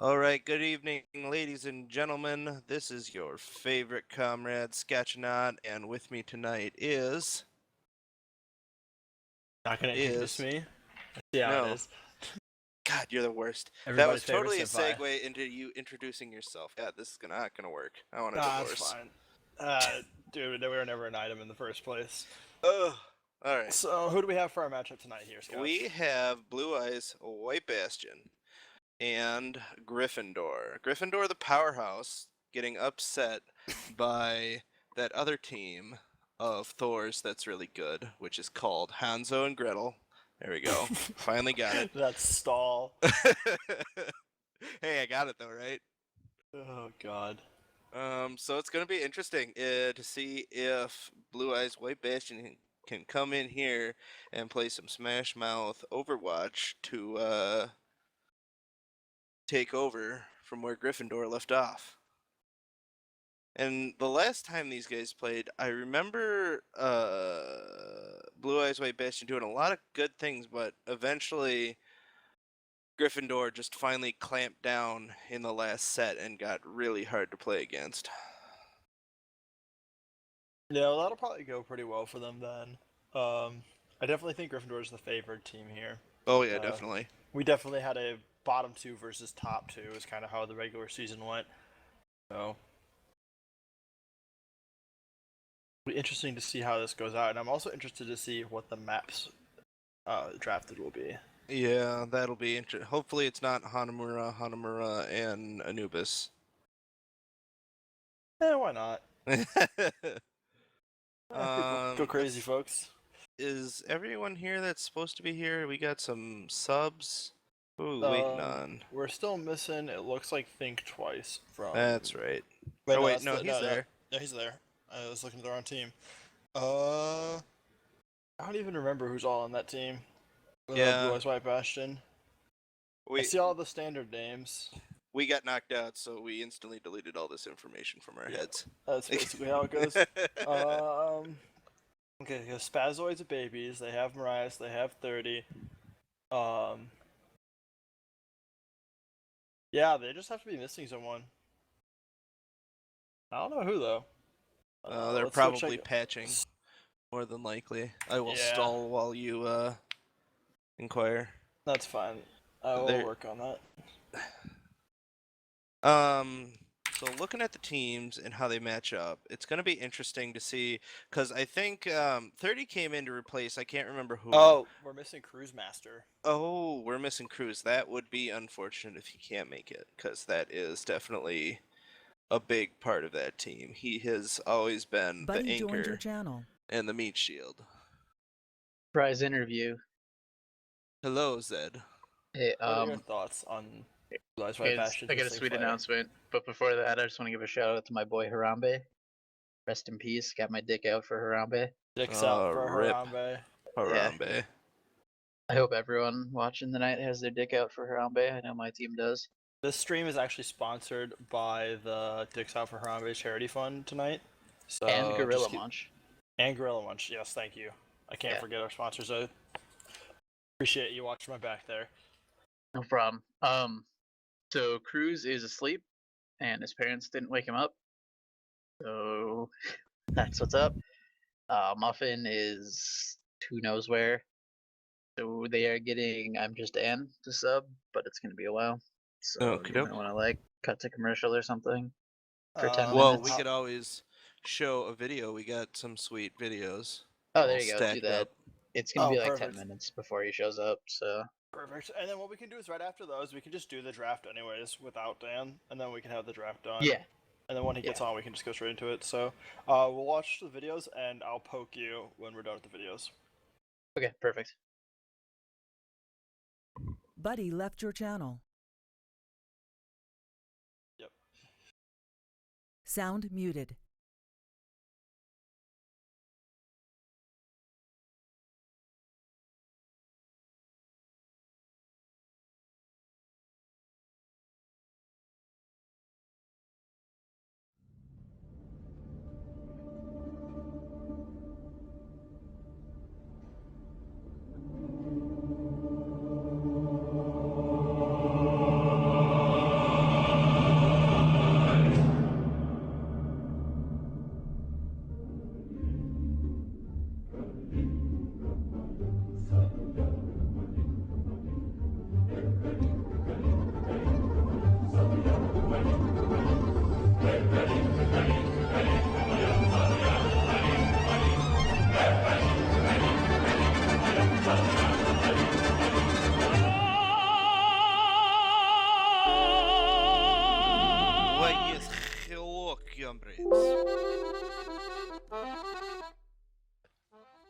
All right, good evening, ladies and gentlemen. This is your favorite comrade, Sketchnaut, and with me tonight is Not gonna introduce is me. I see how it no. is. God, you're the worst. That Everybody's was favorite totally a senpai. segue into you introducing yourself. God, this is not gonna work. I want a Nah, that's divorce. fine. Dude, we were never an item in the first place. Ugh. All right. So, who do we have for our matchup tonight here, We Scotch? have Blue Eyes, White Bastion, and Gryffindor. Gryffindor, the powerhouse, getting upset by that other team of Thors that's really good, which is called Hanzo and Gretel. There we go. Finally got it. That's stall. Hey, I got it though, right? Oh god. So it's gonna be interesting to see if Blue Eyes White Bastion can come in here and play some Smash Mouth Overwatch to take over from where Gryffindor left off. And the last time these guys played, I remember Blue Eyes White Bastion doing a lot of good things, but eventually Gryffindor just finally clamped down in the last set and got really hard to play against. Yeah, well, that'll probably go pretty well for them then. I definitely think Gryffindor is the favored team here. Oh yeah, Uh, definitely. we definitely had a bottom two versus top two, is kind of how the regular season went. So, it'll be interesting to see how this goes out, and I'm also interested to see what the maps drafted will be. Yeah, that'll be interesting. Hopefully it's not Hanamura, and Anubis. Why not? People go crazy, folks. Is everyone here that's supposed to be here? We got some subs. Who waiting on? We're still missing. It looks like Think Twice from. That's right. Wait, Oh no, wait, that's no, the he's no. there. Yeah, he's there. I was looking at the wrong team. I don't even remember who's all on that team. Yeah, Blue Eyes White Bastion. I we see all the standard names. we got knocked out, so we instantly deleted all this information from our Yeah, heads. that's basically how it goes. Okay, Spazoids are babies. They have Marias. They have 30. Yeah, they just have to be missing someone. I don't know who though. They're Let's go probably check. patching, more than likely. I will Yeah, stall while you inquire. that's fine. I will There. work on that. So looking at the teams and how they match up, it's going to be interesting to see because I think 30 came in to replace. I can't remember who. Oh, we're missing Cruise Master. Oh, we're missing Cruz. That would be unfortunate if he can't make it because that is definitely a big part of that team. He has always been the Buddy joined your anchor channel. and the meat shield. Surprise interview. Hello, Zed. Hey, What are your thoughts on Blue Eyes White guys, Bastion? I got a sweet announcement. But before that, I just want to give a shout out to my boy Harambe. Rest in peace. Got my dick out for Harambe. Dicks out for Rip. Harambe. Harambe. I hope everyone watching tonight has their dick out for Harambe. I know my team does. This stream is actually sponsored by the Dicks Out for Harambe charity fund tonight. So And Gorilla just Munch. And Gorilla Munch. Yes, thank you. I can't Yeah. forget our sponsors. I appreciate you watching my back there. No problem. So Cruz is asleep, and his parents didn't wake him up. So that's what's up. Muffin is who knows where. So they are getting I'm Just Ann to sub, but it's gonna be a while. So you Okey-doke. might want to like cut to commercial or something for 10 Well, minutes. we could always show a video. We got some sweet videos. Oh, all there you go. Do stacked that. up. It's gonna Oh, be like perfect. 10 minutes before he shows up. So Perfect. And then what we can do is right after those, we can just do the draft anyways without Dan, and then we can have the draft done. yeah, And then when he gets on, we can just go straight into it. So we'll watch the videos, and I'll poke you when we're done with the videos. okay, perfect. Buddy left your channel. Yep. Sound muted.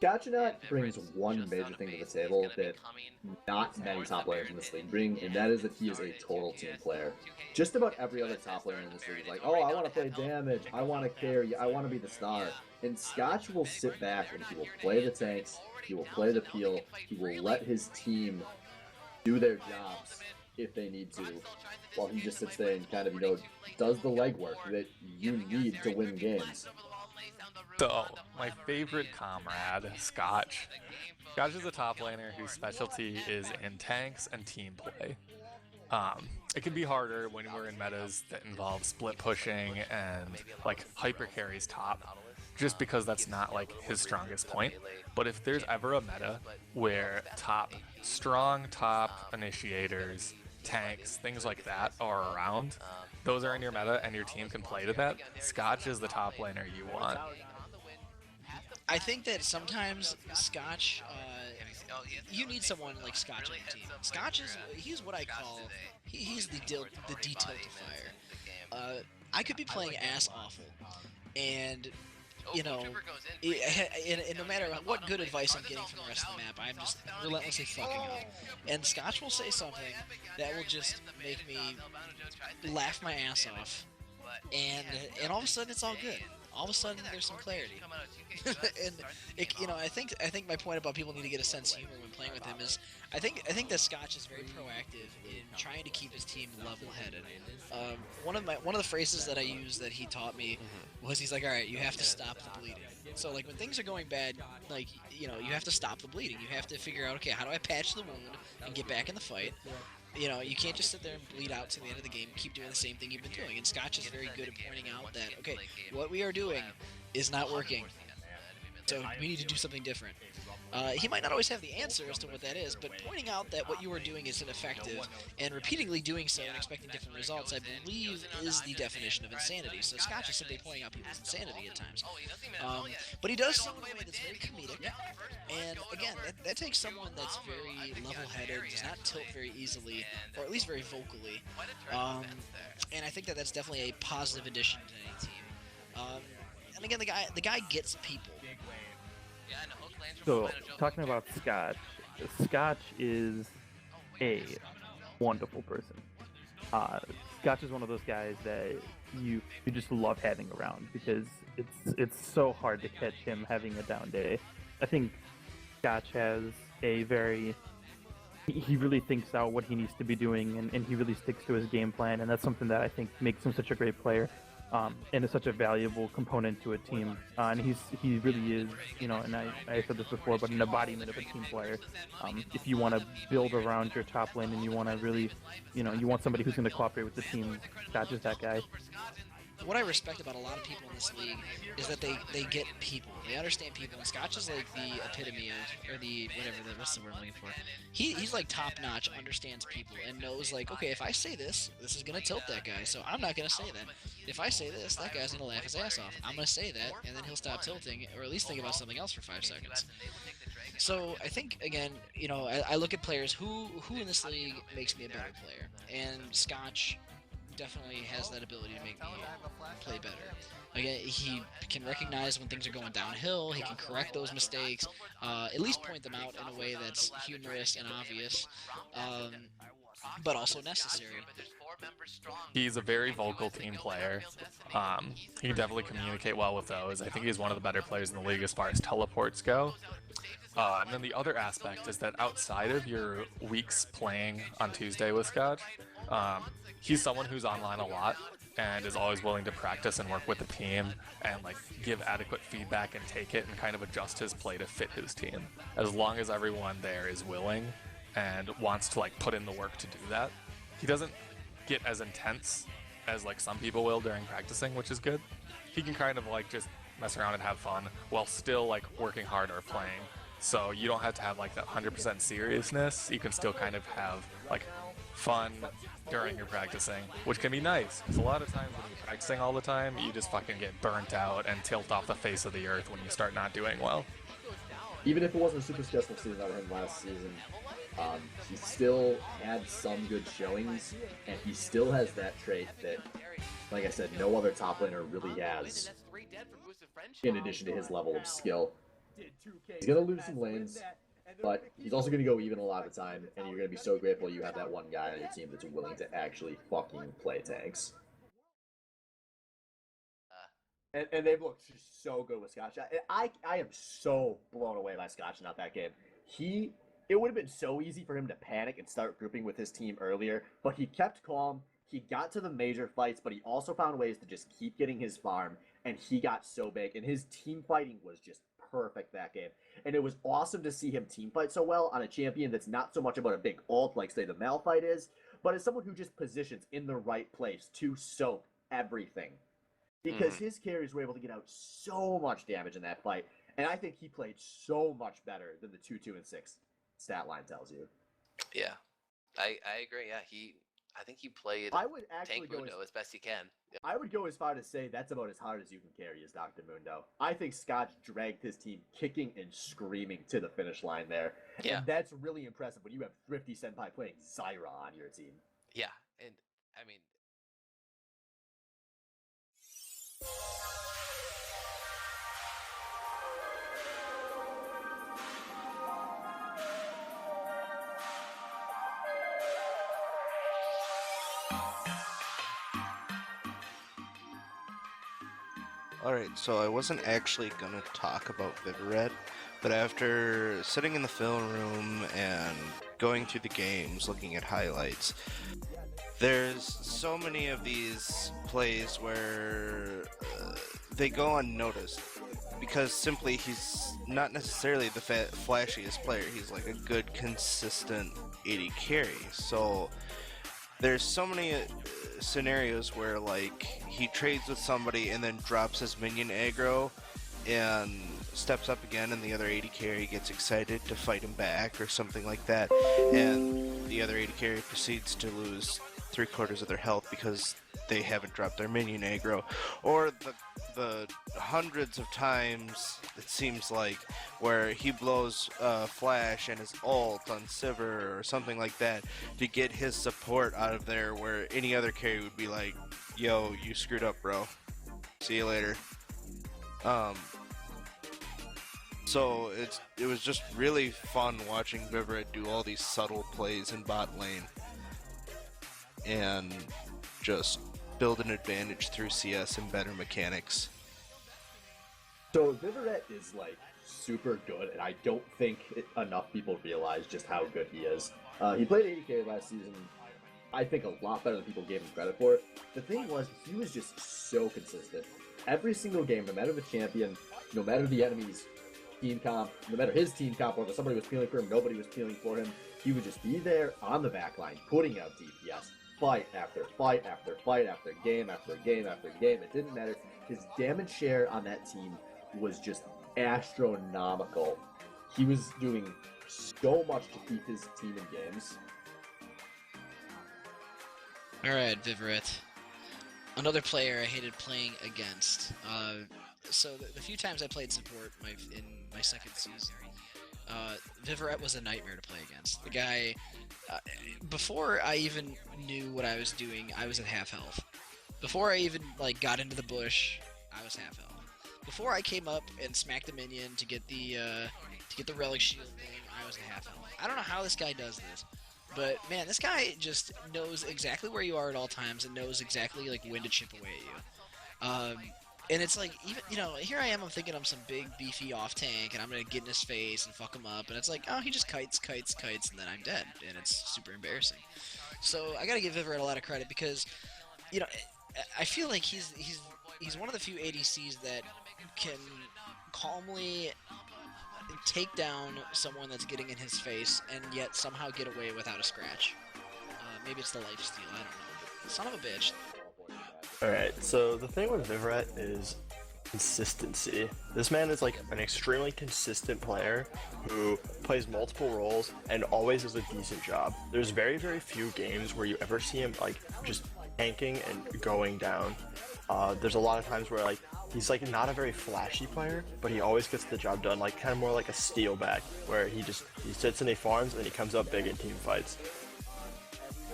Gotchinot brings one major thing to the table that not many top players in this league bring, and that is that he is a total team player. Just about every other top player in this league is like, oh, I want to play damage, I want to carry, I want to be the star. And Scotch will sit back and he will play the tanks, he will play the peel, he will let his team do their jobs if they need to, while he just sits there and kind of, does the legwork that you need to win games. So, my favorite comrade, Scotch. Scotch is a top laner whose specialty is in tanks and team play. It can be harder when we're in metas that involve split pushing and like hyper carries top, just because that's not like his strongest point. But if there's ever a meta where strong top initiators, tanks, things like that are around, those are in your meta and your team can play to that, Scotch is the top laner you want. I think that sometimes Scotch, you need someone like Scotch on your team. Scotch he's what I call, he's the detiltifier. I could be playing ass awful, and and no matter what good advice I'm getting from the rest of the map, I'm just relentlessly fucking up. And Scotch will say something that will just make me laugh my ass off, and all of a sudden it's all good. All of a sudden there's some clarity. And I think my point about people need to get a sense of humor when playing with him is I think that Scotch is very proactive in trying to keep his team level-headed. One of the phrases that I used that he taught me was he's like, all right, you have to stop the bleeding. So like when things are going bad, like you have to stop the bleeding. You have to figure out, okay, how do I patch the wound and get back in the fight? You can't just sit there and bleed out to the end of the game, keep doing the same thing you've been doing. And Scotch is very good at pointing out that, okay, what we are doing is not working, so we need to do something different. He might not always have the answer as to what that is, but pointing out that what you are doing is ineffective and repeatedly doing so and expecting different results, I believe, is the definition of insanity. So Scotch is simply pointing out people's insanity at times. But he does so in a way that's very comedic. And again, that takes someone that's very level-headed, does not tilt very easily, or at least very vocally. And I think that that's definitely a positive addition to any team. And again, the guy gets people. So, talking about Scotch, Scotch is a wonderful person. Scotch is one of those guys that you just love having around because it's so hard to catch him having a down day. I think Scotch has a he really thinks out what he needs to be doing and he really sticks to his game plan, and that's something that I think makes him such a great player. And is such a valuable component to a team. And he really is, and I said this before, but an embodiment of a team player. If you want to build around your top lane and you want to really, you want somebody who's going to cooperate with the team, Scotch is that guy. What I respect about a lot of people in this league is that they get people. They understand people. And Scotch is like the epitome of, or the what's the word I'm looking for? He's like top notch, understands people, and knows like, okay, if I say this is gonna tilt that guy, so I'm not gonna say that. If I say this, that guy's gonna laugh his ass off. I'm gonna say that, and then he'll stop tilting, or at least think about something else for 5 seconds. So I think again, I look at players who in this league makes me a better player, and Scotch definitely has that ability to make me play better. Again, he can recognize when things are going downhill, he can correct those mistakes, at least point them out in a way that's humorous and obvious, but also necessary. He's a very vocal team player. He can definitely communicate well with those. I think he's one of the better players in the league as far as teleports go. And then the other aspect is that outside of your weeks playing on Tuesday with Scotch, he's someone who's online a lot and is always willing to practice and work with the team and like give adequate feedback and take it and kind of adjust his play to fit his team. As long as everyone there is willing and wants to like put in the work to do that, he doesn't get as intense as like some people will during practicing, which is good. He can kind of like just mess around and have fun while still like working hard or playing. So you don't have to have like that 100% seriousness. You can still kind of have like fun during your practicing, which can be nice. Because a lot of times when you're practicing all the time, you just fucking get burnt out and tilt off the face of the earth when you start not doing well. Even if it wasn't a super successful season out of him last season, he still had some good showings, and he still has that trait that, like I said, no other top laner really has, in addition to his level of skill. He's gonna lose some lanes, but he's also gonna go even a lot of the time, and you're gonna be so grateful you have that one guy on your team that's willing to actually fucking play tanks. And they've looked just so good with Scotch. I am so blown away by Scotch not that game. It would have been so easy for him to panic and start grouping with his team earlier, but he kept calm. He got to the major fights, but he also found ways to just keep getting his farm, and he got so big, and his team fighting was just perfect that game. And it was awesome to see him team fight so well on a champion that's not so much about a big ult like, say, the Malphite is, but as someone who just positions in the right place to soak everything. Because his carries were able to get out so much damage in that fight, and I think he played so much better than the 2, 2, and 6 stat line tells you. Yeah, I agree. Yeah, I think he played I would actually Tank go Mundo as best he can. Yeah. I would go as far to say that's about as hard as you can carry as Dr. Mundo. I think Scotch dragged his team kicking and screaming to the finish line there. Yeah. And that's really impressive when you have Thrifty Senpai playing Zyra on your team. Yeah, and I mean, Alright, so I wasn't actually gonna talk about Vivaret, but after sitting in the film room and going through the games, looking at highlights, there's so many of these plays where they go unnoticed because simply he's not necessarily the flashiest player. He's like a good, consistent 80 carry. So there's so many scenarios where like he trades with somebody and then drops his minion aggro and steps up again, and the other 80 carry gets excited to fight him back or something like that, and the other 80 carry proceeds to lose 3/4 of their health because they haven't dropped their minion aggro. Or the hundreds of times it seems like where he blows flash and his ult on Sivir or something like that to get his support out of there, where any other carry would be like, yo, you screwed up, bro, see you later. So it was just really fun watching Vivaret do all these subtle plays in bot lane and just build an advantage through CS and better mechanics. So Vivaret is like super good, and I don't think enough people realize just how good he is. He played 80k last season, I think a lot better than people gave him credit for. The thing was, he was just so consistent. Every single game, no matter the champion, no matter the enemy's team comp, no matter his team comp, whether somebody was peeling for him, nobody was peeling for him, he would just be there on the back line, putting out DPS, fight after fight after fight after game after game after game. It didn't matter. His damage share on that team was just astronomical. He was doing so much to keep his team in games. Alright, Vivaret. Another player I hated playing against. So the few times I played support in my second season, Vivaret was a nightmare to play against. The guy, before I even knew what I was doing, I was at half health. Before I even got into the bush, I was half health. Before I came up and smacked a minion to get the relic shield thing, I was at half health. I don't know how this guy does this, but man, this guy just knows exactly where you are at all times and knows exactly when to chip away at you. And it's like, even, here I am, I'm thinking I'm some big, beefy off-tank, and I'm gonna get in his face and fuck him up, and it's like, oh, he just kites, and then I'm dead, and it's super embarrassing. So, I gotta give Vivaret a lot of credit, because, I feel like he's one of the few ADCs that can calmly take down someone that's getting in his face, and yet somehow get away without a scratch. Maybe it's the lifesteal, I don't know, but son of a bitch. Alright, so the thing with Vivaret is consistency. This man is an extremely consistent player who plays multiple roles and always does a decent job. There's very, very few games where you ever see him just tanking and going down. There's a lot of times where he's not a very flashy player, but he always gets the job done, kind of more like a steel back, where he sits and he farms and then he comes up big in team fights.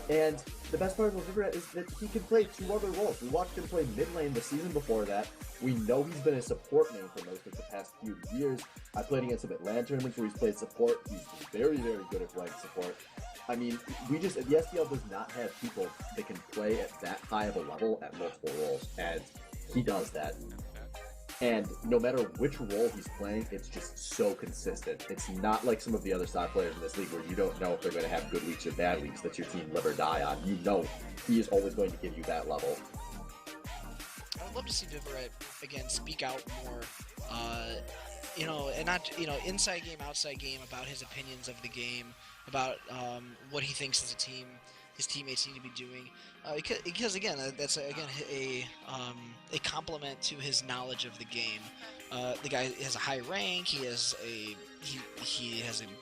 And the best part of River is that he can play 2 other roles. We watched him play mid lane the season before that. We know he's been a support main for most of the past few years. I played against him at LAN tournaments where he's played support. He's very, very good at playing support. I mean, the SPL does not have people that can play at that high of a level at multiple roles, and he does that. And no matter which role he's playing, it's just so consistent. It's not like some of the other side players in this league where you don't know if they're going to have good weeks or bad weeks that your team live or die on. You know he is always going to give you that level. I would love to see Viverette again speak out more, and not inside game, outside game about his opinions of the game, about what he thinks as a team, his teammates need to be doing. Because again, that's a compliment to his knowledge of the game. The guy has a high rank. He has a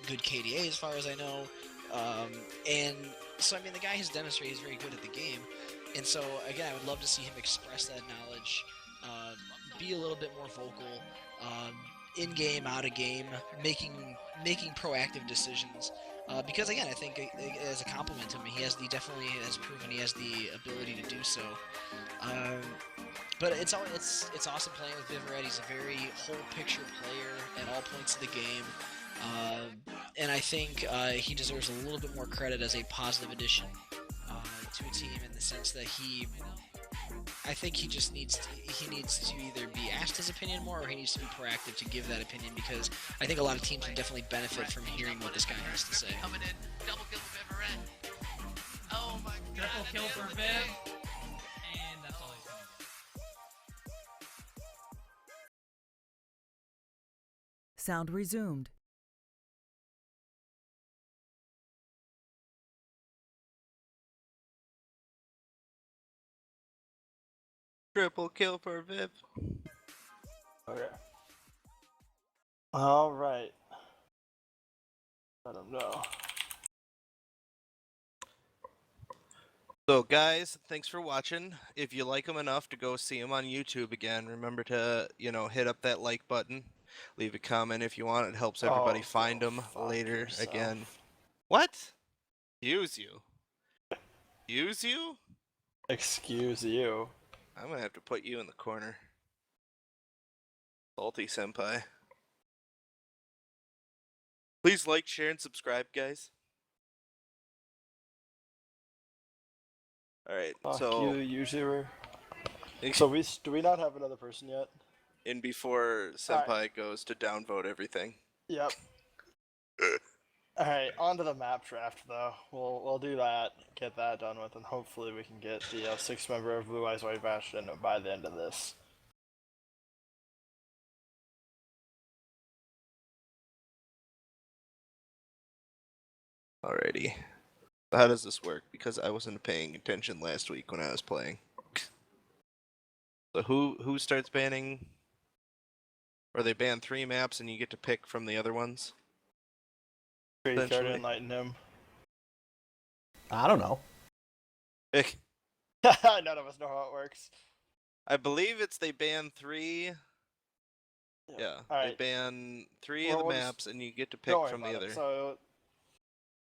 good KDA as far as I know, and so I mean the guy has demonstrated he's very good at the game. And so again, I would love to see him express that knowledge, be a little bit more vocal, in game, out of game, making proactive decisions. Because again, I think as a compliment to him, he definitely has proven he has the ability to do so. But it's awesome playing with Viverette. He's a very whole picture player at all points of the game, and I think he deserves a little bit more credit as a positive addition to a team in the sense that I think he just needs to either be asked his opinion more or he needs to be proactive to give that opinion, because I think a lot of teams would definitely benefit from hearing what this guy has to say. Coming in, double kill for Viverette. Oh my god. Triple kill for Viv. And that's all he's coming. Sound resumed. Triple kill for Viv. Okay. All right. Let him know. So guys, thanks for watching. If you like him enough to go see him on YouTube again, remember to, hit up that like button. Leave a comment if you want. It helps everybody find him later again. What? Use you. Use you? Excuse you. I'm gonna have to put you in the corner. Salty senpai. Please like, share, and subscribe, guys. Alright, so... you, YouTuber. So do we not have another person yet? In before senpai goes to downvote everything. Yep. Alright, on to the map draft though. We'll do that, get that done with, and hopefully we can get the 6th member of Blue Eyes White Bastion by the end of this. Alrighty. How does this work? Because I wasn't paying attention last week when I was playing. So who starts banning? Or they ban 3 maps and you get to pick from the other ones? Try to enlighten him. I don't know. None of us know how it works. I believe it's they ban 3. Yeah, Right. they ban 3 of the maps and you get to pick from the other. So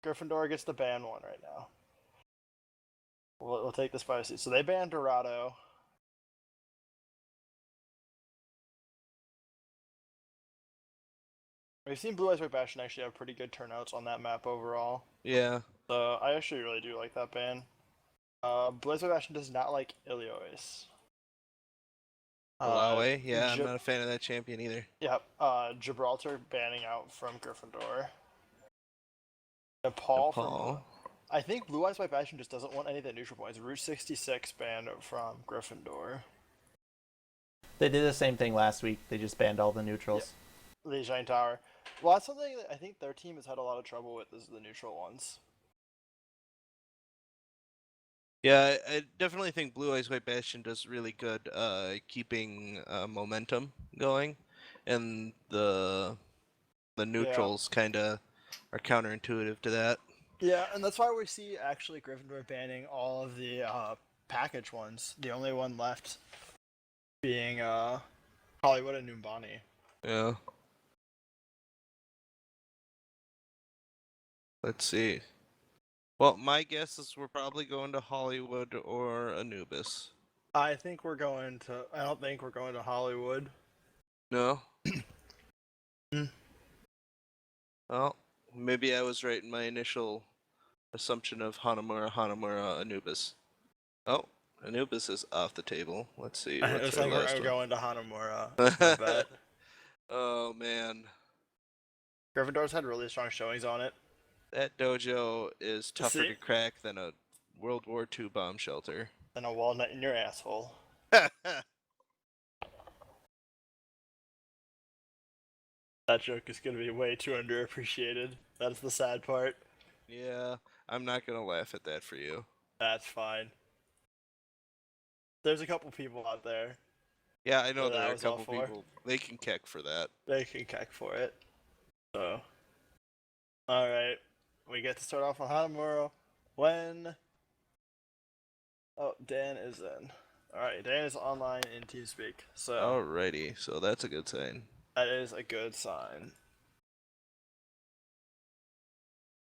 Gryffindor gets the ban one right now. We'll take this by seat. So they banned Dorado. We've seen Blue Eyes White Bastion actually have pretty good turnouts on that map overall. Yeah. So I actually really do like that ban. Blue Eyes White Bastion does not like Iliois. Yeah, I'm not a fan of that champion either. Yep. Gibraltar banning out from Gryffindor. Nepal. From... I think Blue Eyes White Bastion just doesn't want any of the neutral points. Route 66 banned from Gryffindor. They did the same thing last week. They just banned all the neutrals. Yep. The Giant Tower. Well, that's something that I think their team has had a lot of trouble with, is the neutral ones. Yeah, I definitely think Blue Eyes White Bastion does really good keeping momentum going, and the neutrals kind of are counterintuitive to that. Yeah, and that's why we see actually Gryffindor banning all of the package ones. The only one left being Hollywood and Numbani. Yeah. Let's see. Well, my guess is we're probably going to Hollywood or Anubis. I think we're going to. I don't think we're going to Hollywood. No? Hmm. Well, maybe I was right in my initial assumption of Hanamura, Anubis. Oh, Anubis is off the table. Let's see. I What's our think last we're one? going to Hanamura. That's my bet. Oh, man. Gryffindor's had really strong showings on it. That dojo is tougher See? to crack than a World War II bomb shelter. And a walnut in your asshole. That joke is going to be way too underappreciated. That's the sad part. Yeah, I'm not going to laugh at that for you. That's fine. There's a couple people out there. Yeah, I know that there I are a was all couple for. people. They can keck for that. They can keck for it. So. Alright. We get to start off on Hanamura when. Oh, Dan is in. Alright, Dan is online in TeamSpeak. So. Alrighty, so that's a good sign. That is a good sign.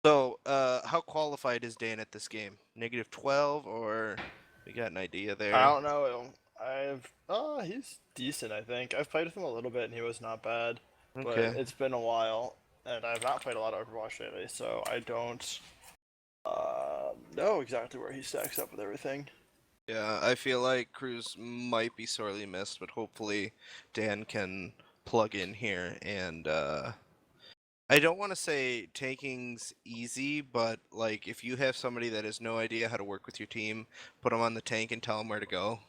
So, how qualified is Dan at this game? -12, or we got an idea there? I don't know. He's decent, I think. I've played with him a little bit and he was not bad. But Okay. it's been a while and I've not played a lot of Overwatch lately, so I don't know exactly where he stacks up with everything. Yeah, I feel like Cruz might be sorely missed, but hopefully Dan can plug in here. And I don't want to say tanking's easy, but like if you have somebody that has no idea how to work with your team, put them on the tank and tell them where to go.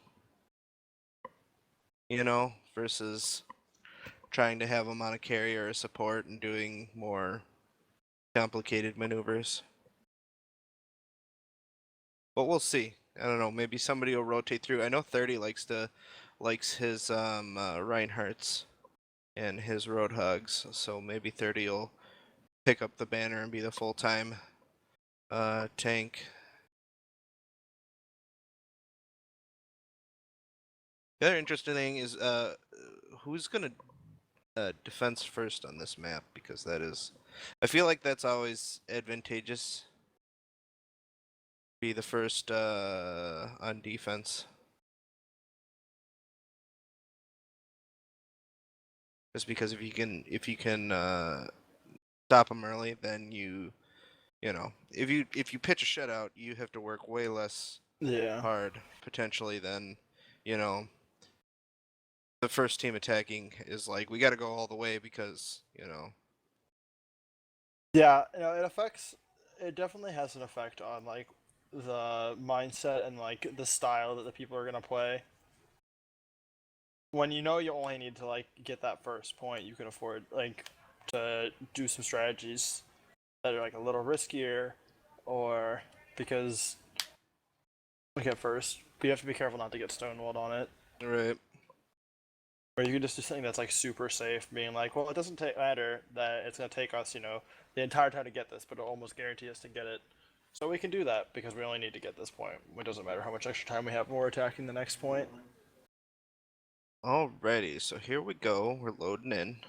You know, versus trying to have them on a carry or a support and doing more complicated maneuvers. But we'll see. I don't know. Maybe somebody will rotate through. I know 30 likes his Reinhardt's and his Roadhogs, so maybe 30 will pick up the banner and be the full-time tank. The other interesting thing is who's gonna defense first on this map, because that is, I feel like that's always advantageous. Be the first on defense. Just because if you can stop them early, then you know, if you pitch a shutout, you have to work way less hard potentially than, you know, the first team attacking is like, we got to go all the way because, you know. Yeah, it definitely has an effect on like the mindset and like the style that the people are gonna play. When you know you only need to like get that first point, you can afford like to do some strategies that are like a little riskier, or because like at first, but you have to be careful not to get stonewalled on it. Right. Or you can just do something that's like super safe, being like, well, it doesn't matter that it's gonna take us, the entire time to get this, but it'll almost guarantee us to get it. So we can do that because we only need to get this point. It doesn't matter how much extra time we have when we're attacking the next point. Alrighty, so here we go. We're loading in.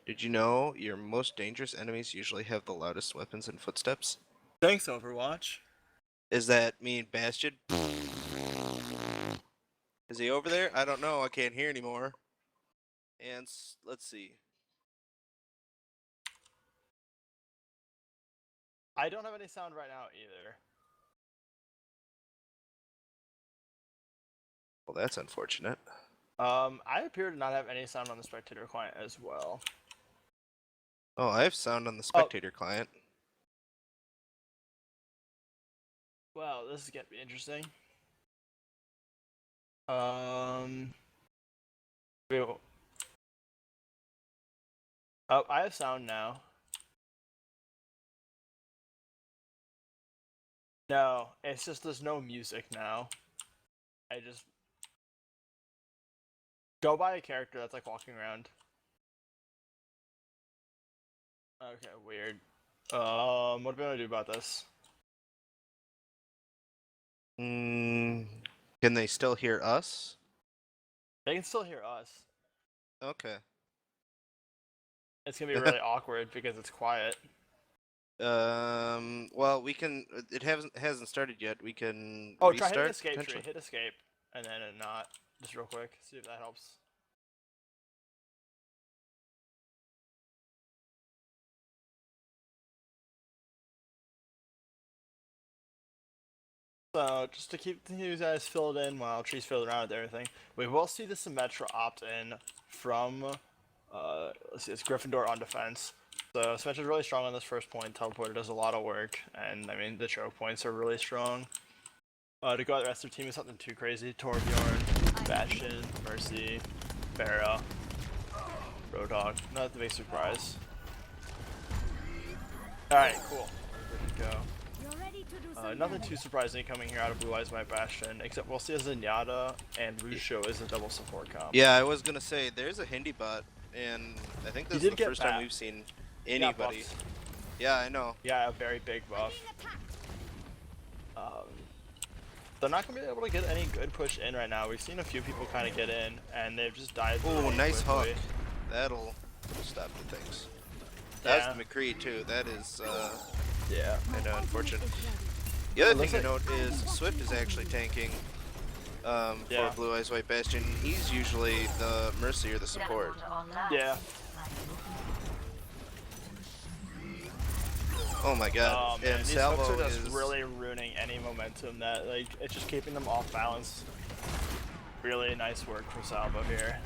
Did you know your most dangerous enemies usually have the loudest weapons and footsteps? Thanks, Overwatch. Is that me and Bastion? Is he over there? I don't know. I can't hear anymore. And let's see. I don't have any sound right now either. Well, that's unfortunate. I appear to not have any sound on the spectator client as well. Oh, I have sound on the spectator client. Well, this is gonna be interesting. Oh, I have sound now. No, it's just there's no music now. I just go by a character that's like walking around. Okay, weird. What are we gonna do about this? Can they still hear us? They can still hear us. Okay. It's gonna be really awkward because it's quiet. Well, we can. It hasn't started yet. We can Oh, try restart. hitting escape tree. potentially. Hit escape, and then not. Just real quick. See if that helps. So, just to keep you guys filled in while Tree's filled around with everything, we will see the Symmetra opt-in from, let's see, it's Gryffindor on defense. So, Symmetra's really strong on this first point. Teleporter does a lot of work, and, I mean, the choke points are really strong. To go out the rest of the team is something too crazy. Torbjorn, Bastion, Mercy, Pharah, Roadhog. Not the big surprise. Alright, cool. Good to go. Nothing too surprising coming here out of Blue Eyes White Bastion, except we'll see a Zenyatta and Lucio as a double support comp. Yeah, I was gonna say there's a Hindi bot, and I think this is the first time we've seen anybody. Yeah, I know. Yeah, a very big buff. They're not gonna be able to get any good push in right now. We've seen a few people kind of get in, and they've just died. Oh, nice quickly. hook. That'll stop the things. That's the McCree too. That is yeah, kind of unfortunate. The other thing to note is Swift is actually tanking for Blue Eyes White Bastion. He's usually the Mercy or the support. Yeah. Oh my god. Man, and these Salvo hooks are just is really ruining any momentum that, like, it's just keeping them off balance. Really nice work from Salvo here.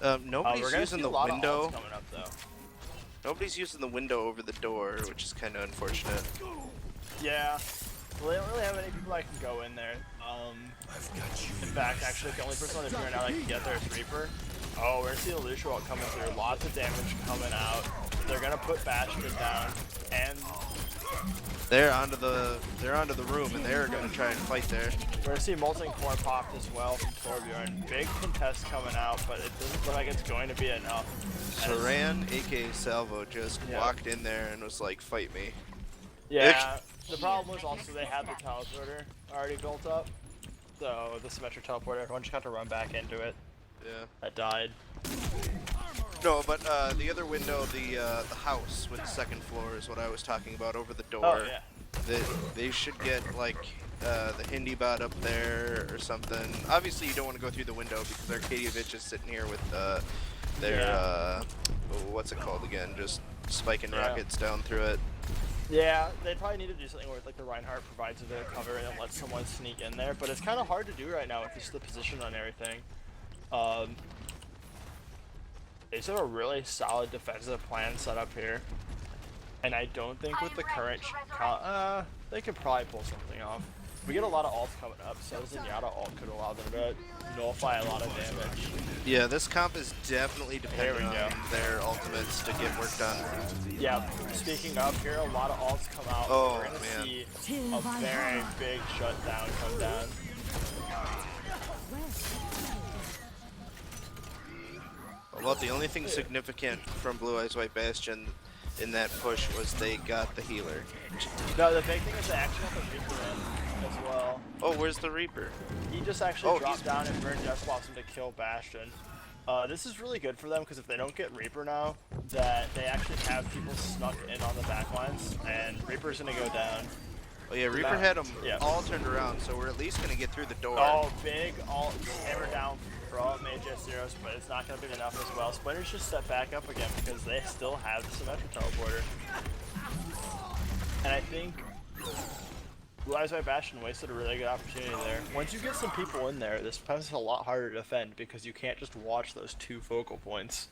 Yeah. Nobody's using the window. Coming up, though. Nobody's using the window over the door, which is kind of unfortunate. Yeah. Well, they don't really have any people that can go in there. In fact, actually, the only person on the team right now that can get there is Reaper. Oh, we're seeing Lucio coming through. Lots of damage coming out. They're gonna put Bastion down, and they're onto the room, and they're gonna try and fight there. We're gonna see Molten Core popped as well from Torbjorn. Big contest coming out, but it doesn't look like it's going to be enough. Saran, aka Salvo, just walked in there and was like, "Fight me." Yeah. The problem was also they had the teleporter already built up, so the Symmetra teleporter, everyone just got to run back into it. Yeah. That died. No, but the other window, the house with the second floor is what I was talking about over the door. Oh yeah. They should get like the Hindi bot up there or something. Obviously, you don't want to go through the window because Arkadievich is sitting here with their what's it called again? Just spiking rockets down through it. Yeah, they probably need to do something where like the Reinhardt provides a bit of cover and lets someone sneak in there, but it's kind of hard to do right now with just the position on everything. They just have a really solid defensive plan set up here, and I don't think with the current they could probably pull something off. We get a lot of ults coming up, so Zenyatta ult could allow them to nullify a lot of damage. Yeah, this comp is definitely dependent on their ultimates to get work done. Yeah, speaking of here, a lot of ults come out. Oh, we're gonna see a very big shutdown come down. Well, the only thing significant from Blue Eyes White Bastion in that push was they got the healer. No, the big thing is they actually got the Reaper in as well. Oh, where's the Reaper? He just actually dropped down and burned Death Blossom to kill Bastion. This is really good for them because if they don't get Reaper now, that they actually have people snuck in on the back lines, and Reaper's gonna go down. Oh yeah, Reaper had them all turned around, so we're at least gonna get through the door. Oh, big ult hammer down from AJ Zeros, but it's not gonna be enough as well. Splinter's just step back up again because they still have the Symmetra teleporter. And I think Blue Eyes White Bastion wasted a really good opportunity there. Once you get some people in there, this becomes a lot harder to defend because you can't just watch those two focal points.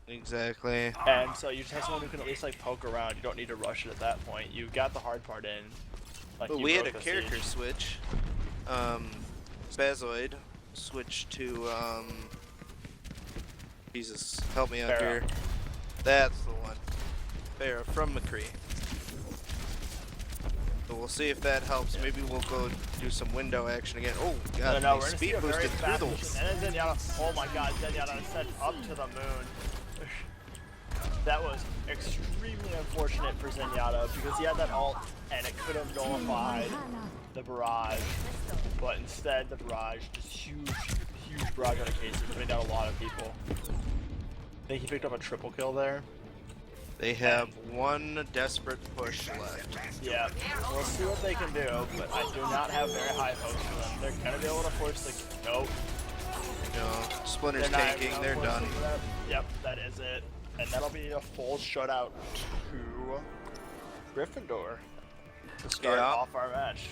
Exactly. And so you just have someone who can at least like poke around. You don't need to rush it at that point. You got the hard part in. Like, but we had a character switch. Bazoid switched to Jesus, help me out here. That's the one. Pharah from McCree. So we'll see if that helps. Maybe we'll go do some window action again. Oh god, no, we're speed boosted through the. And then Zenyatta, oh my god, Zenyatta sent up to the moon. That was extremely unfortunate for Zenyatta because he had that ult and it could have nullified the barrage, but instead the barrage, just huge barrage out of cases, putting down a lot of people. I think he picked up a triple kill there. They have one desperate push left. Yeah, we'll see what they can do, but I do not have very high hopes for them. They're gonna be able to force the nope. No, Splinter's They're not tanking. gonna They're force done. it. Yep, that is it, and that'll be a full shutout to Gryffindor to start off our match.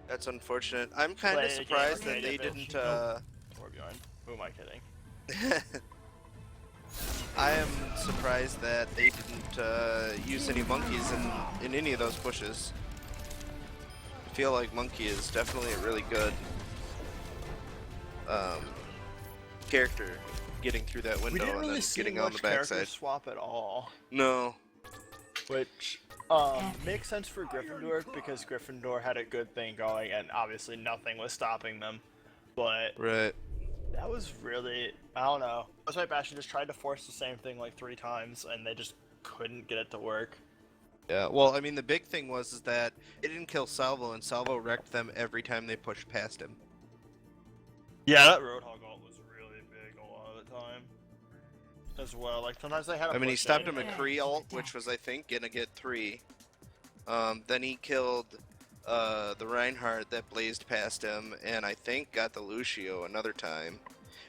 That's unfortunate. I'm kind of surprised that they didn't. Torbjorn. Who am I kidding? I am surprised that they didn't use any monkeys in any of those pushes. I feel like Monkey is definitely a really good character getting through that window and then getting on the backside. Swap at all. No. Which makes sense for Gryffindor because Gryffindor had a good thing going and obviously nothing was stopping them. But right. That was really, I don't know. That's why Bastion just tried to force the same thing like 3 times and they just couldn't get it to work. Yeah, well, I mean, the big thing was that it didn't kill Salvo, and Salvo wrecked them every time they pushed past him. Yeah, that Roadhog ult was really big a lot of the time. As well, like sometimes they had a I mean, he stopped a McCree ult, which was, I think, gonna get 3. Then he killed the Reinhardt that blazed past him, and I think got the Lucio another time.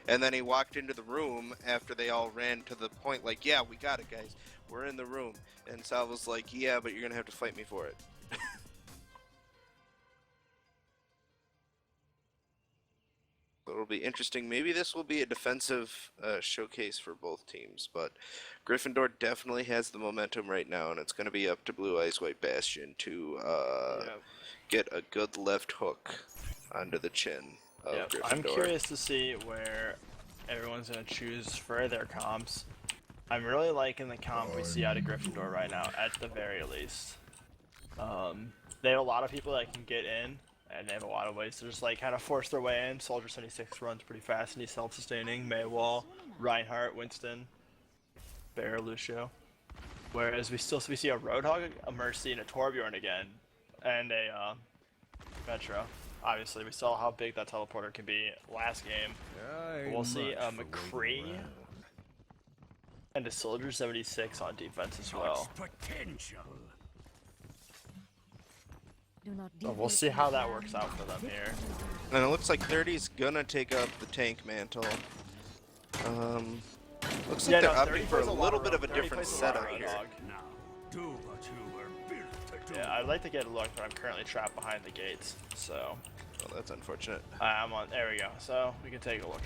And then he walked into the room after they all ran to the point like, yeah, we got it, guys. We're in the room. And Salvo's like, yeah, but you're gonna have to fight me for it. It'll be interesting. Maybe this will be a defensive showcase for both teams, but Gryffindor definitely has the momentum right now, and it's going to be up to Blue Eyes White Bastion to get a good left hook onto the chin of Gryffindor. I'm curious to see where everyone's going to choose for their comps. I'm really liking the comp we see out of Gryffindor right now, at the very least. They have a lot of people that can get in, and they have a lot of ways to just like kind of force their way in. Soldier 76 runs pretty fast and he's self-sustaining. Maywall, Reinhardt, Winston, Bear, Lucio. Whereas we see a Roadhog, a Mercy, and a Torbjorn again, and a Metro. Obviously, we saw how big that teleporter can be last game. We'll see a McCree and a Soldier 76 on defense as well. So we'll see how that works out for them here. And it looks like 30's gonna take up the tank mantle. Looks like they're opting for a little bit of a different setup here. Yeah, I'd like to get a look, but I'm currently trapped behind the gates, so. Well, that's unfortunate. I'm on. There we go. So we can take a look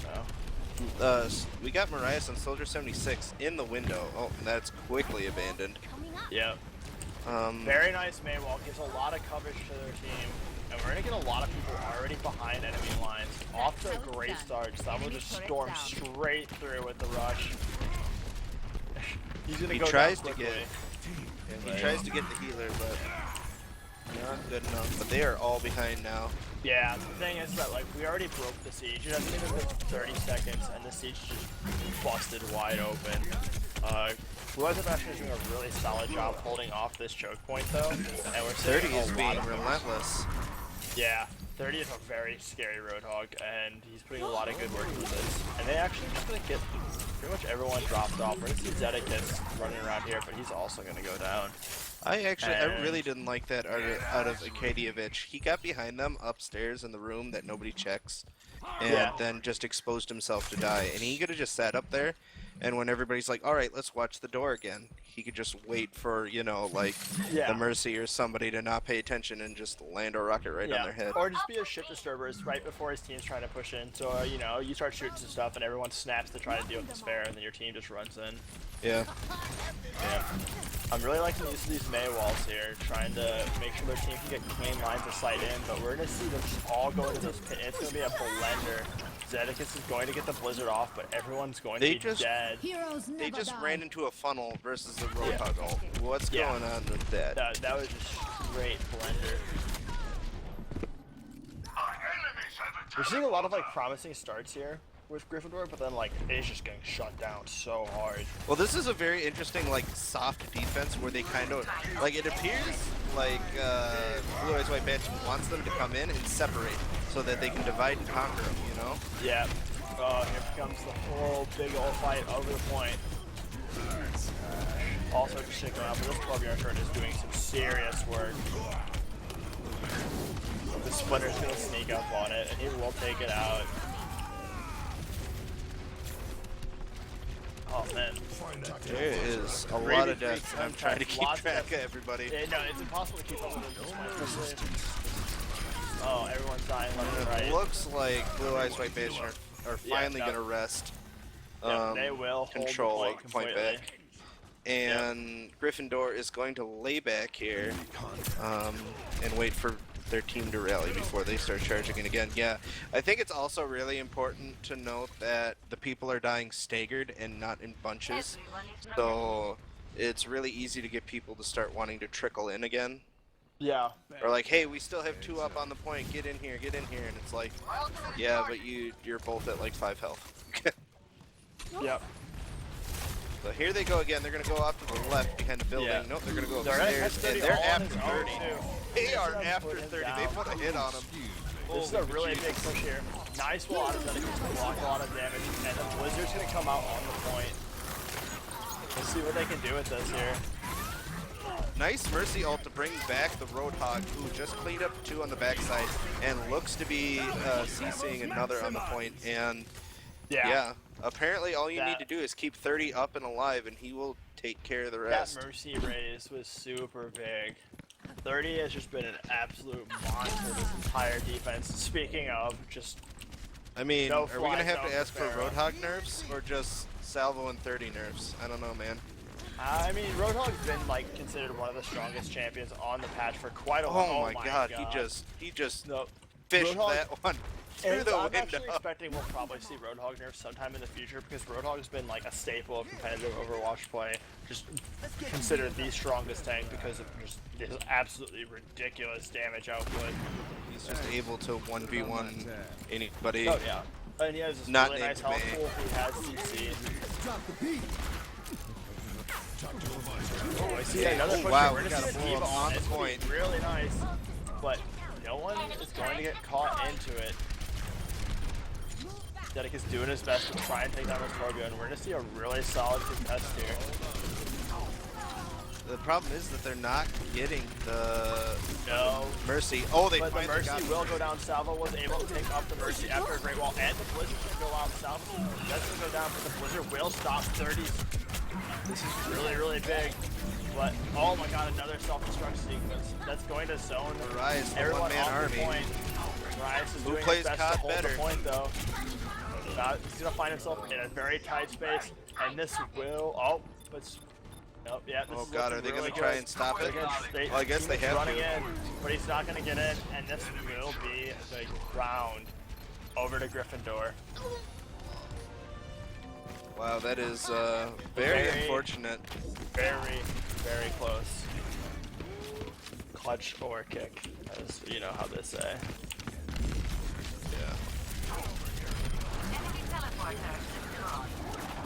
now. We got Marias and Soldier 76 in the window. Oh, that's quickly abandoned. Yep. Very nice Maywall, gives a lot of coverage to their team, and we're gonna get a lot of people already behind enemy lines. Off to a great start, Salvo just storms straight through with the rush. He's gonna go tries down to get, quickly. he tries to get the healer, but not good enough. But they are all behind now. Yeah, the thing is that like we already broke the siege. It hasn't even been 30 seconds, and the siege just busted wide open. Blue Eyes Bastion is doing a really solid job holding off this choke point though, and we're 30 seeing is being relentless. Yeah, 30 is a very scary Roadhog, and he's putting a lot of good work into this. And they actually just gonna get pretty much everyone dropped off. We're gonna see Zedekis running around here, but he's also gonna go down. I really didn't like that out of Akadievich. He got behind them upstairs in the room that nobody checks, and then just exposed himself to die. And he could have just sat up there, and when everybody's like, all right, let's watch the door again, he could just wait for, you know, like the Mercy or somebody to not pay attention and just land a rocket right on their head. Or just be a shit disturber right before his team's trying to push in. So, you know, you start shooting some stuff and everyone snaps to try to deal with the spare, and then your team just runs in. Yeah. I'm really liking the use of these Maywalls here, trying to make sure their team can get clean lines of sight in, but we're going to see them just all go into this pit. It's going to be a blender. Zedekis is going to get the blizzard off, but everyone's going to be dead. They just ran into a funnel versus a Roadhog ult. What's going on with that? That was just straight blender. We're seeing a lot of like promising starts here with Gryffindor, but then like it's just getting shut down so hard. Well, this is a very interesting like soft defense where they kind of like, it appears like Blue Eyes White Bastion wants them to come in and separate so that they can divide and conquer them, you know? Yeah. Oh, here comes the whole big old fight over the point. all sorts of shit going on, but this Torbjorn turret is doing some serious work. The Splinter's gonna sneak up on it, and he will take it out. Oh man. There is a lot of death, and I'm trying to keep track of everybody. Yeah, no, it's impossible to keep up with this one, especially. Oh, everyone's dying left and right. It looks like Blue Eyes White Bastion are finally going to rest. They will control hold the point completely. back. And Gryffindor is going to lay back here and wait for their team to rally before they start charging it again. Yeah, I think it's also really important to note that the people are dying staggered and not in bunches. So it's really easy to get people to start wanting to trickle in again. Yeah. Or like, hey, we still have 2 up on the point, get in here, and it's like, yeah, but you're both at like 5 health. Yep. So here they go again, they're gonna go off to the left behind the building. Yeah. Nope, they're gonna go They're upstairs, and they're after 30. They are after 30, they put a hit on them. This is a really big push here. Nice wall out of that, to block a lot of damage, and the Blizzard's gonna come out on the point. Let's see what they can do with this here. Nice Mercy ult to bring back the Roadhog, who just cleaned up 2 on the backside and looks to be CCing another on the point. And yeah, apparently all you need to do is keep 30 up and alive, and he will take care of the rest. That Mercy raise was super big. 30 has just been an absolute monster this entire defense. Speaking of, just I mean, are we gonna have zone to ask for Pharaoh. Roadhog nerfs or just Salvo and 30 nerfs? I don't know, man. I mean, Roadhog's been like considered one of the strongest champions on the patch for quite a while. Oh my god, he just fished Roadhog- that one through the I'm window. actually expecting we'll probably see Roadhog nerfs sometime in the future because Roadhog's been like a staple of competitive Overwatch play. Just considered the strongest tank because of just his absolutely ridiculous damage output. He's just able to 1v1 anybody. Oh yeah. And he has this Not really nice named health May. pool. He has CC. Oh, I see another push. Wow, We're we gonna got a see blow Diva up on the It's point. really nice, but no one is going to get caught into it. Dedic is doing his best to try and take down this Torbjorn, and we're gonna see a really solid contest here. The problem is that they're not getting the No. Mercy. Oh, they But the finally Mercy got will go down. Salvo was able to take up the Mercy after a great wall, and the Blizzard's gonna go out. Salvo doesn't go down, but the Blizzard will stop 30s. This is really, really big. But, oh my god, another self-destruct sequence. That's going to zone Rise, the everyone one-man off army. the point. Rice is Who doing plays his best COD to hold better? the point, though. He's gonna find himself in a very tight space, and this will, nope, yeah, this Oh is god, looking are they really gonna try good. and stop it? They- Well, I guess they he's have running to. in, but he's not gonna get in, and this will be the round over to Gryffindor. Wow, that is very unfortunate. Very, very close. Clutch or kick, as you know how they say. Yeah.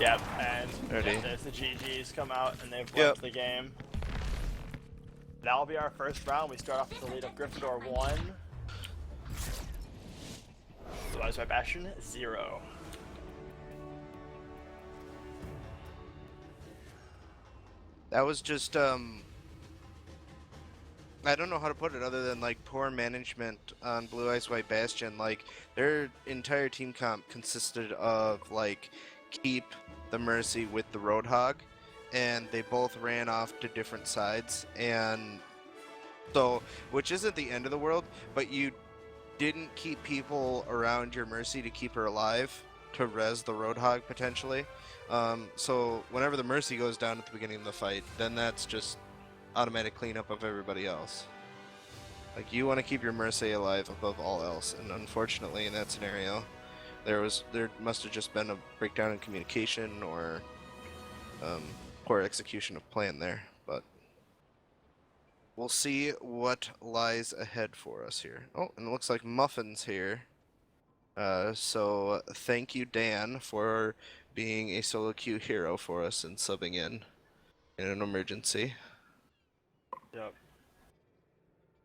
Yep, and Ready. there's the GGs come out, and they've Yep. won the game. That'll be our first round. We start off with the lead of Gryffindor 1. Blue Eyes White Bastion 0. That was just I don't know how to put it other than like poor management on Blue Eyes White Bastion. Like their entire team comp consisted of like keep the Mercy with the Roadhog, and they both ran off to different sides, and so which isn't the end of the world, but you didn't keep people around your Mercy to keep her alive to res the Roadhog potentially. So whenever the Mercy goes down at the beginning of the fight, then that's just automatic cleanup of everybody else. Like you want to keep your Mercy alive above all else, and unfortunately in that scenario, there must have just been a breakdown in communication or poor execution of plan there. But we'll see what lies ahead for us here. Oh, and it looks like Muffin's here. So thank you, Dan, for being a solo queue hero for us and subbing in an emergency. Yep.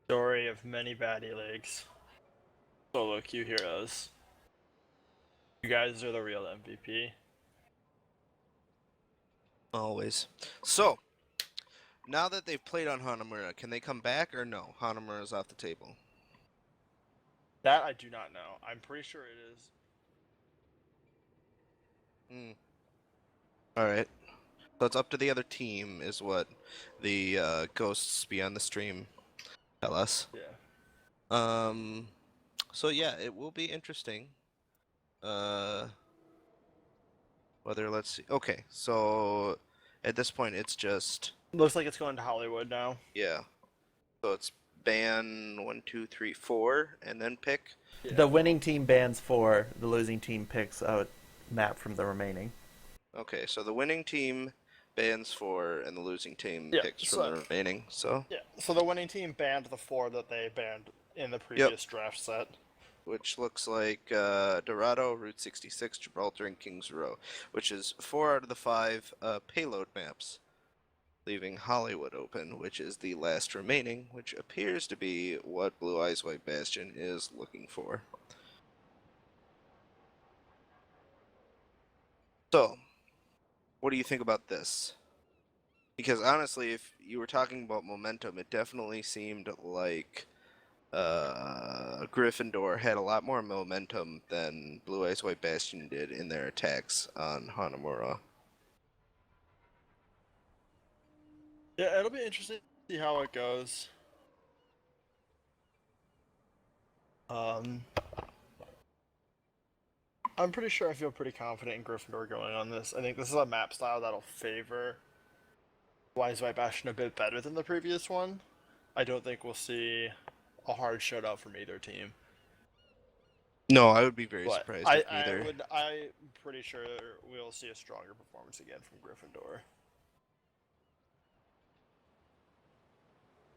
Story of many baddie leagues. Solo queue heroes. You guys are the real MVP. Always. So, now that they've played on Hanamura, can they come back or no? Hanamura's off the table. That I do not know. I'm pretty sure it is. All right. So it's up to the other team, is what the ghosts beyond the stream tell us. Yeah. So yeah, it will be interesting. Whether let's see. Okay, so at this point, it's just Looks like it's going to Hollywood now. yeah. So it's ban 1, 2, 3, 4, and then pick. Yeah. The winning team bans 4. The losing team picks a map from the remaining. Okay, so the winning team bans 4, and the losing team Yeah, picks from so- the remaining. So Yeah. So the winning team banned the 4 that they banned in the previous draft set. which looks like Dorado, Route 66, Gibraltar, and Kings Row, which is 4 out of the 5 payload maps, leaving Hollywood open, which is the last remaining, which appears to be what Blue Eyes White Bastion is looking for. So, what do you think about this? Because honestly, if you were talking about momentum, it definitely seemed like Gryffindor had a lot more momentum than Blue Eyes White Bastion did in their attacks on Hanamura. Yeah, it'll be interesting to see how it goes. I'm pretty sure I feel pretty confident in Gryffindor going on this. I think this is a map style that'll favor Wise White Bastion a bit better than the previous one. I don't think we'll see a hard shutout from either team. No, I would be very But surprised if neither. I'm pretty sure we'll see a stronger performance again from Gryffindor.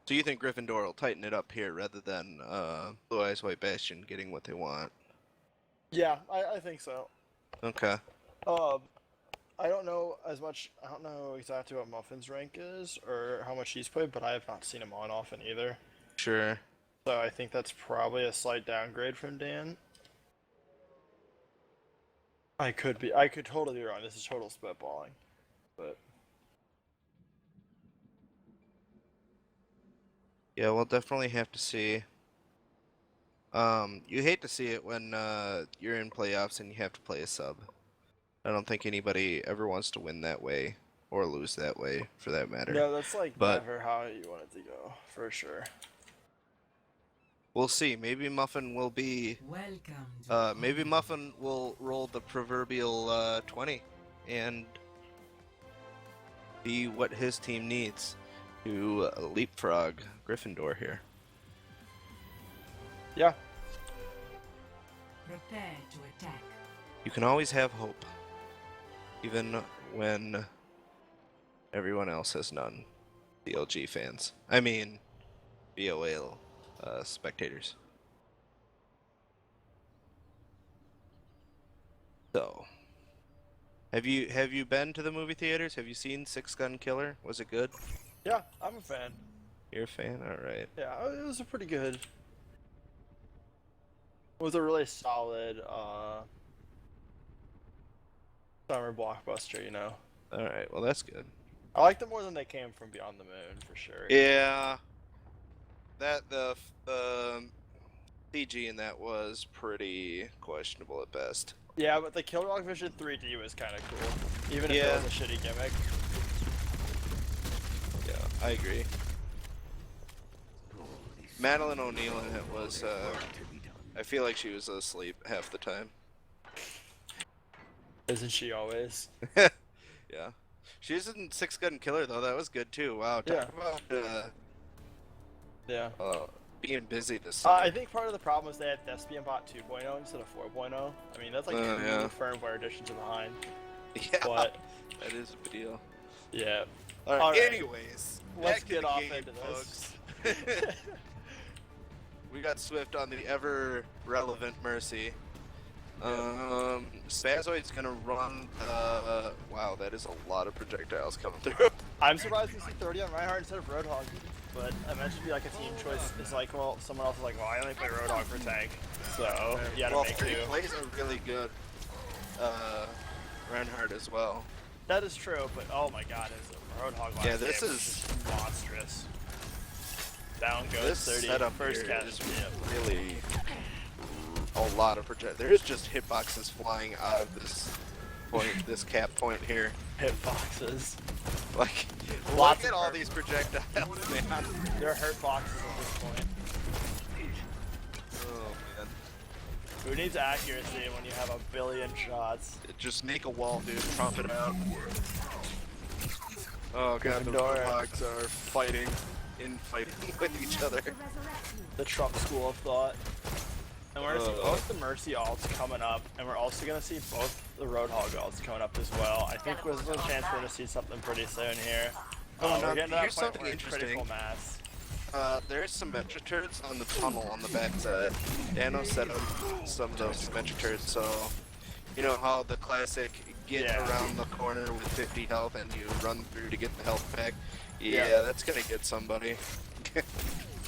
So you think Gryffindor will tighten it up here rather than Blue Eyes White Bastion getting what they want? Yeah, I think so. Okay. I don't know as much. I don't know exactly what Muffin's rank is or how much he's played, but I have not seen him on often either. Sure. So I think that's probably a slight downgrade from Dan. I could totally be wrong. This is total spitballing, but Yeah, we'll definitely have to see. You hate to see it when you're in playoffs and you have to play a sub. I don't think anybody ever wants to win that way or lose that way, for that matter. no, that's like But- never how you want it to go, for sure. We'll see. Maybe Muffin will be. Welcome. Maybe Muffin will roll the proverbial 20 and be what his team needs to leapfrog Gryffindor here. Yeah. Prepare to attack. You can always have hope, even when everyone else has none. BLG fans. I mean, BOL spectators. So, have you been to the movie theaters? Have you seen Six Gun Killer? Was it good? Yeah, I'm a fan. You're a fan? Alright. Yeah, it was a pretty good. It was a really solid summer blockbuster, you know. Alright, well that's good. I liked it more than They Came from Beyond the Moon, for sure. Yeah. That, the CG in that was pretty questionable at best. Yeah, but the Kill Rock Vision 3D was kind of cool, even if Yeah. it was a shitty gimmick. Yeah, I agree. Madeline O'Neill in it was, I feel like she was asleep half the time. Isn't she always? Yeah. She was in Six Gun Killer, though. That was good, too. Wow, talk about, Yeah. being busy this summer. I think part of the problem is they had Thespian Bot 2.0 instead of 4.0. I mean, that's like two yeah. firmware additions behind. Yeah, But, that is a big deal. yeah. Alright, All right. anyways, Let's back to get the off game, into this. folks. We got Swift on the ever-relevant Mercy. Spazoid's gonna run, wow, that is a lot of projectiles coming through. I'm surprised we see 30 on Reinhardt instead of Roadhog, but I imagine it'd be like a team choice. It's like, well, someone else is like, well, I only play Roadhog for tank, so you gotta Well, make Free do. plays a really good Reinhardt as well. That is true, but oh my god, it's a Roadhog last Yeah, this game is- was just monstrous. Down goes This 30. setup First here catch. is really a lot of project. There's just hitboxes flying out of this point, this cap point here. Hitboxes. Like, Lots look at of all hurt. these projectiles, man. They're hurt boxes at this point. Oh man. Who needs accuracy when you have a billion shots? Just make a wall, dude. Trump it out. Oh god, the Gryffindor. Roadhogs are fighting with each other. The Trump school of thought. And we're gonna see Uh. both the Mercy alts coming up, and we're also gonna see both the Roadhog alts coming up as well. I think there's a chance we're gonna see something pretty soon here. Oh, We're now, getting to that here's point something where it's critical interesting. mass. There's some symmetric turrets on the tunnel on the backside. Dano set up some of those symmetric turrets, so you know how the classic get Yeah. around the corner with 50 health and you run through to get the health back? Yeah. Yeah, that's gonna get somebody.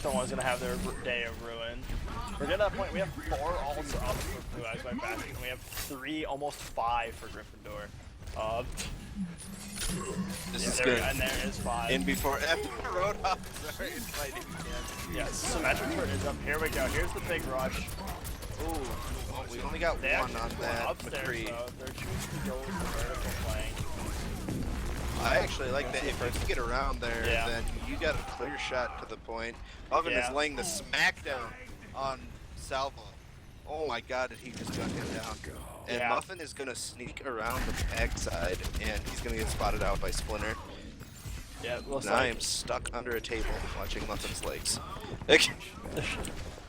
Someone's gonna have their day of ruin. We're getting to that point. We have 4 alts up for Blue Eyes by Bastion, and we have 3, almost 5 for Gryffindor. This Yeah, is there, good. and there is 5. And before after the Roadhogs are inviting again. Yes, symmetric turret is up. Here we go. Here's the big rush. Ooh, oh, we only got They one actually on went that upstairs, McCree. though. They're choosing to go with the vertical flank. I actually like that. If you can get around there, Yeah. then you got a clear shot to the point. Muffin Yeah. is laying the smackdown on Salvo. Oh my god, did he just gun him down? And Yeah. Muffin is gonna sneak around the backside, and he's gonna get spotted out by Splinter. Yeah, it looks And I like am stuck under a table watching Muffin's legs.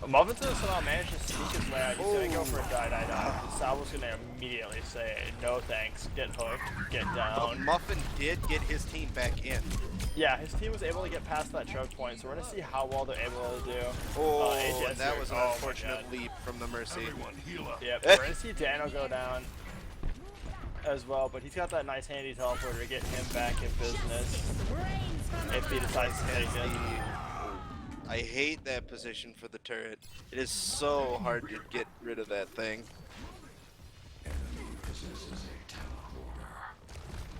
Muffin's gonna somehow manage to sneak his way out. He's gonna go for a die. Salvo's gonna immediately say, no thanks, get hooked, get But down. Muffin did get his team back in. Yeah, his team was able to get past that choke point, so we're gonna see how well they're able to do. Oh, AJS and that here. was an Oh my unfortunate God. leap from the Mercy. Yep, we're gonna see Dano go down as well, but he's got that nice handy teleporter to get him back in business if he decides to take it. I hate that position for the turret. It is so hard to get rid of that thing.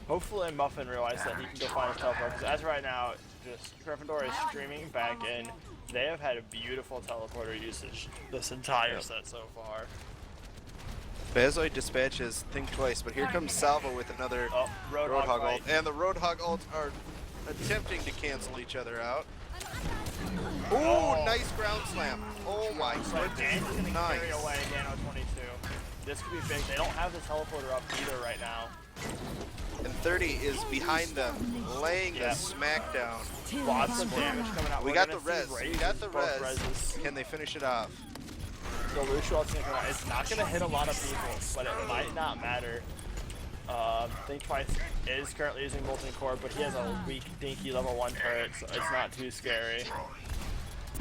Hopefully Muffin realized that he can go find his teleport, because as of right now, just Gryffindor is streaming back in. They have had a beautiful teleporter usage this entire set so far. Bazoid dispatches think twice, but here comes Salvo with another Oh, Roadhog Roadhog fight. ult. And the Roadhog ults are attempting to cancel each other out. Ooh, Oh. nice ground slam. Oh my So Dan's gonna goodness, carry nice. away Dano 22. This could be big. They don't have the teleporter up either right now. And 30 is behind them, laying Yeah. the smackdown. Lots of damage coming out. We We're got the gonna see res. We raises, got the both res. reses. Can they finish it off? The Lucio ult's gonna come out. It's not gonna hit a lot of people, but it might not matter. Think Twice is currently using Molten Core, but he has a weak, dinky level 1 turret, so it's not too scary.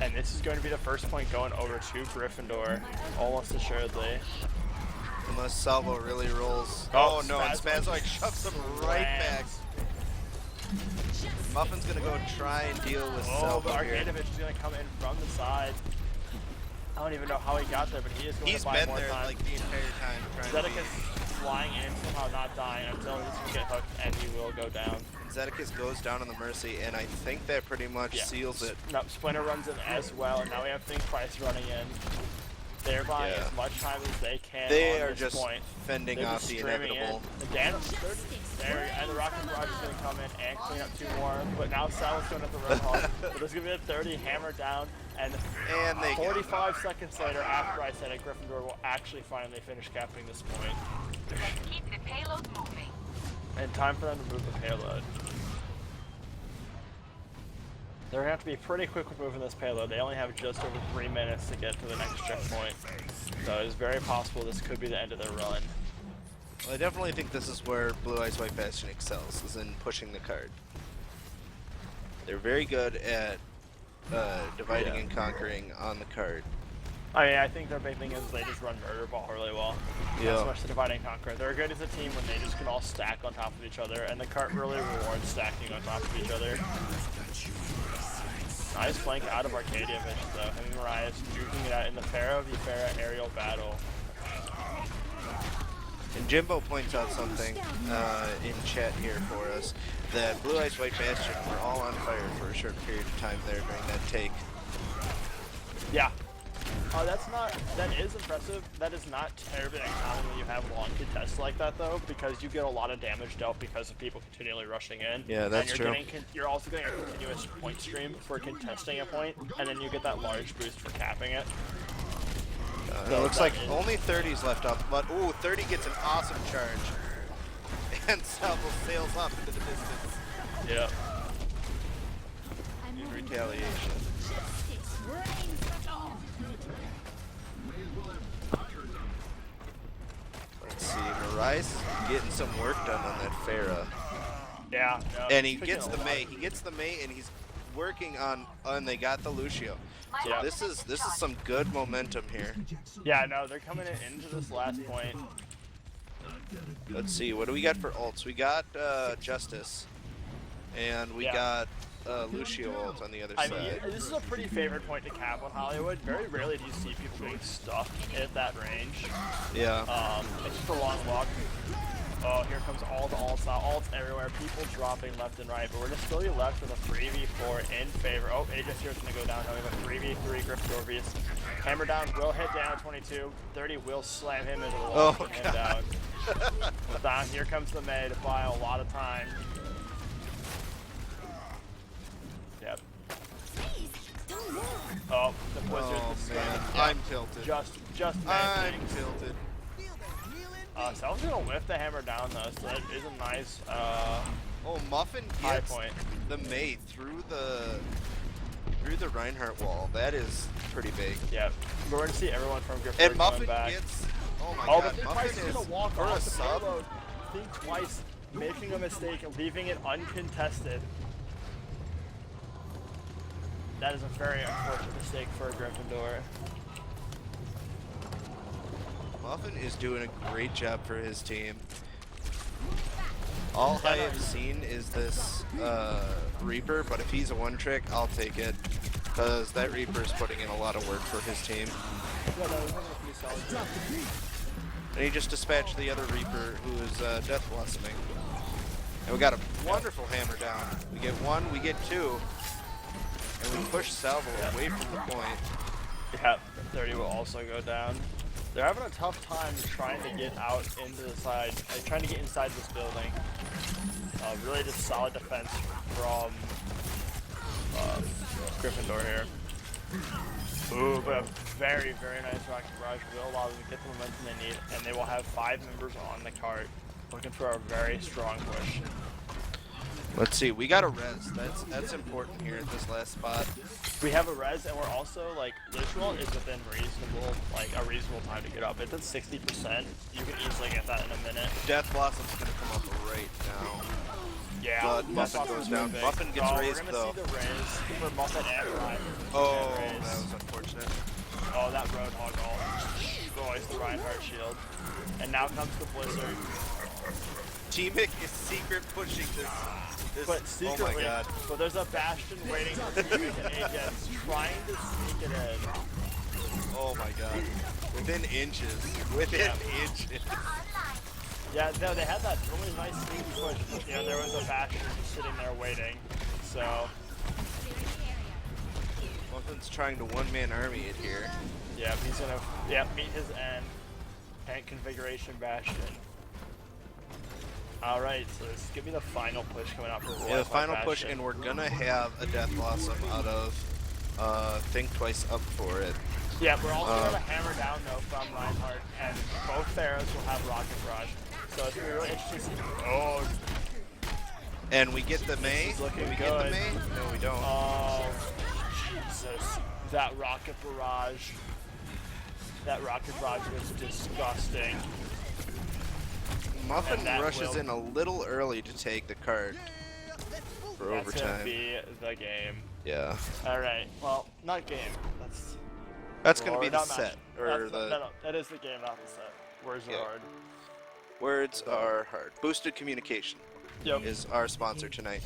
And this is going to be the first point going over to Gryffindor, almost assuredly. Unless Salvo really rolls. Oh, Oh, no, and Spazzoid Spazzoid shoves him right back. Muffin's gonna go try and deal with Oh, Salvo but here. Arcadovich is going to come in from the side. I don't even know how he got there, but he is going He's to buy been more there time. like the entire time trying to Zedekis flying in, somehow not dying until he's going to get hooked, and he will go down. Zedekis goes down on the Mercy, and I think that pretty much Yeah. seals it. No, Splinter runs in as well, and now we have Think Twice running in. They're buying Yeah. as much time as they can. They on are this just point. fending They're off just the streaming inevitable. in. And Dan, there, and the Rocket Barrage is going to come in and clean up 2 more. But now Sal's going at the Roadhog. But there's going to be a 30 hammer down, and they 45 seconds later, after I said it, Gryffindor will actually finally finish capping this point. Keep the payload moving. And time for them to move the payload. They're gonna have to be pretty quick with moving this payload. They only have just over 3 minutes to get to the next checkpoint. So it's very possible this could be the end of their run. Well, I definitely think this is where Blue Eyes White Bastion excels, is in pushing the card. They're very good at dividing and conquering on the card. I mean, I think their big thing is they just run murder ball really well. Yeah. Not so much the divide and conquer. They're good as a team when they just can all stack on top of each other, and the cart really rewards stacking on top of each other. Nice flank out of Arcadovich though. Him and Mariah duking it out in the Pharaoh v Pharaoh aerial battle. And Jimbo points out something in chat here for us, that Blue Eyes White Bastion were all on fire for a short period of time there during that take. Yeah. That is impressive. That is not terribly uncommon when you have long contests like that, though, because you get a lot of damage dealt because of people continually rushing in. Yeah, that's and true. You're also getting a continuous point stream for contesting a point, and then you get that large boost for capping it. It looks like only 30's left up, but ooh, 30 gets an awesome charge. And Salvo sails off into the distance. Yeah. In retaliation. Let's see, Marais getting some work done on that Farah. Yeah. And he gets the May. He gets the May, and he's working on. And they got the Lucio. So Yeah. this is some good momentum here. Yeah. No, they're coming into this last point. Let's see, what do we got for ults? We got Justice, and we got Lucio ult on the other I side. mean, this is a pretty favorite point to cap on Hollywood. Very rarely do you see people getting stuck at that range. Yeah. It's just a long walk. Oh, here comes all the ults now. Ults everywhere. People dropping left and right. But we're just still left with a 3v4 in favor. Oh, Aegis here is going to go down. Now we have a 3v3 Gryffindor vs. Hammer down will hit down 22. 30 will slam him into the wall. Oh, him down. Well, down here comes the May to buy a lot of time. Yep. Oh, the Blizzard. Oh, is man. yeah. I'm tilted. Just I'm managing. tilted. Sal's gonna lift the hammer down though, so that is a nice Oh, Muffin high gets point. the May through the Reinhardt wall. That is pretty big. Yeah, we're going to see everyone from Gryffindor And Muffin going back. gets. Oh my Oh, god, but Think Twice Muffin is gonna is walk for a off the sub. payload. Think Twice making a mistake and leaving it uncontested. That is a very unfortunate mistake for a Gryffindor. Muffin is doing a great job for his team. All I have seen is this Reaper, but if he's a one trick, I'll take it. Because that Reaper is putting in a lot of work for his team. And he just dispatched the other Reaper who is Death Blossoming. And we got a wonderful hammer down. We get one, we get two. And we push Salvo away from the point. Yeah, 30 will also go down. They're having a tough time trying to get out into the side, trying to get inside this building. Really just solid defense from Gryffindor here. Ooh, but a very, very nice rocket barrage will allow them to get the momentum they need, and they will have 5 members on the cart, looking for a very strong push. Let's see, we got a res. That's important here at this last spot. We have a res, and we're also, like, Literal is within reasonable, like, a reasonable time to get up. It's at 60%. You can easily get that in a minute. Death Blossom's gonna come up right now. Yeah, But Muffin goes down. Muffin gets raised though. We're gonna see the raise for Muffin and Ryan. Oh, that was unfortunate. Oh, that Roadhog ult destroys the Reinhardt shield. And now comes the Blizzard. T-Mick is secret pushing this. But secretly, oh my god. but there's a Bastion waiting for T-Mick and Aegis, trying to sneak it in. Oh my god. Within inches. Within inches. Yeah, no, they had that really nice sneaky push. You know, there was a Bastion just sitting there waiting. So. Muffin's trying to one-man army it here. Yeah, he's gonna meet his end. Tank configuration Bastion. Alright, so this is gonna be the final push coming out for Yeah, the final push, and we're gonna have a Death Blossom out of Think Twice up for it. Yeah, we're also gonna have a hammer down though from Reinhardt, and both Pharaohs will have Rocket Rush. So it's gonna be really interesting to see. Oh, and we get the May. looking we good. get the May? No, we don't. Oh, Jesus. That Rocket Barrage. That Rocket Barrage was disgusting. Muffin rushes in a little early to take the card for overtime. That's gonna be the game. Yeah. Alright, well, not game. That's gonna be the not set. match. Or That's the no, that is the game, not the set. Words are hard. Words are hard. Boosted Communication Yep. is our sponsor tonight.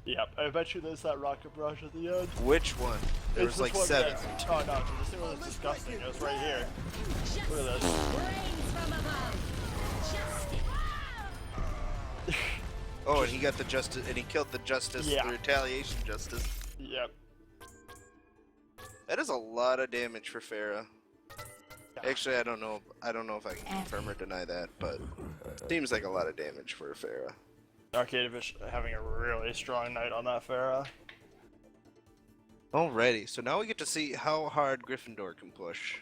Yep, I bet you there's that rocket barrage at the end. Which one? There was This like one 7. there. Oh no, dude, this thing was disgusting. It was right here. Look at this. Oh, and he got the justice, and he killed the justice, Yeah. the retaliation justice. Yep. That is a lot of damage for Farah. Actually, I don't know if I can confirm or deny that, but seems like a lot of damage for Farah. Arcadevish having a really strong night on that Farah. Alrighty, so now we get to see how hard Gryffindor can push.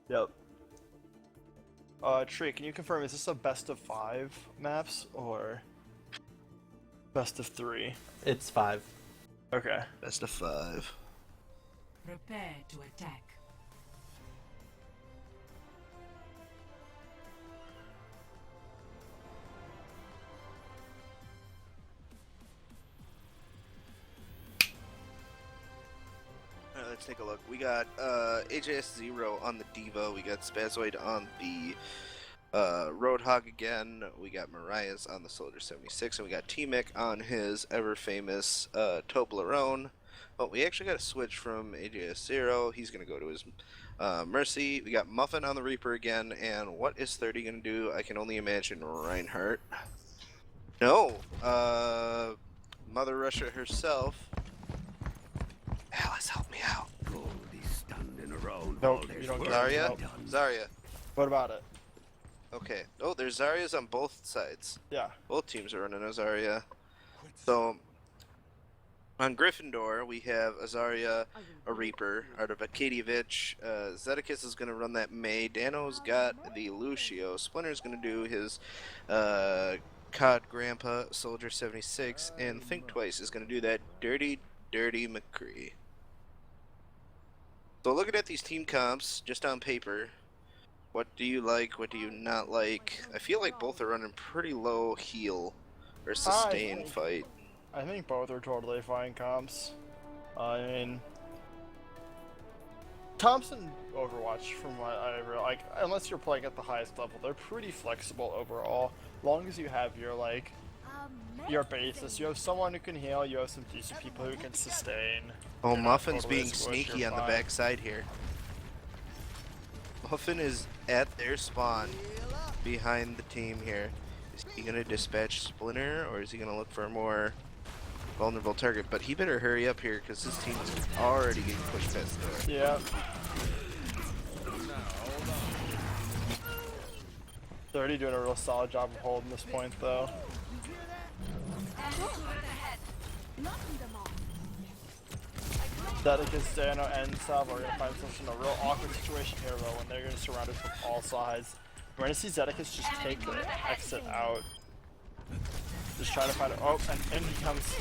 Yep. Tree, can you confirm, is this a best of 5 maps or best of 3? It's 5. Okay. Best of 5. Prepare to attack. Alright, let's take a look. We got AJS 0 on the Diva, we got Spazoid on the Roadhog again, we got Mariah's on the Soldier 76, and we got T-Mick on his ever-famous Toblerone. But we actually got to switch from AJS 0, he's going to go to his Mercy. We got Muffin on the Reaper again, and what is 30 going to do? I can only imagine Reinhardt. No! Mother Russia herself. Alice, help me out. Nope, you don't get Zarya? Nope. Zarya. What about it? Okay. Oh, there's Zaryas on both sides. Yeah. Both teams are running a Zarya. So, on Gryffindor, we have a Zarya, a Reaper, out of Akadievich. Zedekis is going to run that May. Dano's got the Lucio. Splinter's going to do his COD Grandpa, Soldier 76. And Think Twice is going to do that Dirty McCree. So looking at these team comps, just on paper, what do you like, what do you not like? I feel like both are running pretty low heal or sustain fight. I think both are totally fine comps. I mean, Thompson Overwatch, from what I like, unless you're playing at the highest level, they're pretty flexible overall. As long as you have your your basis, you have someone who can heal, you have some decent people who can sustain. Oh, You're not Muffin's totally being squished, sneaky you're on the fine. back side here. Muffin is at their spawn behind the team here. Is he going to dispatch Splinter, or is he going to look for a more vulnerable target? But he better hurry up here because his team is already getting pushed past the door. Yeah. 30 doing a real solid job of holding this point though. Dedicus, Dano, and Salvo are going to find themselves in a real awkward situation here though when they're going to be surrounded from all sides. We're going to see Zedekis just take the exit out. Just trying to find it. Oh, and in he comes.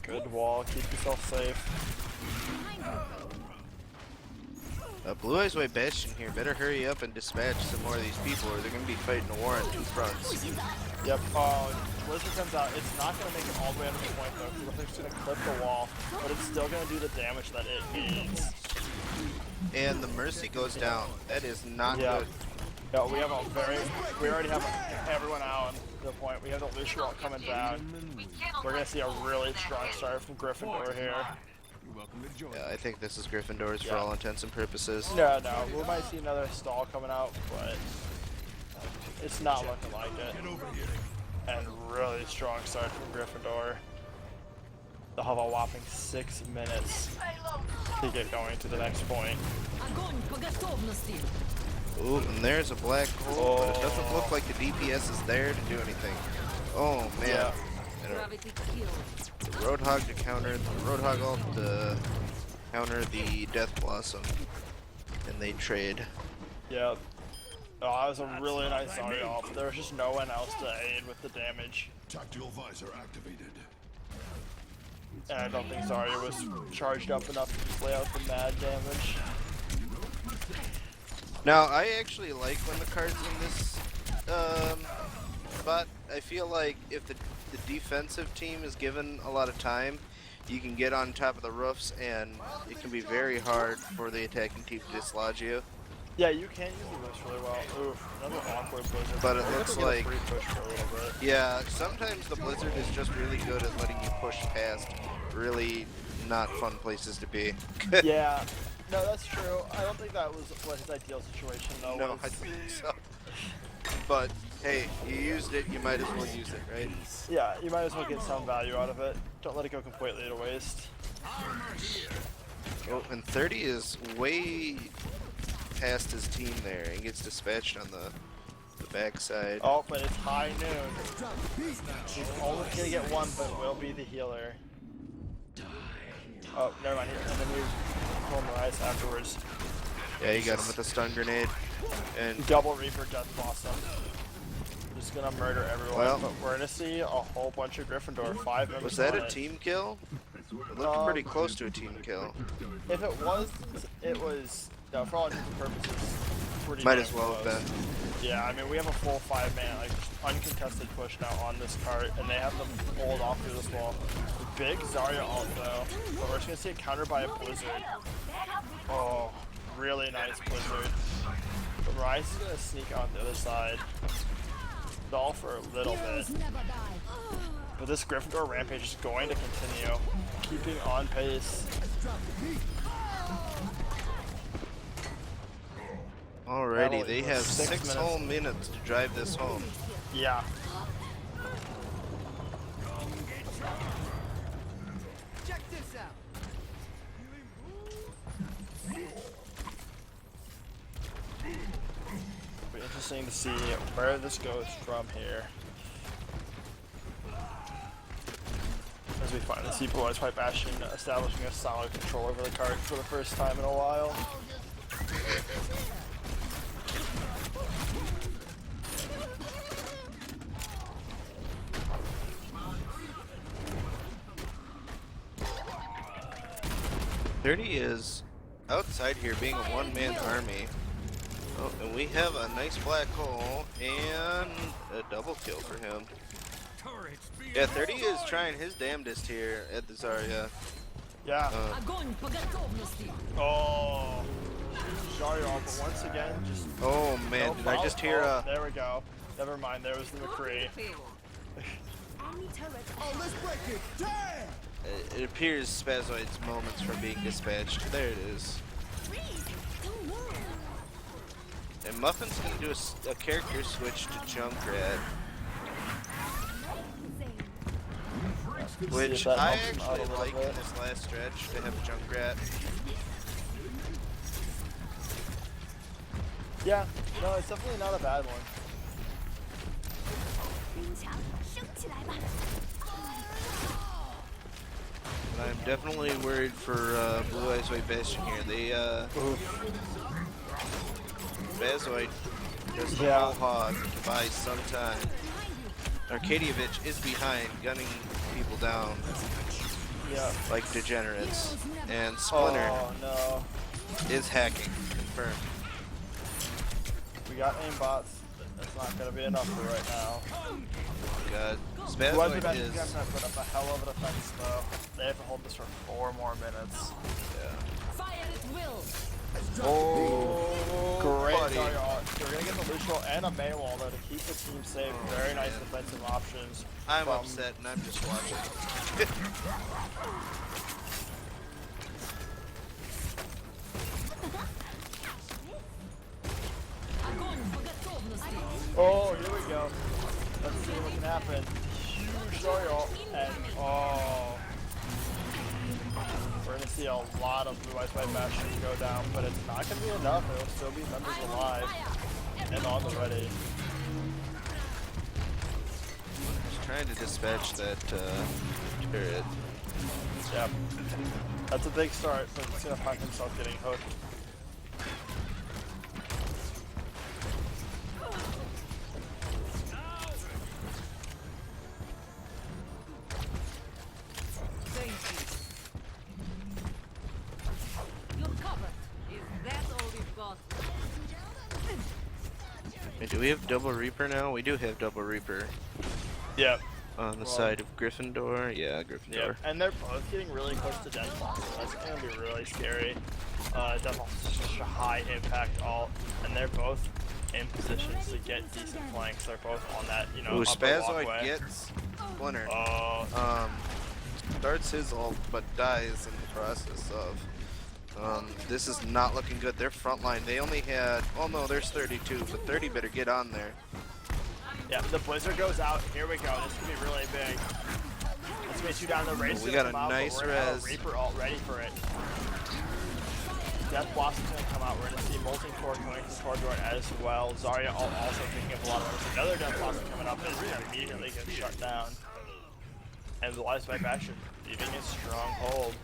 Good wall, keep yourself safe. Blue Eyes White Bastion here better hurry up and dispatch some more of these people or they're going to be fighting a war on two fronts. Yep, Blizzard comes out. It's not going to make it all the way up to the point though, because it's going to clip the wall, but it's still going to do the damage that it needs. And the Mercy goes down. That is not good. Yeah, we already have everyone out to the point. We have the Lucio coming down. We're going to see a really strong start from Gryffindor here. Yeah, I think this is Gryffindor's for all intents and purposes. No, we might see another stall coming out, but it's not looking like it. And really strong start from Gryffindor. They'll have a whopping 6 minutes to get going to the next point. Ooh, and there's a black hole, but it doesn't look like the DPS is there to do anything. Oh man. Yeah. The Roadhog to counter, the Roadhog ult to counter the Death Blossom. And they trade. Yep. Oh, that was a really nice Zarya ult, but there was just no one else to aid with the damage. Tactical visor activated. And I don't think Zarya was charged up enough to just lay out the mad damage. Now, I actually like when the cards in this spot. I feel like if the defensive team is given a lot of time, you can get on top of the roofs and it can be very hard for the attacking team to dislodge you. Yeah, you can use the boost really well. Oof, another awkward blizzard. But it We're looks gonna get a like- free push for a little bit. Yeah, sometimes the blizzard is just really good at letting you push past really not fun places to be. Yeah, no, that's true. I don't think that was what his ideal situation though No, was. I think so. But hey, you used it, you might as well use it, right? Yeah, you might as well get some value out of it. Don't let it go completely to waste. Oh, and 30 is way past his team there and gets dispatched on the backside. Oh, but it's high noon. He's only gonna get one, but will be the healer. Oh, never mind. And then we pull him the ice afterwards. Yeah, you got him with a stun grenade. And Double Reaper Death Blossom. Just gonna murder everyone. Well- but we're gonna see a whole bunch of Gryffindor. 5 members. was that on a it. team kill? Looking pretty close to a team kill. If it was. No, for all intents and purposes. Pretty Might damn as well have close. been. Yeah, I mean, we have a full 5-man, like, uncontested push now on this cart, and they have them pulled off through this wall. Big Zarya ult, though, but we're just gonna see it countered by a blizzard. Oh, really nice blizzard. But Rise is gonna sneak on the other side. Stall for a little bit. But this Gryffindor rampage is going to continue, keeping on pace. Alrighty, they Battle have is 6 6 minutes. whole minutes to drive this home. Yeah. Be interesting to see where this goes from here. As we finally see Blue Eyes White Bastion establishing a solid control over the cart for the first time in a while. Thirty is outside here being a one-man army. Oh, and we have a nice black hole and a double kill for him. Yeah, 30 is trying his damnedest here at the Zarya. Yeah. Oh. Zarya, but once again, just. Oh man, no did I just hear fault. There we go. Never mind, there was the McCree. It appears Spazoid's moments from being dispatched. There it is. And Muffin's gonna do a character switch to Junkrat. Which I actually like in this last stretch to have Junkrat. Yeah, no, it's definitely not a bad one. But I'm definitely worried for Blue Eyes White Bastion here. They Spazoid just a whole hog to buy some time. Arkadievich is behind, gunning people down. Yeah. Like degenerates. And Splinter no. is hacking. Confirmed. We got aimbots. That's not gonna be enough for right now. God. Blue Eyes White Spazoid Bastion's is... gonna have to put up a hell of an offense though. They have to hold this for 4 more minutes. Yeah. Oh, great buddy. Zarya. They're gonna get the Lucio and a May wall though to keep the team safe. Very nice defensive options. I'm upset and I'm just watching. Oh, here we go. Let's see what can happen. Huge Zarya and oh. We're gonna see a lot of Blue Eyes White Bastion go down, but it's not gonna be enough. There'll still be members alive and on the ready. Just trying to dispatch that turret. Yep. That's a big start, but he's gonna find himself getting hooked. Wait, do we have double Reaper now? We do have double Reaper. Yep. On the Well, side of Gryffindor, yeah, Gryffindor. Yep, and they're both getting really close to death box, so that's gonna be really scary. Death box is such a high impact alt, and they're both in positions to get decent flanks. They're both on that, you know, Ooh, upper Spazoid walkway. gets Splinter. Oh, Starts his ult, but dies in the process of. This is not looking good. Their front line, they only had, oh no, there's 32, but 30 better get on there. yeah, the Blizzard goes out. Here we go. This could be really big. Let's get you down the race. We got a nice res. Reaper alt ready for it. Death Blossom's gonna come out. We're gonna see Molten Core coming to Torgor as well. Zarya alt also picking up a lot of damage. Another Death Blossom coming up and immediately gets shut down. And the Lies by Bastion leaving a strong hold.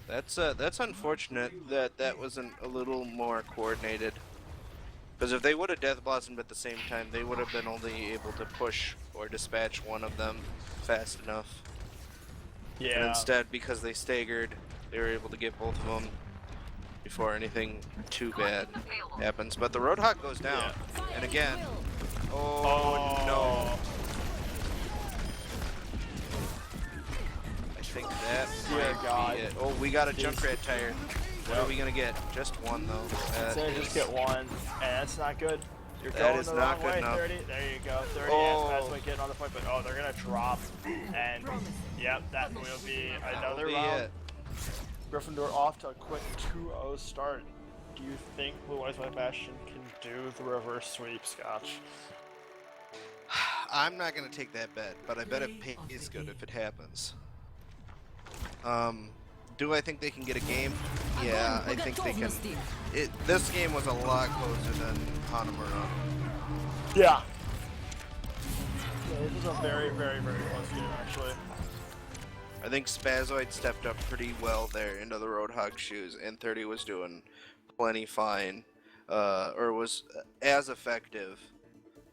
That's unfortunate that that wasn't a little more coordinated. Because if they would have Death Blossomed at the same time, they would have been only able to push or dispatch one of them fast enough. Yeah. And instead, because they staggered, they were able to get both of them before anything too bad happens. But the Roadhog goes down, and again, oh no. I think that might be it. Oh, we got a Junkrat tire. What are we gonna get? Just one though. It's gonna just get one, and that's not good. You're That going is the not wrong good way, enough. 30. There you go, 30. Oh. That's what getting on the point, but oh, they're gonna drop, and yep, that will be another be round. it. Gryffindor off to a quick 2-0 start. Do you think Blue Eyes White Bastion can do the reverse sweep, Scotch? I'm not gonna take that bet, but I bet it pays good if it happens. Do I think they can get a game? Yeah, I think they can. This game was a lot closer than Hanamura. Yeah. This was a very, very, very close game, actually. I think Spazoid stepped up pretty well there into the Roadhog shoes, and 30 was doing plenty fine, or was as effective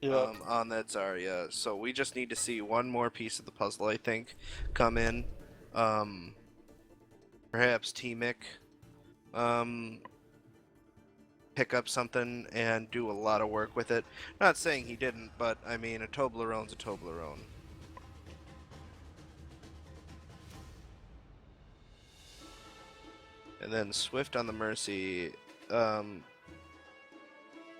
on that Zarya. So we just need to see one more piece of the puzzle, I think, come in. Perhaps T-Mick pick up something and do a lot of work with it. Not saying he didn't, but I mean, a Toblerone's a Toblerone. And then Swift on the Mercy, doing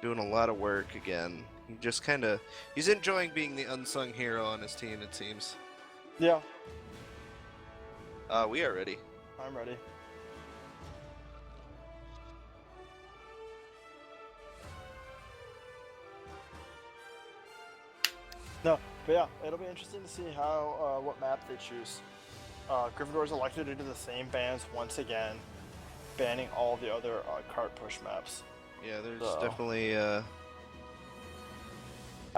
a lot of work again. He just kind of, he's enjoying being the unsung hero on his team, it seems. Yeah. We are ready. I'm ready. No, but yeah, it'll be interesting to see how what map they choose. Gryffindor's elected to do the same bans once again, banning all the other cart push maps. Yeah, there's definitely. I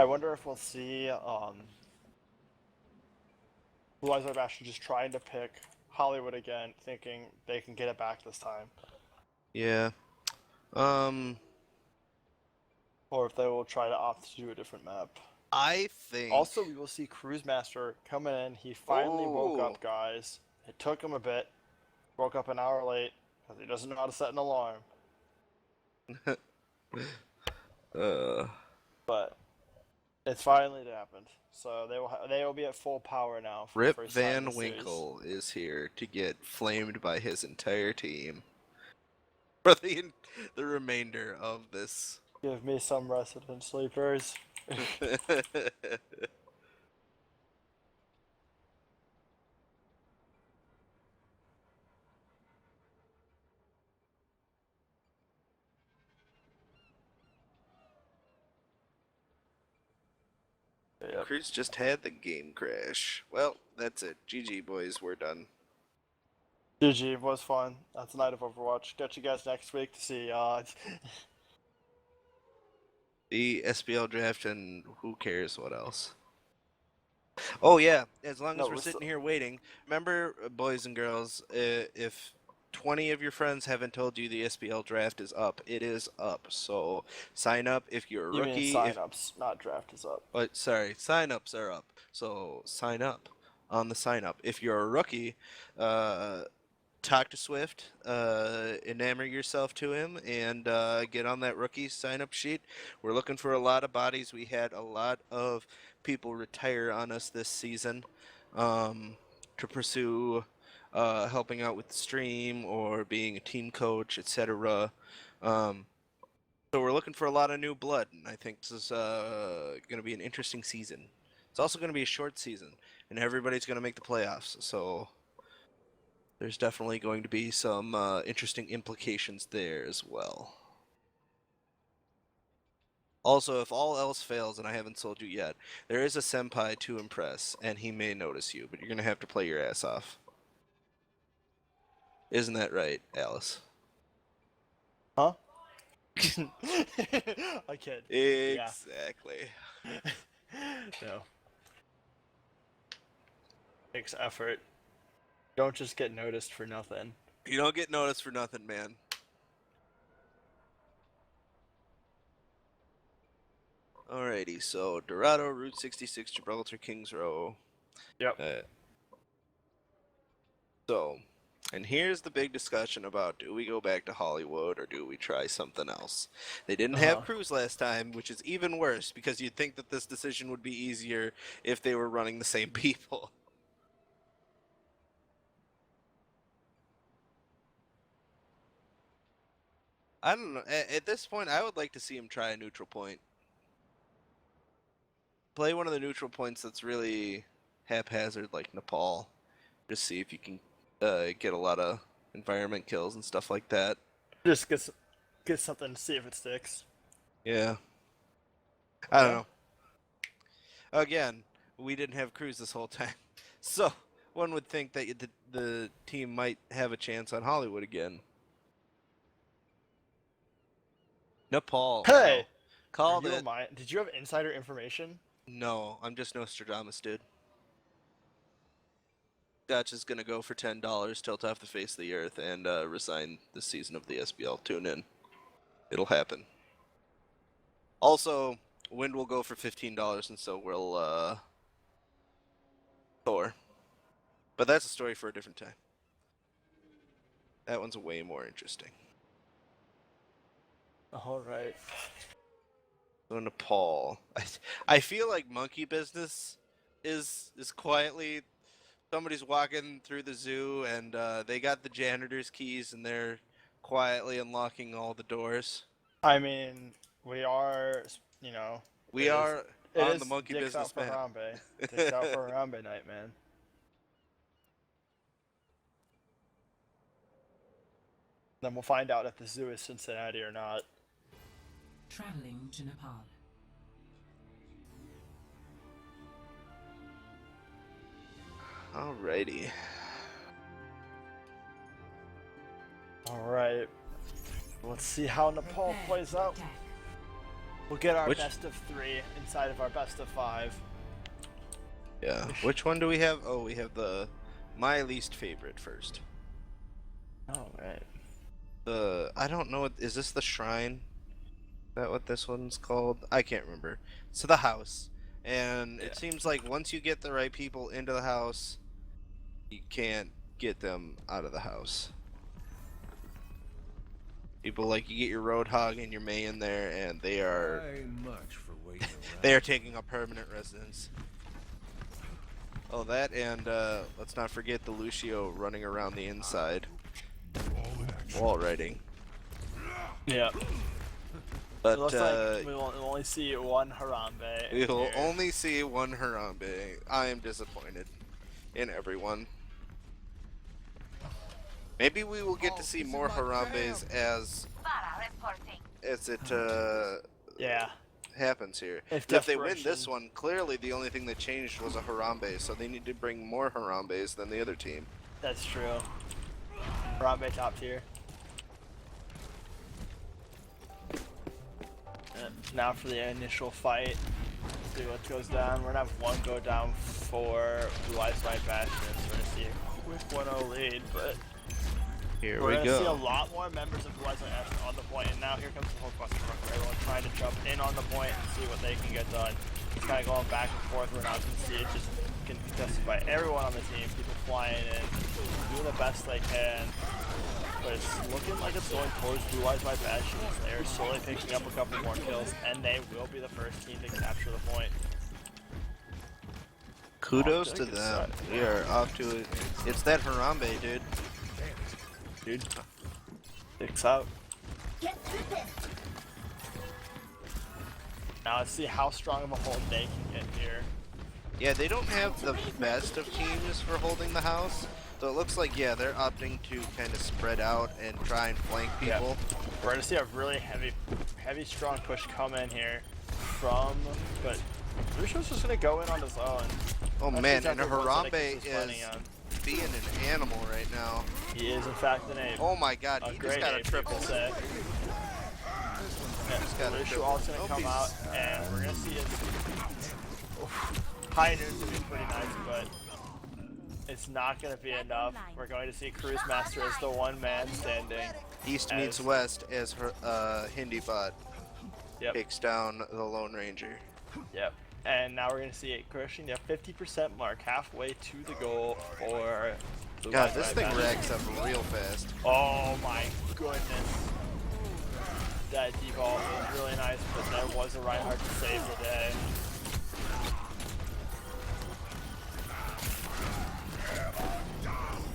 wonder if we'll see Blue Eyes White Bastion just trying to pick Hollywood again, thinking they can get it back this time. Yeah. Or if they will try to opt to do a different map. I think. Also, we will see Cruise Master coming in. He finally woke up, guys. It took him a bit. Woke up an hour late because he doesn't know how to set an alarm. But it's finally happened. So they will be at full power now. For Rip the first time in Van the series. Winkle is here to get flamed by his entire team for the remainder of this. Give me some resident sleepers. Yep. Cruz just had the game crash. Well, that's it. GG, boys. We're done. GG was fun. That's the night of Overwatch. Catch you guys next week to see the SPL draft and who cares what else. Oh yeah, as long as we're sitting here waiting. Remember, boys and girls, if 20 of your friends haven't told you the SPL draft is up, it is up. So sign up if you're a you rookie. mean sign-ups, not draft is up. But sorry, sign-ups are up. So sign up on the sign-up. If you're a rookie, talk to Swift, enamor yourself to him, and get on that rookie sign-up sheet. We're looking for a lot of bodies. We had a lot of people retire on us this season to pursue helping out with the stream or being a team coach, etc. So we're looking for a lot of new blood, and I think this is going to be an interesting season. It's also going to be a short season, and everybody's going to make the playoffs, so there's definitely going to be some interesting implications there as well. Also, if all else fails, and I haven't sold you yet, there is a senpai to impress, and he may notice you, but you're going to have to play your ass off. Isn't that right, Alice? Huh? I kid. Exactly. No. Takes effort. Don't just get noticed for nothing. You don't get noticed for nothing, man. Alrighty, so Dorado, Route 66, Gibraltar, Kings Row. Yep. And here's the big discussion about, do we go back to Hollywood or do we try something else? They didn't have Cruz last time, which is even worse because you'd think that this decision would be easier if they were running the same people. I don't know. At this point, I would like to see him try a neutral point. Play one of the neutral points that's really haphazard, like Nepal. Just see if you can get a lot of environment kills and stuff like that. Just get something to see if it sticks. Yeah. I don't know. Again, we didn't have Cruz this whole time. So, one would think that the team might have a chance on Hollywood again. Nepal. Hey! No. Called it. Did you have insider information? No, I'm just Nostradamus, dude. Dutch is going to go for $10, tilt off the face of the earth, and resign this season of the SBL. Tune in. It'll happen. Also, Wind will go for $15, and so will Thor. But that's a story for a different time. That one's way more interesting. Alright. So Nepal. I feel like monkey business is quietly... Somebody's walking through the zoo, and they got the janitor's keys, and they're quietly unlocking all the doors. I mean, we are, you know... We are on the monkey Dicks business, out for man. Harambe. Dicks out for Harambe night, man. Then we'll find out if the zoo is Cincinnati or not. Traveling to Nepal. Alrighty. Alright. Let's see how Nepal plays out. We'll get our best of 3 inside of our best of 5. Yeah. Which one do we have? Oh, we have my least favorite first. Alright. I don't know. Is this the shrine? Is that what this one's called? I can't remember. It's the house. And it seems like once you get the right people into the house, you can't get them out of the house. People like, you get your Roadhog and your May in there, and they are they are taking up permanent residence. Oh, that, and let's not forget the Lucio running around the inside. Wall riding. Yeah. But it looks like we will only see one Harambe. We will only see one Harambe. I am disappointed in everyone. Maybe we will get to see more Harambes as it happens here. If they win this one, clearly the only thing that changed was a Harambe, so they need to bring more Harambes than the other team. That's true. Harambe top tier. Now for the initial fight. See what goes down. We're gonna have one go down for Blue Eyes White Bastion. We're gonna see a quick 1-0 lead, but here we're we gonna go. see a lot more members of Blue Eyes White Bastion on the point, and now here comes the whole question mark. Everyone trying to jump in on the point and see what they can get done. It's kind of going back and forth. We're not gonna see it just contested by everyone on the team. People flying in, doing the best they can. But it's looking like it's going towards Blue Eyes White Bastion. They're slowly picking up a couple more kills, and they will be the first team to capture the point. Kudos to them. We are off to it. It's that Harambe, dude. Dude. Sticks out. Now let's see how strong of a hold they can get here. Yeah, they don't have the best of teams for holding the house. So it looks like, yeah, they're opting to kind of spread out and try and flank people. We're gonna see a really heavy, strong push come in here from, but Rusho's just gonna go in on his own. Oh That's man, exactly and what Harambe Zenitsu planning is on. being an animal right now. He is in fact an ape. Oh my god, he just great got a ape, triple. people say. Just got a Rusho triple. ult's gonna Nope, come he's- out, and we're gonna see his high noon's gonna be pretty nice, but it's not going to be enough. We're going to see Cruise Master as the one man standing. East meets west as her Hindi bot takes down the Lone Ranger. Yep. And now we're going to see it crushing the 50% mark, halfway to the goal for Blue God, Eyes this White thing Bastion. racks up real fast. Oh my goodness. That D-ball was really nice, but there was a Reinhardt to save the day.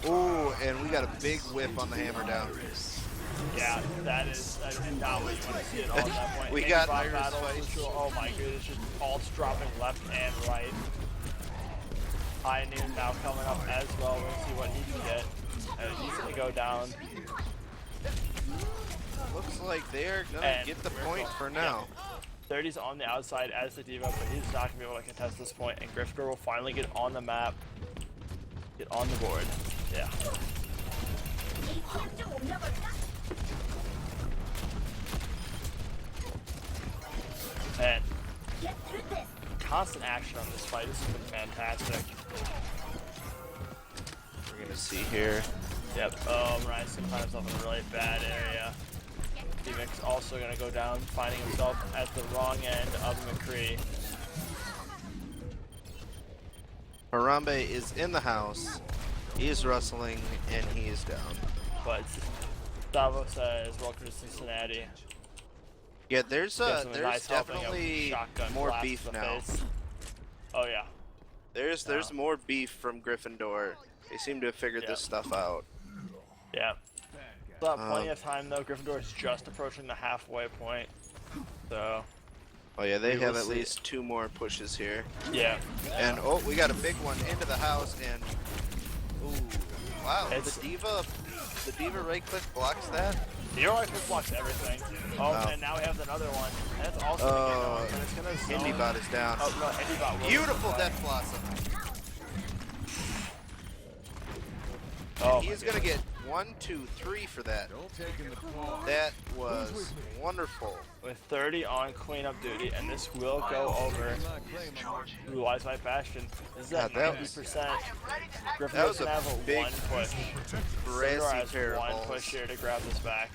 Ooh, and we got a big whip on the hammer down. Yeah, that is not what you want to see at all at that point. We Maybe got bot Iris battle, fight. neutral. Oh my goodness, just ults dropping left and right. High Noon now coming up as well. We'll see what he can get. And he's gonna go down. Looks like they're gonna get the point for now. 30's on the outside as the Diva, but he's not gonna be able to contest this point, and Gryffindor will finally get on the map. Get on the board. Yeah. And constant action on this fight. This has been fantastic. We're gonna see here. Yep. Ryan's gonna find himself in a really bad area. D-Mix also gonna go down, finding himself at the wrong end of McCree. Harambe is in the house. He is rustling and he is down. But Davo says, "Welcome to Cincinnati." Yeah, there's Gives him a nice helping of definitely shotgun more blast beef to the now. face. Oh yeah. There's more beef from Gryffindor. They seem to have figured this stuff out. Yeah. Still have plenty of time though. Gryffindor is just approaching the halfway point. So. Oh yeah, they we have will at see. least 2 more pushes here. Yeah. And oh, we got a big one into the house and ooh, wow, It's- the diva right click blocks that. The right click blocks everything. Oh, and now we have another one. And it's also gonna get going, but it's gonna zone. Hindi bot is down. Oh no, Hindi bot will Beautiful play. Death Blossom. Oh, He's gonna get 1, 2, 3 for that. That was wonderful. With 30 on cleanup duty, and this will go over Blue Eyes White Bastion. This is at God, that was- 90%. that Gryffindor's was a gonna have a big, one push. brassy Gryffindor has pair of one balls. push here to grab this back.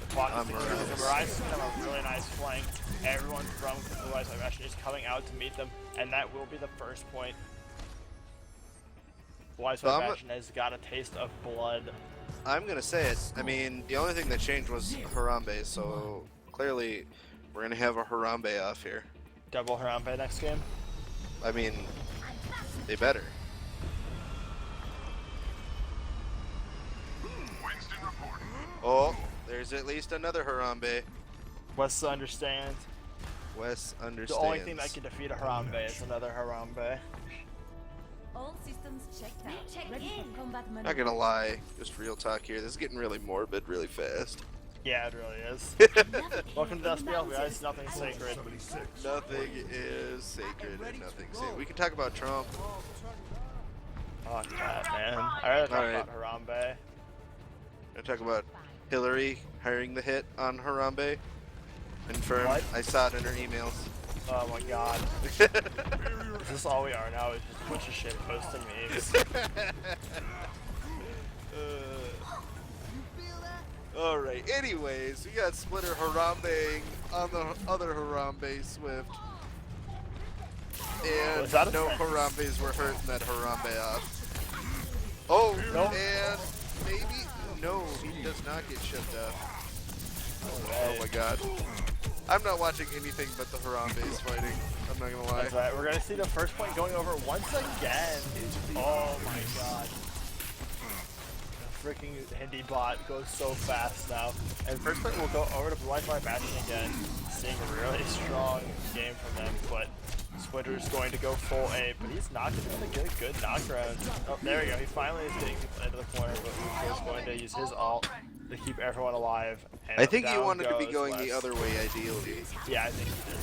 The clock is ticking. Mirage. The Mirage is gonna have a really nice flank. Everyone from Blue Eyes White Bastion is coming out to meet them, and that will be the first point. Blue Eyes White Bastion has got a taste of blood. I'm gonna say it. I mean, the only thing that changed was Harambe, so clearly we're gonna have a Harambe off here. Double Harambe next game. I mean, they better. Oh, there's at least another Harambe. Wes understands. Wes understands. The only thing that can defeat a Harambe is another Harambe. All systems checked out. Ready for combat maneuver. Not gonna lie, just real talk here. This is getting really morbid really fast. Yeah, it really is. Welcome to the SPL, guys. Nothing's sacred. Nothing is sacred and nothing's sacred. We can talk about Trump. Fuck that, man. I'd rather talk Alright. about Harambe. I talk about Hillary hiring the hit on Harambe. Confirmed. What? I saw it in her emails. Oh my god. Is this all we are now? Is just a bunch of shit posting memes. Alright, anyways, we got Splitter Harambe on the other Harambe Swift. And Was that a no sentence? Harambes were hurting that Harambe off. Oh, Nope. and maybe, no, he does not get shut down. Oh my god. I'm not watching anything but the Harambe's fighting. I'm not gonna lie. That's right. We're gonna see the first point going over once again. Oh my god. The freaking Hindi bot goes so fast now. And first point will go over to Blue Eyes White Bastion again. Seeing a really strong game from them, but Squidder's going to go full A, but he's not going to get a good knockdown. Oh, there we go. He finally is getting people into the corner, but Lucho's going to use his ult to keep everyone alive. And I think he down wanted to be goes going West. the other way, ideally. Yeah, I think he did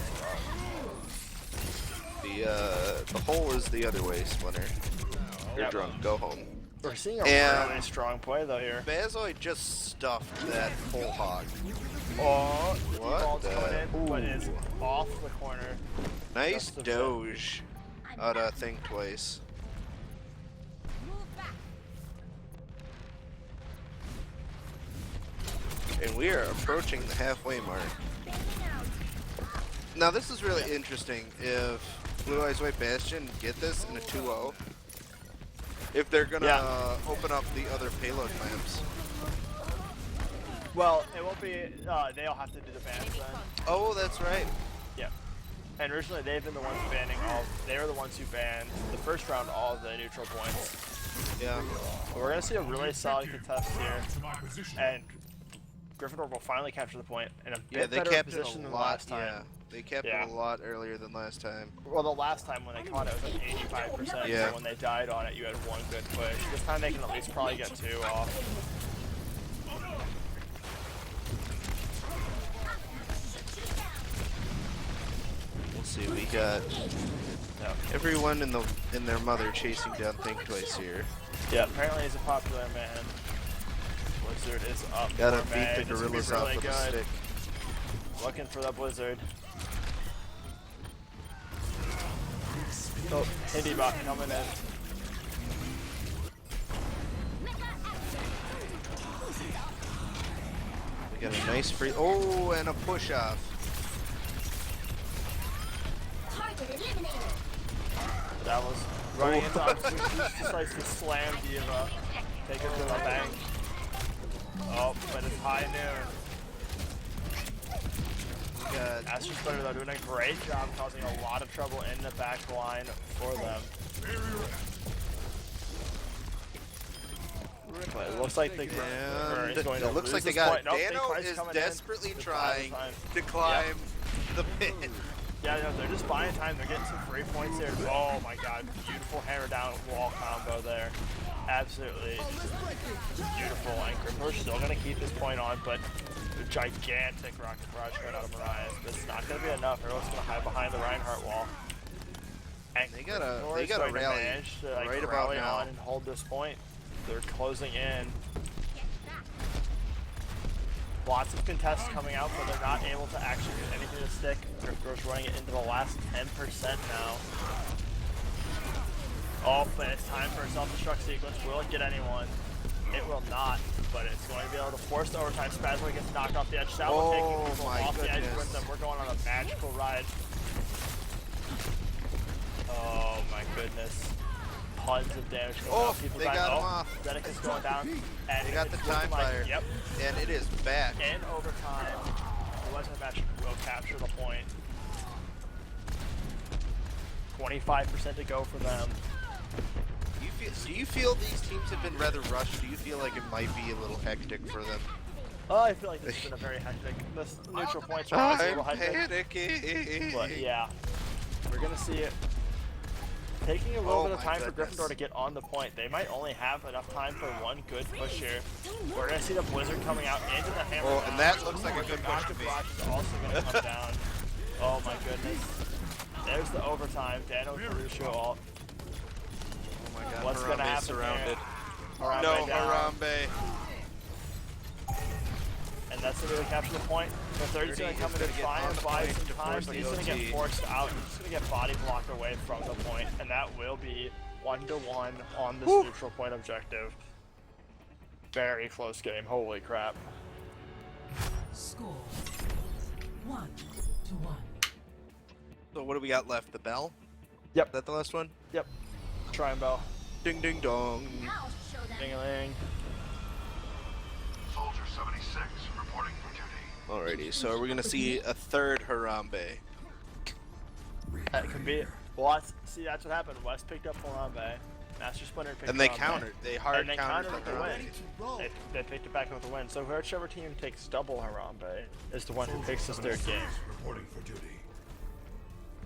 as well. The hole is the other way, Splinter. You're Yep. drunk. Go home. We're seeing a And really strong play though here. Bazoid just stuffed that full hog. Oh, What ball's the- coming in, but is Ooh. off the corner. Nice Just a bit. doge out of thing twice. And we are approaching the halfway mark. Now this is really interesting if Blue Eyes White Bastion get this in a 2-0. If they're gonna open up the other payload maps. Well, it won't be, they'll have to do the bans then. Oh, that's right. Yeah. And originally they've been the ones banning they were the ones who banned the first round all of the neutral points. Yeah. But we're gonna see a really solid contest here. And Gryffindor will finally capture the point in a bit they better kept position it a than lot. last time. Yeah, they kept it a lot earlier than last time. Well, the last time when they caught it was like 85%. Yeah. So when they died on it, you had one good push. This time they can at least probably get two off. We'll see. We got everyone in their mother chasing down Think Twice here. Yeah, apparently he's a popular man. Blizzard is up. Gotta for beat May. the This could be gorillas off really with a good. stick. Looking for that Blizzard. Oh, Hindi bot coming in. We got a nice free. Oh, and a push off. That was running into us. We just decides to slam Diva. Take it to the bank. Oh, but it's high noon. We got Astro Splitter though doing a great job causing a lot of trouble in the back line for them. But it looks like the And is going to it looks lose like they this got point. it. Nope, Dano Big Price is coming desperately in. trying Time. to climb the pit. Yeah, no, they're just buying time. They're getting some free points there. Oh my god, beautiful hammer down wall combo there. Absolutely beautiful. And Gryffindor's still going to keep this point on, but a gigantic rocket barrage coming out of Mariah. But it's not going to be enough. Everyone's going to hide behind the Reinhardt wall. And They gotta Gryffindor is going to rally manage to, right about rally now. on and hold this point. They're closing in. Lots of contests coming out, but they're not able to actually get anything to stick. Gryffindor's running it into the last 10% now. Oh, but it's time for a self-destruct sequence. Will it get anyone? It will not, but it's going to be able to force the overtime. Spazboy gets knocked off the edge. Salvo taking people my off the edge goodness. with them. We're going on a magical ride. Oh my goodness. Tons of damage going on. People they dying. got him off. Zedek is going down. And They got the it's time looking like, fire. Yep. And it is back. In overtime, the Western match will capture the point. 25% to go for them. Do you feel these teams have been rather rushed? Do you feel like it might be a little hectic for them? Oh, I feel like this has been a very hectic. The neutral points are always a little I'm hectic. panicking. But yeah, we're gonna see it taking a little bit of my time goodness. for Gryffindor to get on the point. They might only have enough time for one good push here. We're gonna see the Blizzard coming out into the hammer. Oh, and that looks like a good push to me. Rocket is also gonna come down. Oh my goodness. There's the overtime. Dano Caruso ult. Oh my god, What's gonna Harambe's happen surrounded. here? Harambe No, down. Harambe. And that's going to capture the point. The third's going to come in and try and buy some time, but he's going to get forced out. He's just going to get body blocked away from the point, and that will be 1-1 on this neutral point objective. Very close game. Holy crap. Score 1-1. So what do we got left? The bell? Yep. Is that the last one? Yep. Try and bell. Ding ding dong. Ding-a-ling. Soldier 76 reporting for duty. Alrighty, so are we gonna see a third Harambe? That could be. Well, see, that's what happened. West picked up Harambe. Master Splinter picked And they Harambe. countered. They hard and they countered with the the Harambe. win. They picked it back up with the win. So whichever team takes double Harambe is the one who picks his third game. Reporting for duty.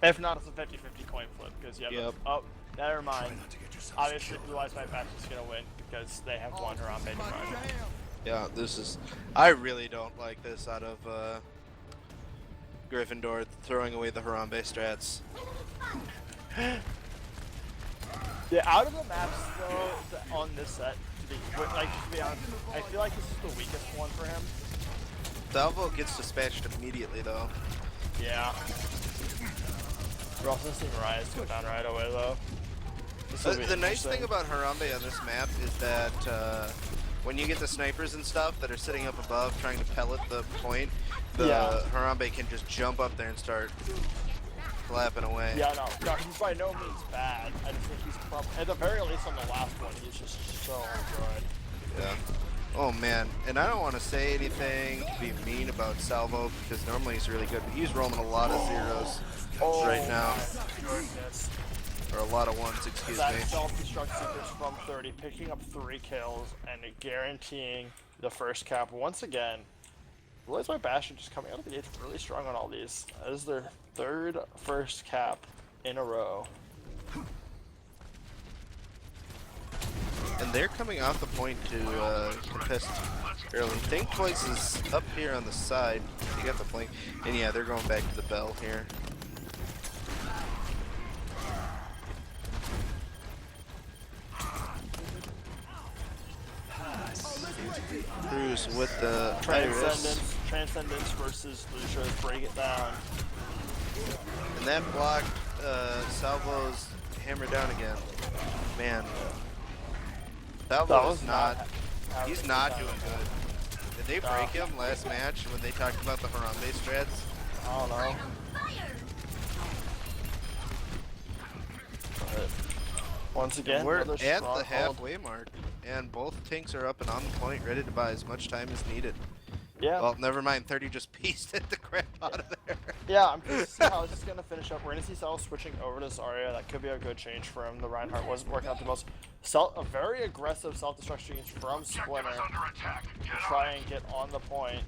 If not, it's a 50-50 coin flip because you have Yep. oh, never mind. Not to get yourself Obviously, killed. Blue Eyes White Bastion is gonna win because they have one Harambe to run. Yeah, this is. I really don't like this out of Gryffindor throwing away the Harambe strats. Yeah, out of the maps though, on this set, to be honest, I feel like this is the weakest one for him. Salvo gets dispatched immediately though. Yeah. We're also seeing Mariah's go down right away though. The nice thing about Harambe on this map is that when you get the snipers and stuff that are sitting up above trying to pellet the point, the Harambe can just jump up there and start flapping away. Yeah, no, he's by no means bad. I just think he's probably, at the very least on the last one, he's just so good. Yeah. Oh man, and I don't want to say anything to be mean about Salvo because normally he's really good, but he's rolling a lot of zeros right now. Goodness. Or a lot of ones, excuse That me. self-destruct seekers from 30, picking up 3 kills and guaranteeing the first cap once again. Blue Eyes White Bastion just coming out of the gates really strong on all these. That is their third first cap in a row. And they're coming off the point to contest early. Think Twice is up here on the side. You got the flank. And yeah, they're going back to the bell here. Cruz with the Iris. Transcendence versus Lucia's break it down. And that blocked Salvo's hammer down again. Man. Salvo is not. He's not doing good. Did they break him last match when they talked about the Harambe strats? I don't know. Once again, we're another at strong the halfway mark, and both tanks are up and on the point, ready to buy as much time as needed. Yeah. Well, never mind. 30 just pieced the crap out of there. Yeah, I'm curious to see how this is going to finish up. We're going to see Sal switching over to Zarya. That could be a good change for him. The Reinhardt wasn't working out the most. A very aggressive self-destruction from Splinter to try and get on the point.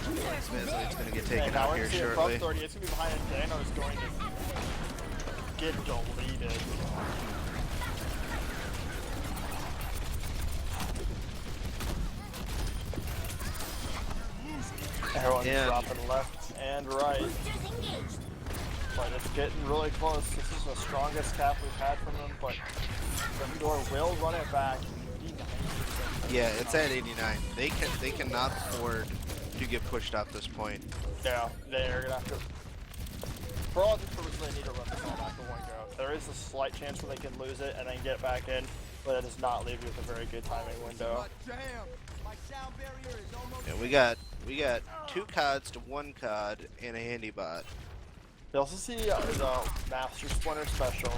Svensley's going to get taken And out now here we're seeing shortly. above 30. It's going to be behind it. Dano is going to get deleted. Everyone's dropping left and right. But it's getting really close. This is the strongest cap we've had from them, but Gryffindor will run it back. Yeah, it's at 89. They cannot afford to get pushed off this point. Yeah, they're gonna have to. For all intents and purposes, they need to run this all back to one go. There is a slight chance where they can lose it and then get back in, but it does not leave you with a very good timing window. Yeah, we got 2 CODs to 1 COD and a handy bot. You also see the Master Splinter Special,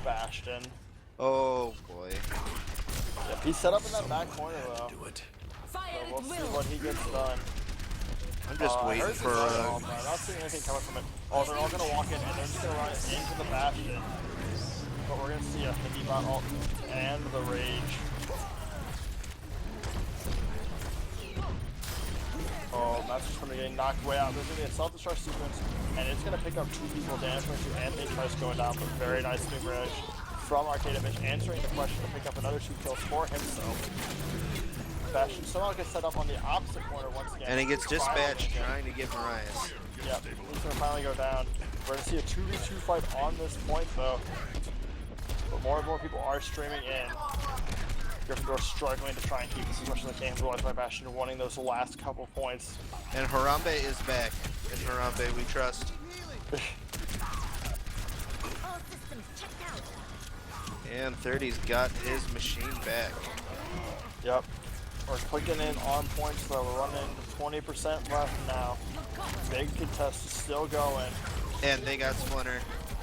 Bastion. Oh boy. Yep, he's set up in that back corner though. So we'll see what he gets done. I'm just waiting for. I'm not seeing anything coming from it. Oh, they're all gonna walk in and they're just gonna run it into the Bastion. But we're gonna see a Handy Bot ult and the Rage. Oh, Master Splinter getting knocked way out. There's gonna be a self-destruct sequence, and it's gonna pick up 2 people. Damage to Anthony Trice going down, but very nice mid-range from Arcade Image, answering the question to pick up another 2 kills for himself. Bastion somehow gets set up on the opposite corner once again. And he gets dispatched trying to get Marias. Yep, he's gonna finally go down. We're gonna see a 2v2 fight on this point though. But more and more people are streaming in. Gryffindor struggling to try and keep this as much as they can. Blue Eyes White Bastion wanting those last couple points. And Harambe is back. And Harambe we trust. And 30's got his machine back. Yep. We're clicking in on points though. We're running 20% left now. Big contest is still going. And they got Splinter.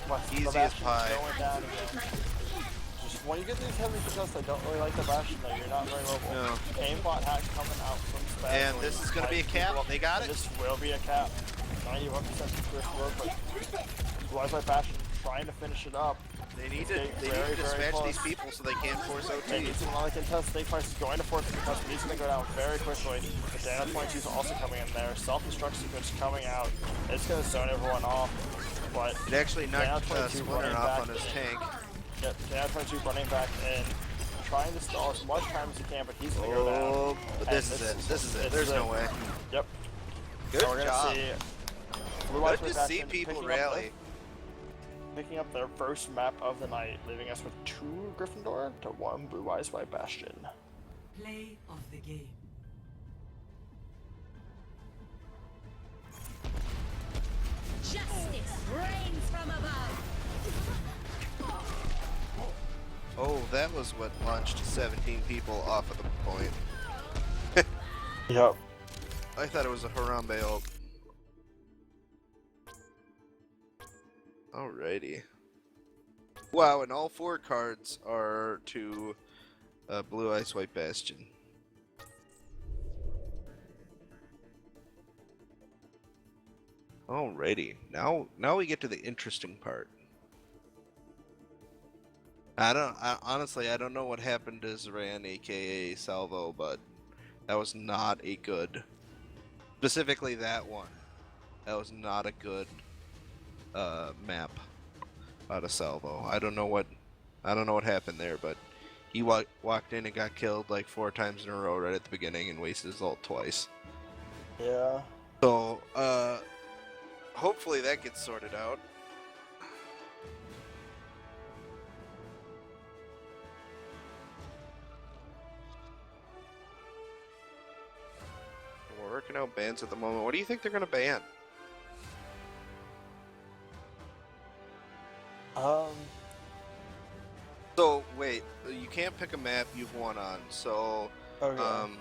The Easy as Bastion's pie. going down again. Just when you get these heavy contests, I don't really like the Bastion though. You're not very mobile. No. Aimbot hack coming out from Spaz. And this is going to be a cap. They got it. This will be a cap. 91% Gryffindor, but Blue Eyes White Bastion trying to finish it up. They need to dispatch these people so they can't force They OT. need to another contest. Snake Price is going to force the contest, but he's going to go down very quickly. The Dana 22 is also coming in there. Self-destruct sequence coming out. It's going to zone everyone off. But It actually knocked Dana 22 Splinter running off back. on his tank. Yep, Dana 22 running back in, trying to stall as much time as he can, but he's going to go down. Oh, but this is it. This is it. There's no way. Yep. Good So we're job. going to see Blue Eyes Good to White see Bastion people rally. picking up their first map of the night, leaving us with 2 Gryffindor to 1 Blue Eyes White Bastion. Play of the game. Justice reigns from above. Oh, that was what launched 17 people off of the point. Yep. I thought it was a Harambe ult. Alrighty. Wow, and all 4 cards are to Blue Eyes White Bastion. Alrighty. Now we get to the interesting part. Honestly, I don't know what happened to Zoran, aka Salvo, but that was not a good. Specifically that one. That was not a good map out of Salvo. I don't know what happened there, but he walked in and got killed like 4 times in a row right at the beginning and wasted his ult twice. Yeah. So, hopefully that gets sorted out. We're working out bans at the moment. What do you think they're gonna ban? So wait, you can't pick a map you've won on. So, Okay.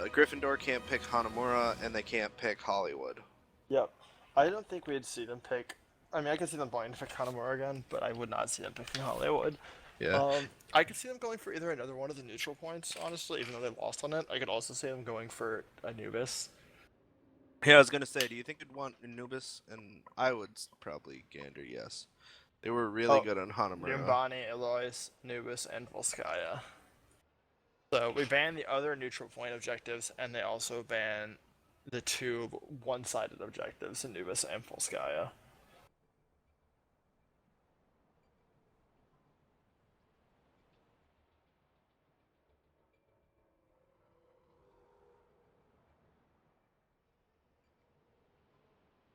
Gryffindor can't pick Hanamura, and they can't pick Hollywood. Yep. I don't think we'd see them pick. I mean, I could see them going to pick Hanamura again, but I would not see them picking Hollywood. Yeah. I could see them going for either another one of the neutral points, honestly, even though they lost on it. I could also see them going for Anubis. Yeah, I was gonna say, do you think you'd want Anubis? And I would probably gander yes. They were really good on Hanamura. Yumbani, Eloise, Anubis, and Volskaya. So we ban the other neutral point objectives, and they also ban the 2 one-sided objectives, Anubis and Volskaya.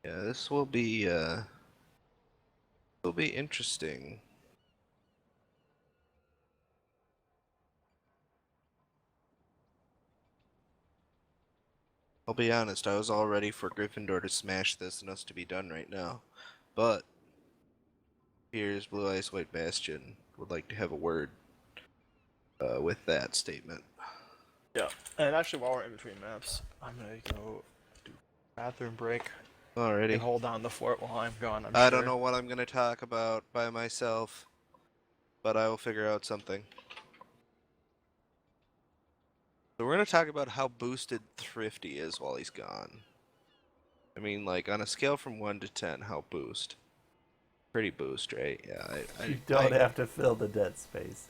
Yeah, this will be interesting. I'll be honest, I was all ready for Gryffindor to smash this and us to be done right now. But here's Blue Eyes White Bastion. Would like to have a word with that statement. Yeah, and actually while we're in between maps, I'm gonna go do bathroom break. Alrighty. And hold down the fort while I'm gone. I don't know what I'm gonna talk about by myself, but I will figure out something. So we're gonna talk about how boosted Thrifty is while he's gone. I mean, like on a scale from 1 to 10, how boost? Pretty boost, right? Yeah. You don't have to fill the dead space.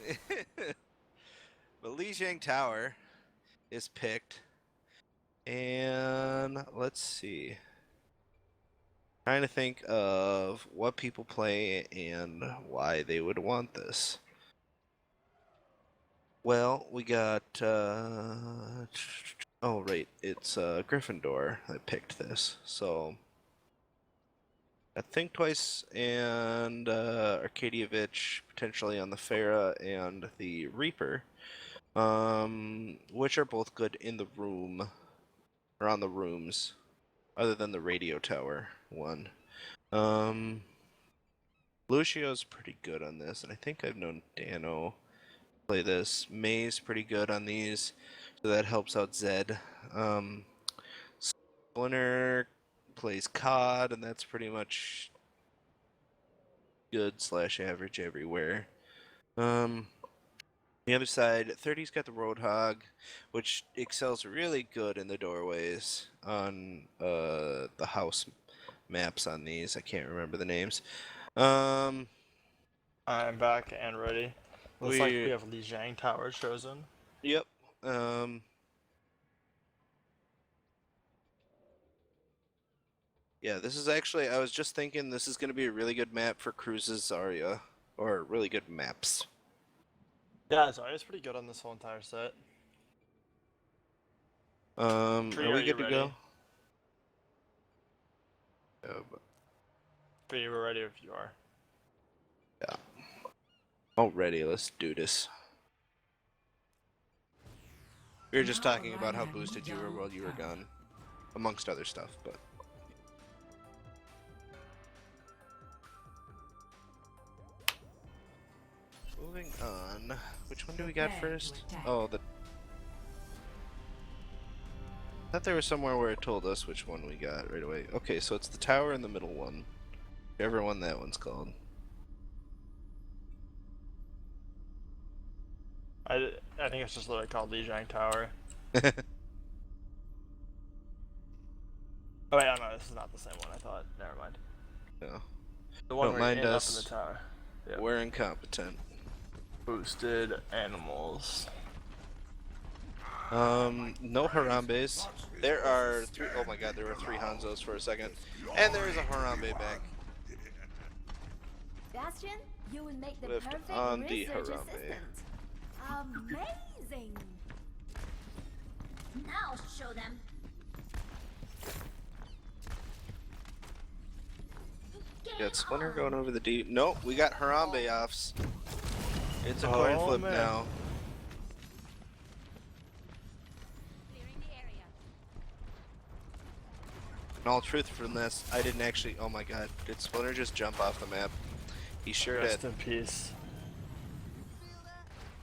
But Lijiang Tower is picked, and let's see. Trying to think of what people play and why they would want this. Well, we got oh right, it's Gryffindor that picked this. So I Think Twice and Arkadievich potentially on the Farah and the Reaper, which are both good in the room or on the rooms, other than the radio tower one. Lucio's pretty good on this, and I think I've known Dano play this. May's pretty good on these, so that helps out Zed. Splinter plays COD, and that's pretty much good / average everywhere. The other side, 30's got the Roadhog, which excels really good in the doorways on the house maps on these. I can't remember the names. I'm back and ready. Looks like we have Li Jiang Tower chosen. Yep. Yeah, this is actually, I was just thinking this is going to be a really good map for Cruz's Zarya. Or really good maps. Yeah, Zarya's pretty good on this whole entire set. Are we good to go? Yeah, but... Pretty we're ready if you are. Yeah. Already, let's do this. We were just talking about how boosted you were while you were gone. Amongst other stuff, but... Moving on. Which one do we got first? Oh, the... I thought there was somewhere where it told us which one we got right away. Okay, so it's the tower and the middle one. Whichever one that one's called. I think it's just literally called Li Jiang Tower. Oh wait, oh no, this is not the same one I thought. Never mind. No. The one Don't where you mind end us. up in the tower. Yep. We're incompetent. Boosted animals. No Harambes. There are three. Oh my god, there were 3 Hanzos for a second. And there is a Harambe back. Bastion, you will make the Lift perfect on the research Harambe. assistant. Amazing. Now show them. Got Splinter going over the deep. Nope, we got Harambe offs. It's a coin flip man. now. In all truthfulness, I didn't actually. Oh my god, did Splinter just jump off the map? He sure Rest did. in peace.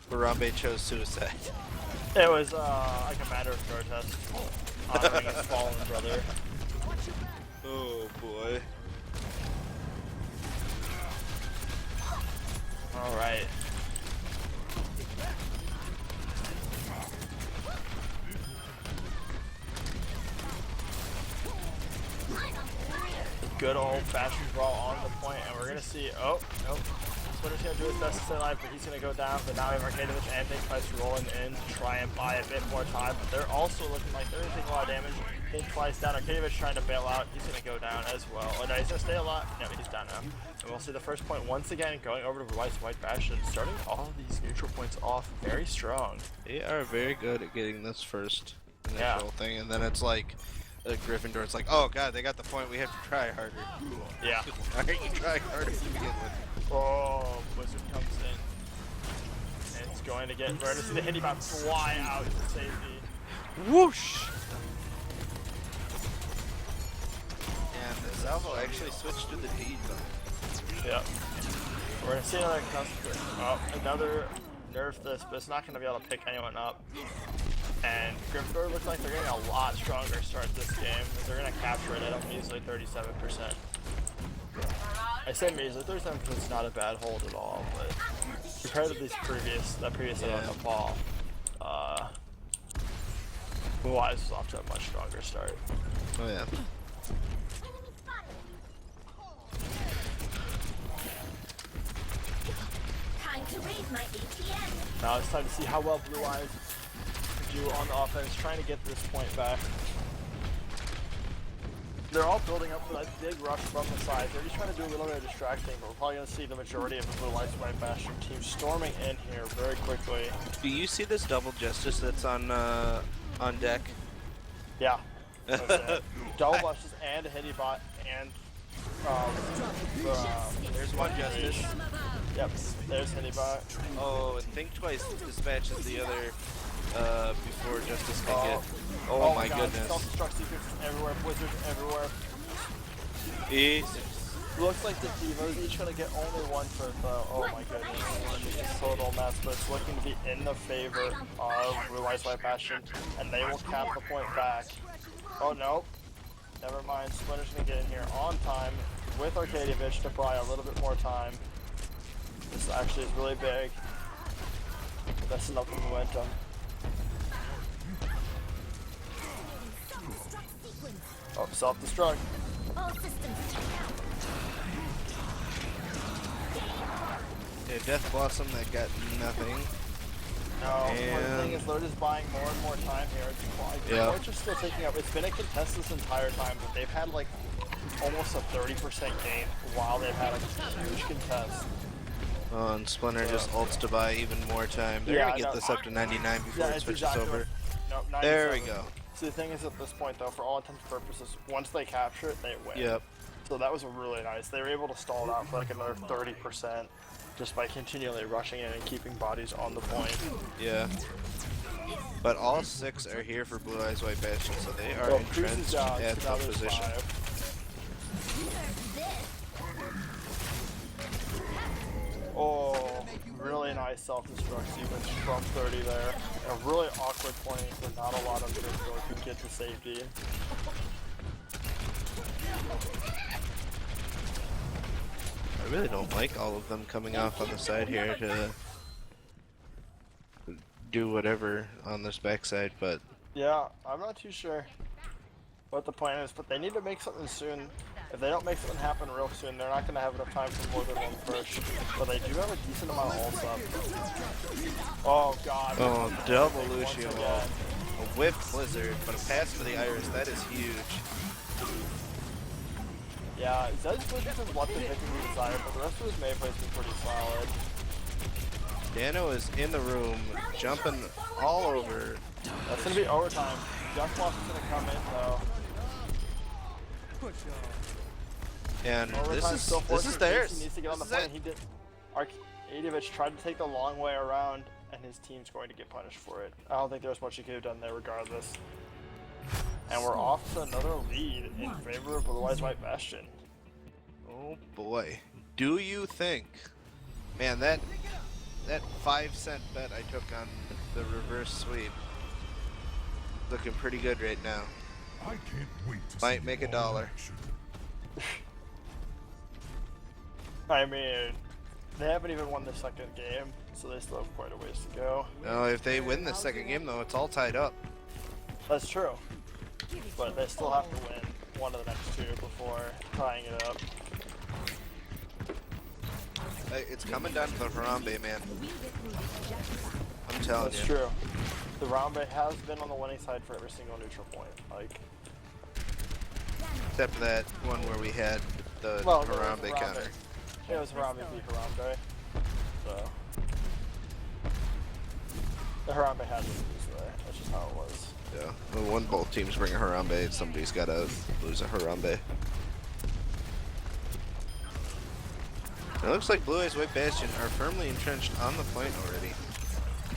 Harambe chose suicide. It was like a matter of protest. Honoring his fallen brother. Oh boy. Alright. Good old-fashioned brawl on the point, and we're gonna see. Oh, nope. Splinter's gonna do his best to stay alive, but he's gonna go down. But now we have Arcadovich and Twice rolling in to try and buy a bit more time. But they're also looking like they're taking a lot of damage. Twice down. Arcadovich trying to bail out. He's gonna go down as well. Oh no, he's gonna stay alive. No, he's down now. And we'll see the first point once again going over to White's White Bastion, starting all these neutral points off very strong. They are very good at getting this first initial thing, and then it's like Gryffindor. It's like, oh god, they got the point. We have to try harder. Yeah. Why aren't you trying harder to begin with? Oh, Wizard comes in. And it's going to get. We're going to see the Hitibot fly out to safety. Whoosh! And the Salvo actually switched to the D zone. Yep. We're going to see another customer. Oh, another nerf this, but it's not going to be able to pick anyone up. And Gryffindor looks like they're getting a lot stronger start this game. They're going to capture it at a measly 37%. I say measly, 37% is not a bad hold at all, but compared to that previous set on the ball, Wise is off to a much stronger start. Oh yeah. Time to raise my ATM. Now it's time to see how well Blue Eyes can do on the offense, trying to get this point back. They're all building up for that big rush from the side. They're just trying to do a little bit of distracting, but we're probably going to see the majority of the Blue Eyes White Bastion team storming in here very quickly. Do you see this double justice that's on deck? Yeah. Double bushes and a Hitibot and there's one justice. Yep, there's Hitibot. Oh, and Think Twice dispatches the other before Justice can get. Oh my God, goodness. Self-destruct secrets everywhere, blizzards everywhere. Easy. Looks like the Divas each gonna get only one for throw. Oh my goodness. It's a total mess, but it's looking to be in the favor of Blue Eyes White Bastion, and they will cap the point back. Oh no. Never mind. Splinter's gonna get in here on time with Arcadovich to buy a little bit more time. This actually is really big. Messing up the momentum. Oh, self-destruct. All systems checked out. Yeah, Death Blossom that got nothing. No, And the thing is they're just buying more and more time here. Yeah. The points are still taking up. It's been a contest this entire time, but they've had like almost a 30% gain while they've had a huge contest. Oh, and Splinter just ults to buy even more time. They're gonna get this up to 99 before it switches over. Nope, There we 97. go. So the thing is, at this point though, for all intents and purposes, once they capture it, they win. Yep. So that was really nice. They were able to stall it out for like another 30% just by continually rushing in and keeping bodies on the point. Yeah. But all 6 are here for Blue Eyes White Bastion, so they are Well, Cruz is entrenched down, at so now the there's position. 5. Oh, really nice self-destruct sequence from 30 there. A really awkward point where not a lot of Gryffindor could get to safety. I really don't like all of them coming off on the side here to do whatever on this backside, but Yeah, I'm not too sure what the plan is, but they need to make something soon. If they don't make something happen real soon, they're not going to have enough time for more than one push. But they do have a decent amount of ults up. Oh god. oh, double Once Lucio. again. A whipped Blizzard, but a pass to the Iris, that is huge. Yeah, Zed's Blizzard is what the victory desired, but the rest of his May play's been pretty solid. Dano is in the room, jumping all over. That's going to be overtime. Death Blossom is going to come in though. And Overtime's still this is forced. theirs. He needs to get on the This point. is He did. Arkadievich tried to take the long way around, and his team's going to get punished for it. I don't think there's much he could have done there regardless. And we're off to another lead in favor of Blue Eyes White Bastion. Oh boy. Do you think? Man, that 5-cent bet I took on the reverse sweep looking pretty good right now. I can't wait to Might see make you $1. all in action. I mean, they haven't even won the second game, so they still have quite a ways to go. No, if they win the second game though, it's all tied up. That's true. But they still have to win one of the next 2 before tying it up. Hey, it's coming down to the Harambe, man. I'm telling That's you. true. The Harambe has been on the winning side for every single neutral point. Like, Except for that one where we had the well, Harambe counter. It was Harambe v Harambe. So the Harambe had to lose there. That's just how it was. Yeah. Well, when both teams bring a Harambe, somebody's got to lose a Harambe. It looks like Blue Eyes White Bastion are firmly entrenched on the point already.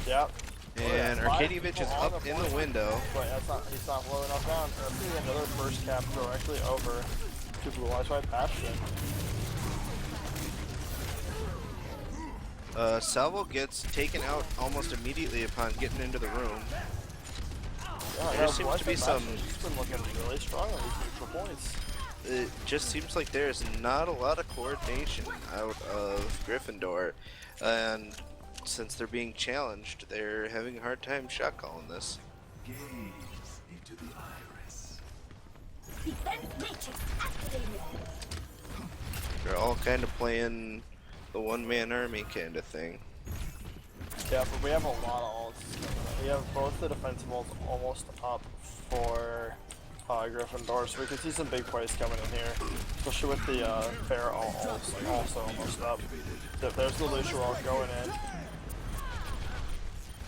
Yep. And Arkadievich is up in the window. But he's not blowing enough down. That's gonna be another first cap directly over to Blue Eyes White Bastion. Salvo gets taken out almost immediately upon getting into the room. Yeah, There seems to be some. He's been looking really strong on these neutral points. It just seems like there's not a lot of coordination out of Gryffindor, and since they're being challenged, they're having a hard time shot calling this. Gaze into the iris. Defense matrix activated. They're all kind of playing the one-man army kind of thing. Yeah, but we have a lot of ults. We have both the defensive ults almost up for Gryffindor, so we can see some big plays coming in here, especially with the fair ults also almost up. There's the Lucio ult going in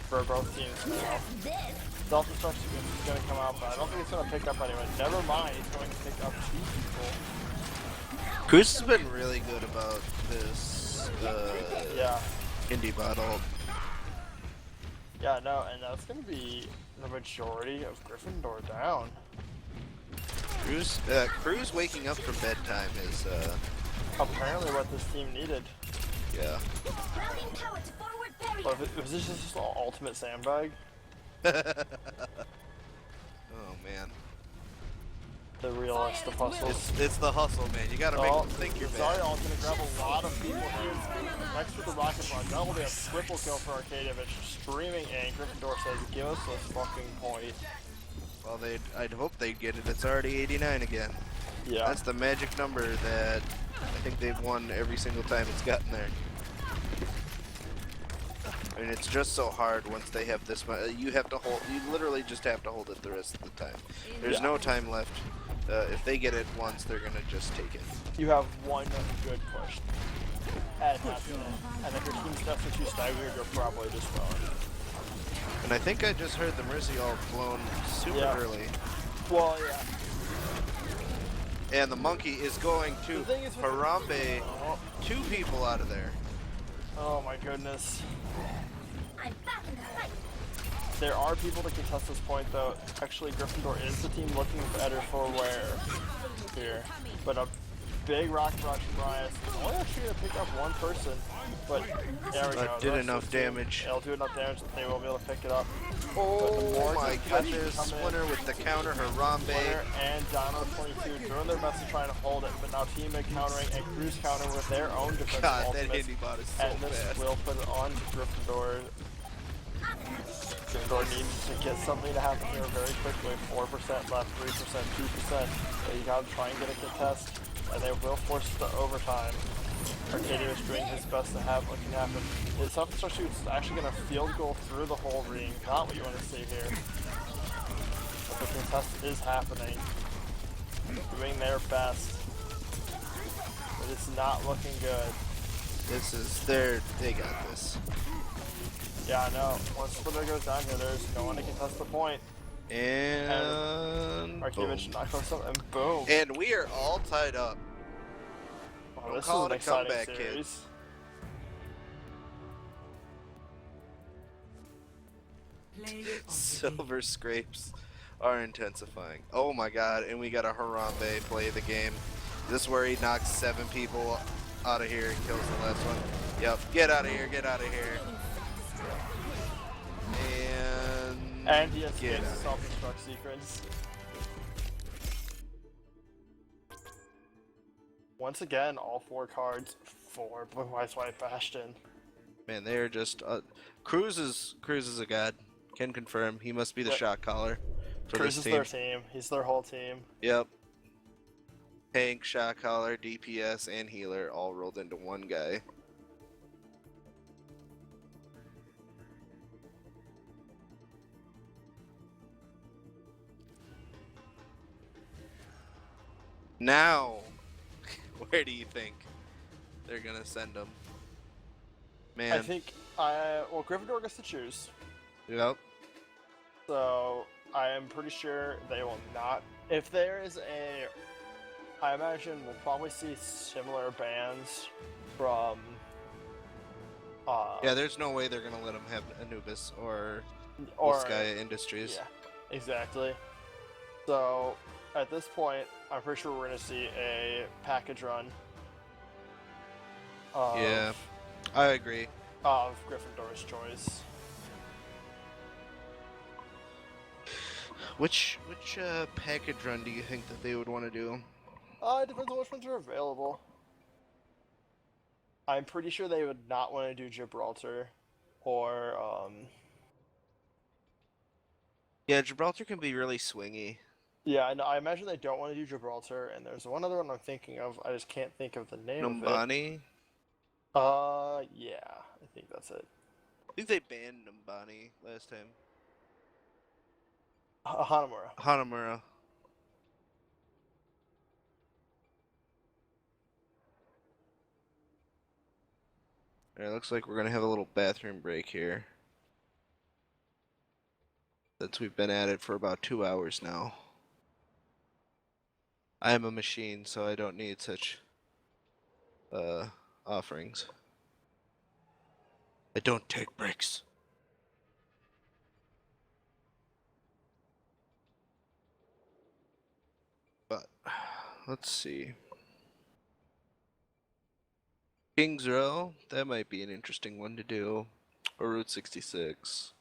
for both teams now. Self-destruct sequence is going to come out, but I don't think it's going to pick up anyone. Never mind, it's going to pick up 2 people. Cruz has been really good about this Yeah. indie bottle. Yeah, no, and that's going to be the majority of Gryffindor down. Cruz waking up from bedtime is apparently what this team needed. Yeah. Well, was this just an ultimate sandbag? Oh man. the realist of hustles. It's the hustle, man. You gotta make them think you're bad. Zariel's gonna grab a lot of people here. Next with the rocket launch, that will be a triple kill for Arcadievich. Streaming in, Gryffindor says, give us this fucking point. Well, I'd hope they'd get it. It's already 89 again. Yeah. That's the magic number that I think they've won every single time it's gotten there. I mean, it's just so hard once they have this much. You have to hold. You literally just have to hold it the rest of the time. There's no time left. If they get it once, they're gonna just take it. You have one good push. And that's it. And if your team steps are too staggered, you're probably just going. And I think I just heard the Mercy all blown super early. Well, yeah. And the monkey is going to Harambe 2 people out of there. Oh my goodness. There are people to contest this point though. Actually, Gryffindor is the team looking better for wear here. But a big rocket rush from Rias. Only actually gonna pick up one person. But there we go. Did enough damage. It'll do enough damage that they will be able to pick it up. Oh my goodness. Splinter with the counter, Harambe. Splinter and Dono 22 doing their best to try and hold it, but now teammate countering and Cruz countering with their own defensive God, ultimates. that Hindi bot is so and this fast. will put it on to Gryffindor. Gryffindor needs to get something to happen here very quickly. 4% left, 3%, 2%. So you gotta try and get a contest, and they will force it to overtime. Arcadia is doing his best to have what can happen. His self-destruct shoot's actually going to field goal through the whole ring. Not what you want to see here. But the contest is happening. Doing their best. But it's not looking good. This is they got this. Yeah, I know. Once Splinter goes down here, there's no one to contest the point. And Arcadia knocks on and boom. And we are all tied up. Oh, this call is it an a exciting comeback, series. Silver scrapes are intensifying. Oh my god, and we got a Harambe play the game. This is where he knocks 7 people out of here and kills the last one. Yep, get out of here, get out of here. And he escapes the self-destruct sequence. Once again, all 4 cards for Blue Eyes White Bastion. Man, they're just Cruz is a god. Can confirm. He must be the shot caller for Cruz this is their team. He's their whole team. Yep. Tank, shot caller, DPS, and healer all rolled into one guy. Now, where do you think they're gonna send them? Man. I think well, Gryffindor gets to choose. Yep. So I am pretty sure they will not. If there is a, I imagine we'll probably see similar bans from. Yeah, there's no way they're gonna let them have Anubis or Sky Industries. Yeah, exactly. So at this point, I'm pretty sure we're gonna see a package run. Yeah, I agree. Of Gryffindor's choice. Which package run do you think that they would want to do? It depends on which ones are available. I'm pretty sure they would not want to do Gibraltar, or Yeah, Gibraltar can be really swingy. Yeah, I imagine they don't want to do Gibraltar, and there's one other one I'm thinking of. I just can't think of the name of Numbani? it. Yeah, I think that's it. I think they banned Numbani last time. Hanamura. Hanamura. Alright, looks like we're gonna have a little bathroom break here. Since we've been at it for about 2 hours now. I am a machine, so I don't need such offerings. I don't take breaks. But let's see. Kings Row, that might be an interesting one to do. Or Route 66.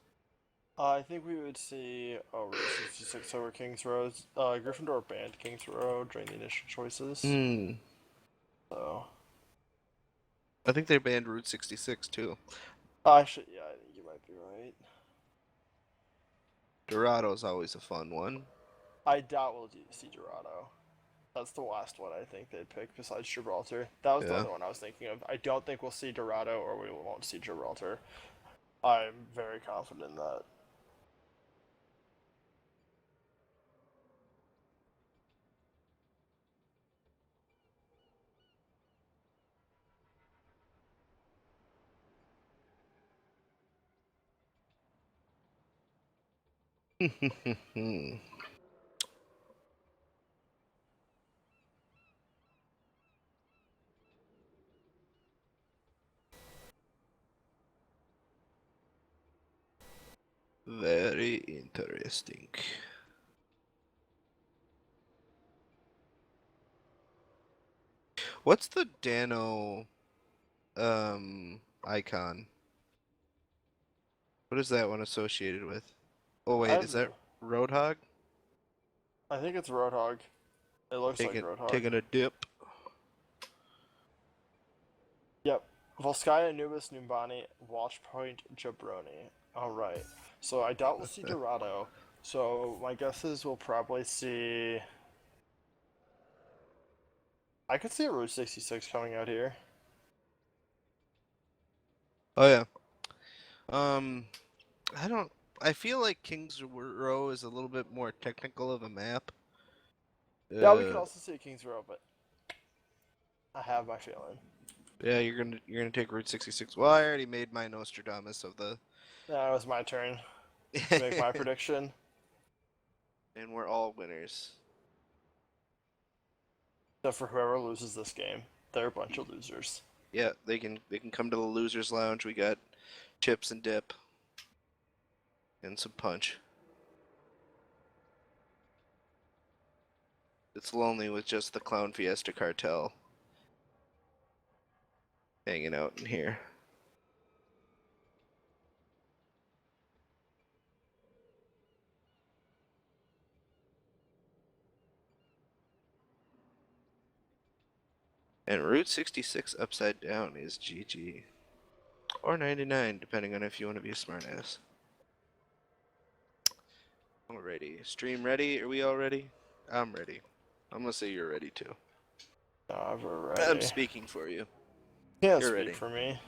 I think we would see Route 66 over King's Road. Gryffindor banned King's Road during the initial choices. Hmm. So. I think they banned Route 66 too. Actually, yeah, I think you might be right. Dorado's always a fun one. I doubt we'll see Dorado. That's the last one I think they'd pick besides Gibraltar. That was the Yeah. other one I was thinking of. I don't think we'll see Dorado or we won't see Gibraltar. I'm very confident in that. Very interesting. What's the Dano icon? What is that one associated with? Oh wait, is that Roadhog? I think it's Roadhog. It looks like Roadhog. Taking a dip. Yep. Volskaya, Anubis, Numbani, Watchpoint, Jabroni. Alright. So I doubt we'll see Dorado. So my guess is we'll probably see... I could see a Route 66 coming out here. Oh yeah. I feel like Kings Row is a little bit more technical of a map. Yeah, we could also see King's Row, but I have my feeling. Yeah, you're gonna take Route 66. Well, I already made my Nostradamus of the. Yeah, it was my turn to make my prediction. And we're all winners. Except for whoever loses this game, they're a bunch of losers. Yeah, they can come to the losers lounge. We got chips and dip. And some punch. It's lonely with just the Clown Fiesta cartel hanging out in here. And Route 66 upside down is GG. Or 99, depending on if you want to be a smartass. Alrighty. Stream ready? Are we all ready? I'm ready. I'm gonna say you're ready too. We're ready. I'm speaking for you. Can't You're speak ready. for me.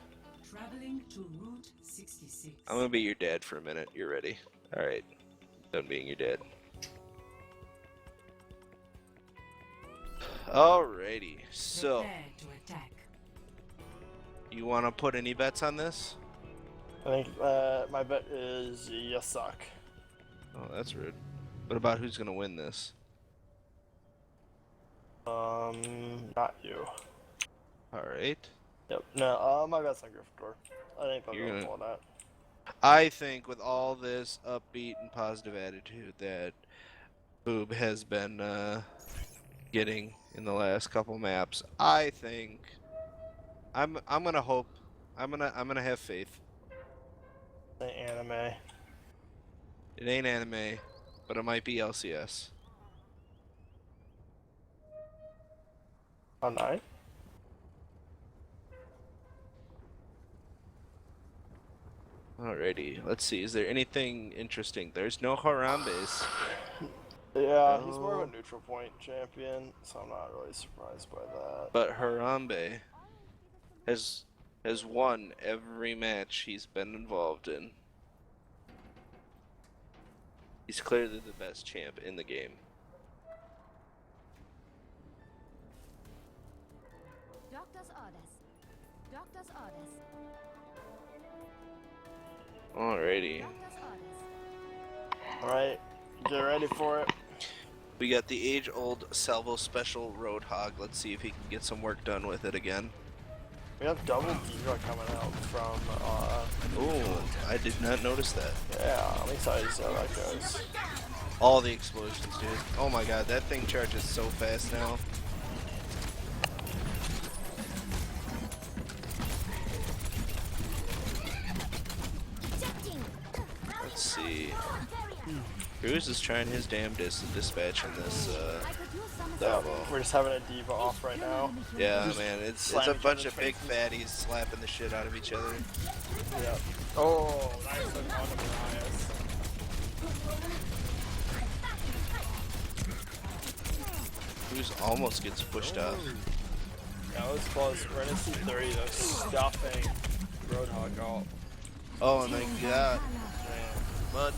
Traveling to Route 66. I'm gonna be your dad for a minute. You're ready. Alright. Done being your dad. Alrighty. So, Prepare to attack. you wanna put any bets on this? I think my bet is you suck. Oh, that's rude. What about who's gonna win this? Not you. Alright. Yep. No, my bet's on Gryffindor. I think they'll You're go gonna- pull that. I think with all this upbeat and positive attitude that BOOB has been getting in the last couple maps, I think I'm gonna hope I'm gonna have faith. The anime. It ain't anime, but it might be LCS. On 9? Alrighty, let's see. Is there anything interesting? There's no Harambes. Yeah, he's more of a neutral point champion, so I'm not really surprised by that. But Harambe has won every match he's been involved in. He's clearly the best champ in the game. Doctor's orders. Doctor's orders. Alrighty. Doctor's orders. Alright, get ready for it. We got the age-old Salvo Special Roadhog. Let's see if he can get some work done with it again. We have double Diva coming out from, Oh, I did not notice that. yeah, I'm excited to see how that goes. All the explosions, dude. Oh my god, that thing charges so fast now. Let's see. Cruz is trying his damnedest to dispatch in this level. We're just having a diva off right now. Yeah, Just man, it's slam a each bunch other's of big faces. fatties slapping the shit out of each other. Yeah. Oh, nice hook onto Marias. Cruz almost gets pushed off. That was close. We're gonna see 30 though. Stuffing Roadhog out. Oh my god. But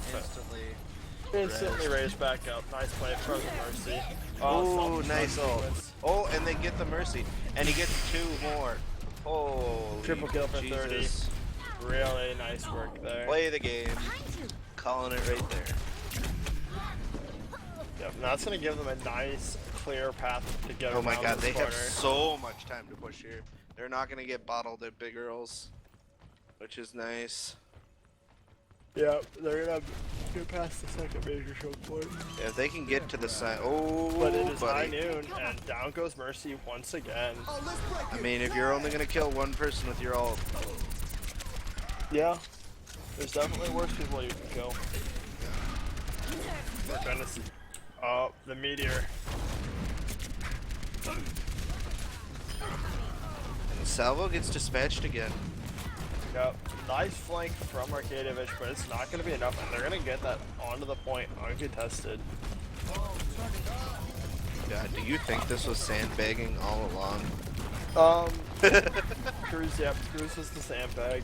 instantly raised back up. Nice play. Frozen Mercy. Oh, self-destruct nice ult. sequence. Oh, and they get the Mercy. And he gets 2 more. Holy Triple kill for 30. Jesus. Really nice work there. Play the game. Calling it right there. Yep, and that's gonna give them a nice, clear path to get Oh my around god, this they have corner. so much time to push here. They're not gonna get bottled at big girls, which is nice. Yep, they're gonna get past the second major choke point. Yeah, if they can get to the side. Oh, But it is high buddy. noon, and down goes Mercy once again. I mean, if you're only gonna kill one person with your ult, Yeah, there's definitely worse people you can kill. We're trying to see. Oh, the meteor. and Salvo gets dispatched again. Yep, nice flank from Arcadevich, but it's not going to be enough, and they're going to get that onto the point uncontested. God, do you think this was sandbagging all along? Cruz, yep, Cruz was the sandbag.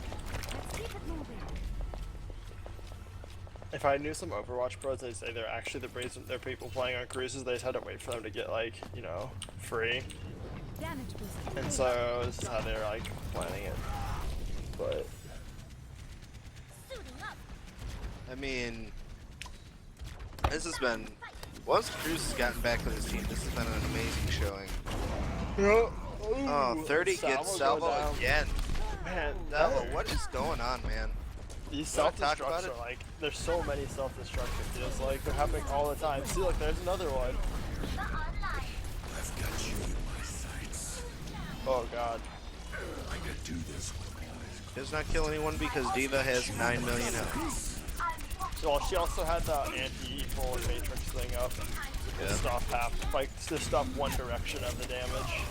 If I knew some Overwatch pros, they'd say they're actually the reason they're people playing on cruises. They just had to wait for them to get like, you know, free. And so this is how they're like planning it. But I mean, this has been, once Cruz has gotten back with his team, this has been an amazing showing. Oh, 30 gets Salvo again. Man, Salvo, what is going on, man? these You wanna talk about self-destructs it? are like, there's so many self-destructs, it feels like they're happening all the time. See, look, there's another one. I've got you in my sights. Oh god. I can do this with my eyes Does not kill anyone because Diva has 9 million health. Well, she also had the anti-evil matrix thing up. Yeah. To stop half, like, to stop one direction of the damage.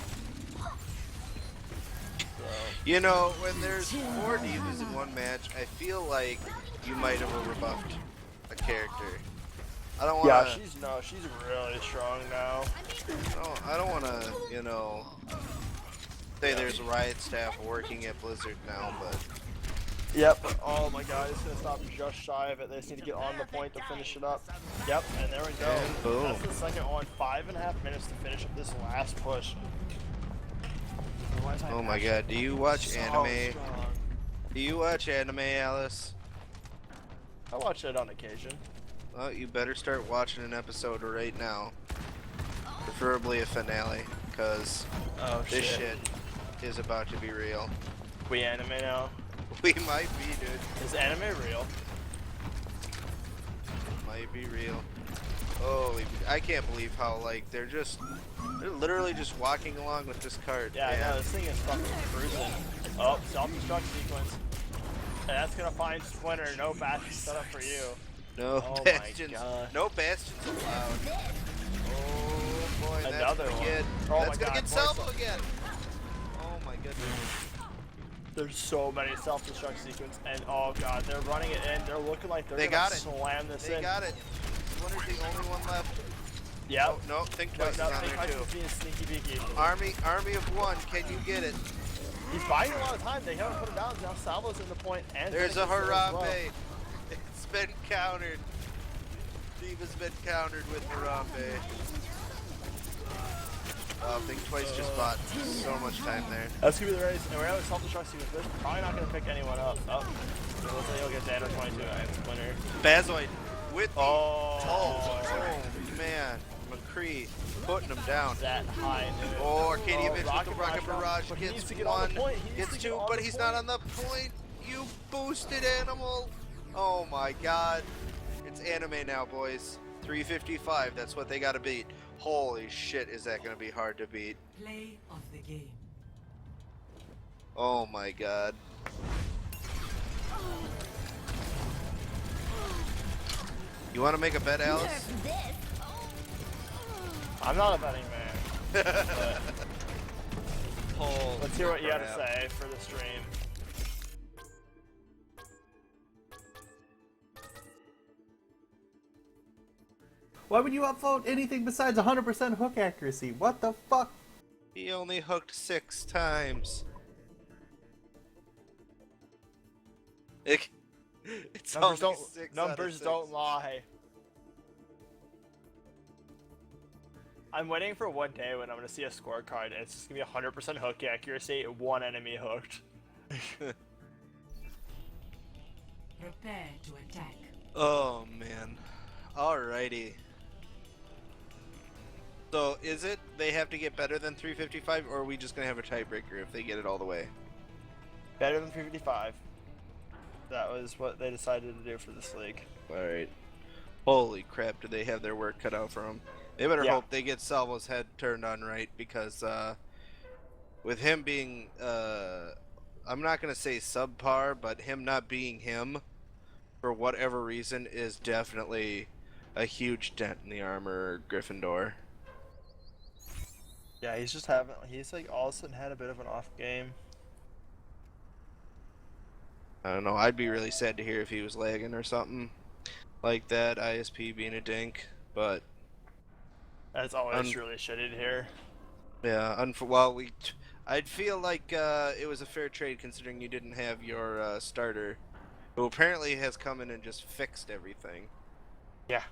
So. You know, when there's 4 Divas in one match, I feel like you might have overbuffed a character. I don't want Yeah, to. she's really strong now. I don't want to, you know, say there's a riot staff working at Blizzard now, but Yep. Oh my god, it's gonna stop just shy of it. They just need to get on the point to finish it up. Yep, and there we go. And boom. That's the second one. 5.5 minutes to finish up this last push. oh my god, do you watch So anime? strong. Do you watch anime, Alice? I watch it on occasion. Well, you better start watching an episode right now. Preferably a finale, because Oh this shit is about to be real. We anime now. We might be, dude. Is anime real? Might be real. Holy, I can't believe how, like, they're literally just walking along with this cart. Yeah, I man. know, this thing is fucking cruising. Oh, self-destruct sequence. And that's gonna find Splinter. No bastion set up for you. No Oh my bastions. God. No bastions allowed. Oh boy, that's Another gonna one. get. Oh That's my gonna God, get more Salvo again. Oh my goodness. There's so many self-destruct sequence, and oh god, they're running it in. They're looking like they're They gonna got it. slam this They in. got it. Splinter's the only one left. Yep. Oh, no, think No, twice is on think there twice too. is being sneaky beaky. Army of one. Can you get it? He's buying a lot of time. They haven't put him down. Now Salvo's in the point, and There's a Phoenix is there as Harambe. well. It's been countered. Diva's been countered with Harambe. Oh, think twice just bought so much time there. That's gonna be the race, and we're gonna have a self-destruct sequence. This probably not gonna pick anyone up. Oh, it looks like he'll get Dano 22 and Splinter. Bazoid with the Oh, man, McCree putting him down. that high. Dude. Oh, Arcadia Oh, with the rocket barrage but he needs gets to get on one, the point. He needs gets to get two, on but the he's point. not on the point. You boosted animal. Oh my god. It's anime now, boys. 355, that's what they gotta beat. Holy shit, is that gonna be hard to beat. Play of the game. Oh my god. You want to make a bet, Alice? I'm not a betting man. But Oh, let's hear what you got to crap. say for the stream. Why would you upvote anything besides 100% hook accuracy? What the fuck? He only hooked 6 times. It's Numbers only don't 6 out of numbers 6. don't lie. I'm waiting for one day when I'm gonna see a scorecard and it's just gonna be 100% hook accuracy, 1 enemy hooked. Prepare to attack. Oh man. Alrighty. So is it they have to get better than 355, or are we just gonna have a tiebreaker if they get it all the way? Better than 355. That was what they decided to do for this league. Alright. Holy crap, do they have their work cut out for them? They better hope they get Salvo's head turned on right, because with him being, I'm not going to say subpar, but him not being him, for whatever reason, is definitely a huge dent in the armor of Gryffindor. Yeah, he's like all of a sudden had a bit of an off game. I don't know, I'd be really sad to hear if he was lagging or something like that, ISP being a dink, but... That's always really shitty to hear. Yeah, I'd feel like it was a fair trade considering you didn't have your starter, who apparently has come in and just fixed everything. Yeah.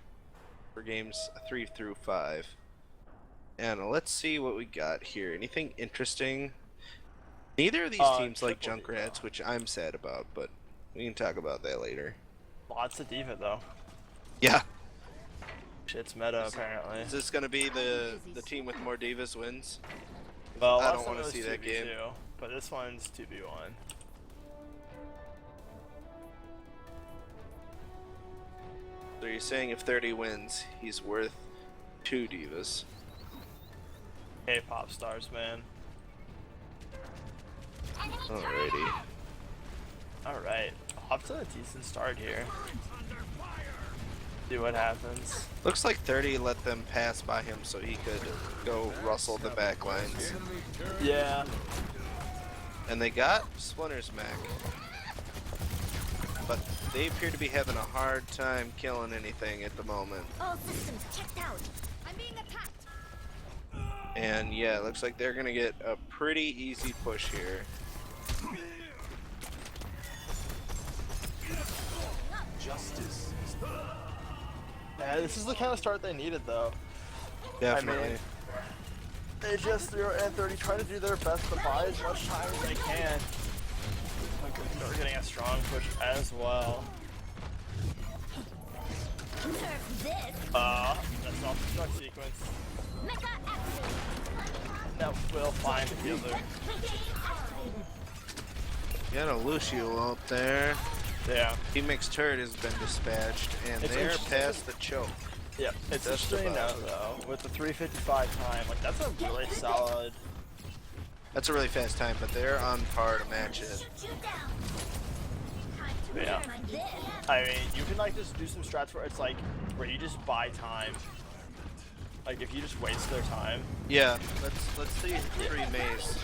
For games 3 through 5. And let's see what we got here. Anything interesting? Neither of these teams like Junkrats, which I'm sad about, but we can talk about that later. Lots of diva though. Yeah. Shit's meta apparently. Is this gonna be the team with more divas wins? Well, I last don't time want it to was see that 2v2, game. but this one's 2v1. So you're saying if 30 wins, he's worth 2 divas? K-pop stars, man. Alrighty. Alright, off to a decent start here. See what happens. Looks like 30 let them pass by him so he could go rustle the back lines. Yeah. And they got Splinter's mech. But they appear to be having a hard time killing anything at the moment. All systems checked out. I'm being attacked. And yeah, it looks like they're gonna get a pretty easy push here. Justice. Yeah, this is the kind of start they needed, though. Definitely. I mean, they just they're at 30 trying to do their best to buy as much time as they can. They're getting a strong push as well. That's not the start sequence. That will find the other. Got a Lucio out there. Yeah. Teammate's turret has been dispatched, and It's they're interesting. past the choke. Yeah, it's Just interesting about. though, with the 3:55 time, like that's a really solid. That's a really fast time, but they're on par to match it. Yeah. I mean, you can like just do some strats where it's like, where you just buy time. Like if you just waste their time. Yeah, let's see 3 maze.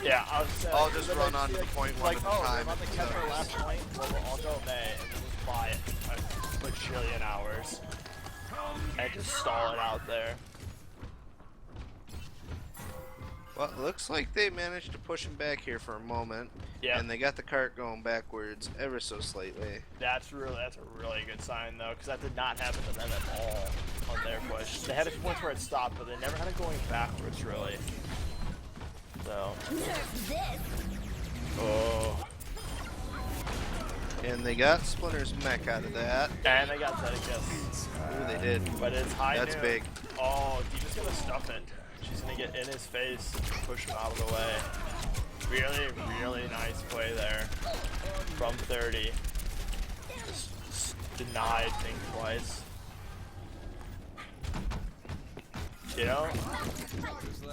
Yeah, I'll just run on to the point one like, at a oh, time. we're about to catch our last point, well, I'll go May and then just buy it a bajillion hours. And just stall it out there. Well, it looks like they managed to push him back here for a moment. Yeah. And they got the cart going backwards ever so slightly. That's a really good sign though, because that did not happen to them at all on their push. They had a few points where it stopped, but they never had it going backwards really. So. Oh. And they got Splinter's mech out of that. And they got Zedicus. Ooh, they did. But it's high That's noon. big. Oh, Diva's gonna stuff it. She's gonna get in his face and push him out of the way. Really, really nice play there from 30. Just denied things twice. You know,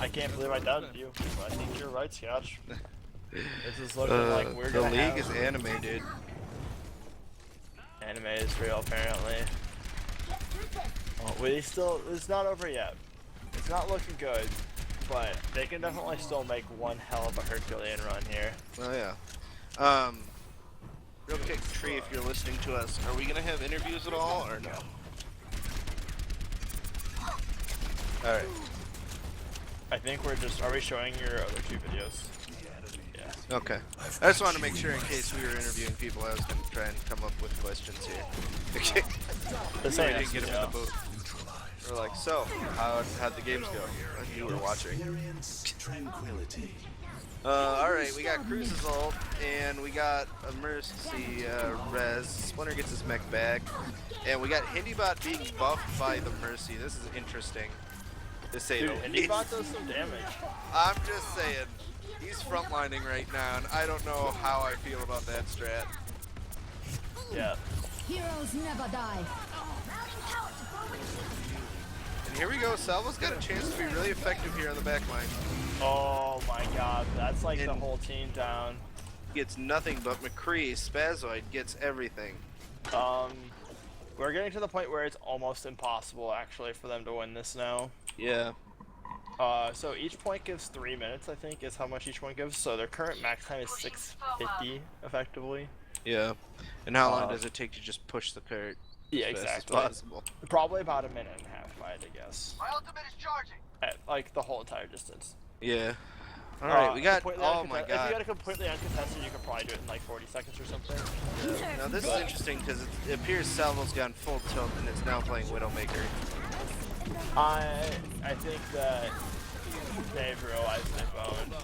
I can't believe I doubted you, but I think you're right, Scotch. This is looking like we're the gonna league have... is anime, dude. Anime is real, apparently. Oh, it's not over yet. It's not looking good, but they can definitely still make one hell of a Herculean run here. Oh yeah. Real quick, Tree, if you're listening to us, are we gonna have interviews at all or no? All right. I think are we showing your other 2 videos? Yeah. Okay. I just wanted to make sure in case we were interviewing people, I was gonna try and come up with questions here. Okay. So I didn't get him in the booth. We're like, so how'd the games go? And you were watching. Alright, we got Cruz's ult, and we got a Mercy res. Splinter gets his mech back, and we got Hindybot being buffed by the Mercy. This is interesting, to say the least. Hindybot does some damage. I'm just saying, he's frontlining right now, and I don't know how I feel about that strat. Yeah. Heroes never die. And here we go, Salvo's got a chance to be really effective here on the back line. Oh my god, that's like the whole team down. Gets nothing, but McCree, Spazoid, gets everything. We're getting to the point where it's almost impossible, actually, for them to win this now. Yeah. So each point gives 3 minutes, I think, is how much each one gives. So their current max time is 6:50, effectively. Yeah. And how long does it take to just push the cart? Yeah, as fast exactly. as possible? Probably about 1.5 minutes, if I had to guess. My ultimate is charging. At, like, the whole entire distance. Yeah. Alright, we got, oh my If you god. got a completely uncontested, you could probably do it in like 40 seconds or something. Yeah. Now this is interesting because it appears Salvo's gone full tilt and it's now playing Widowmaker. I think that they've realized they've owned.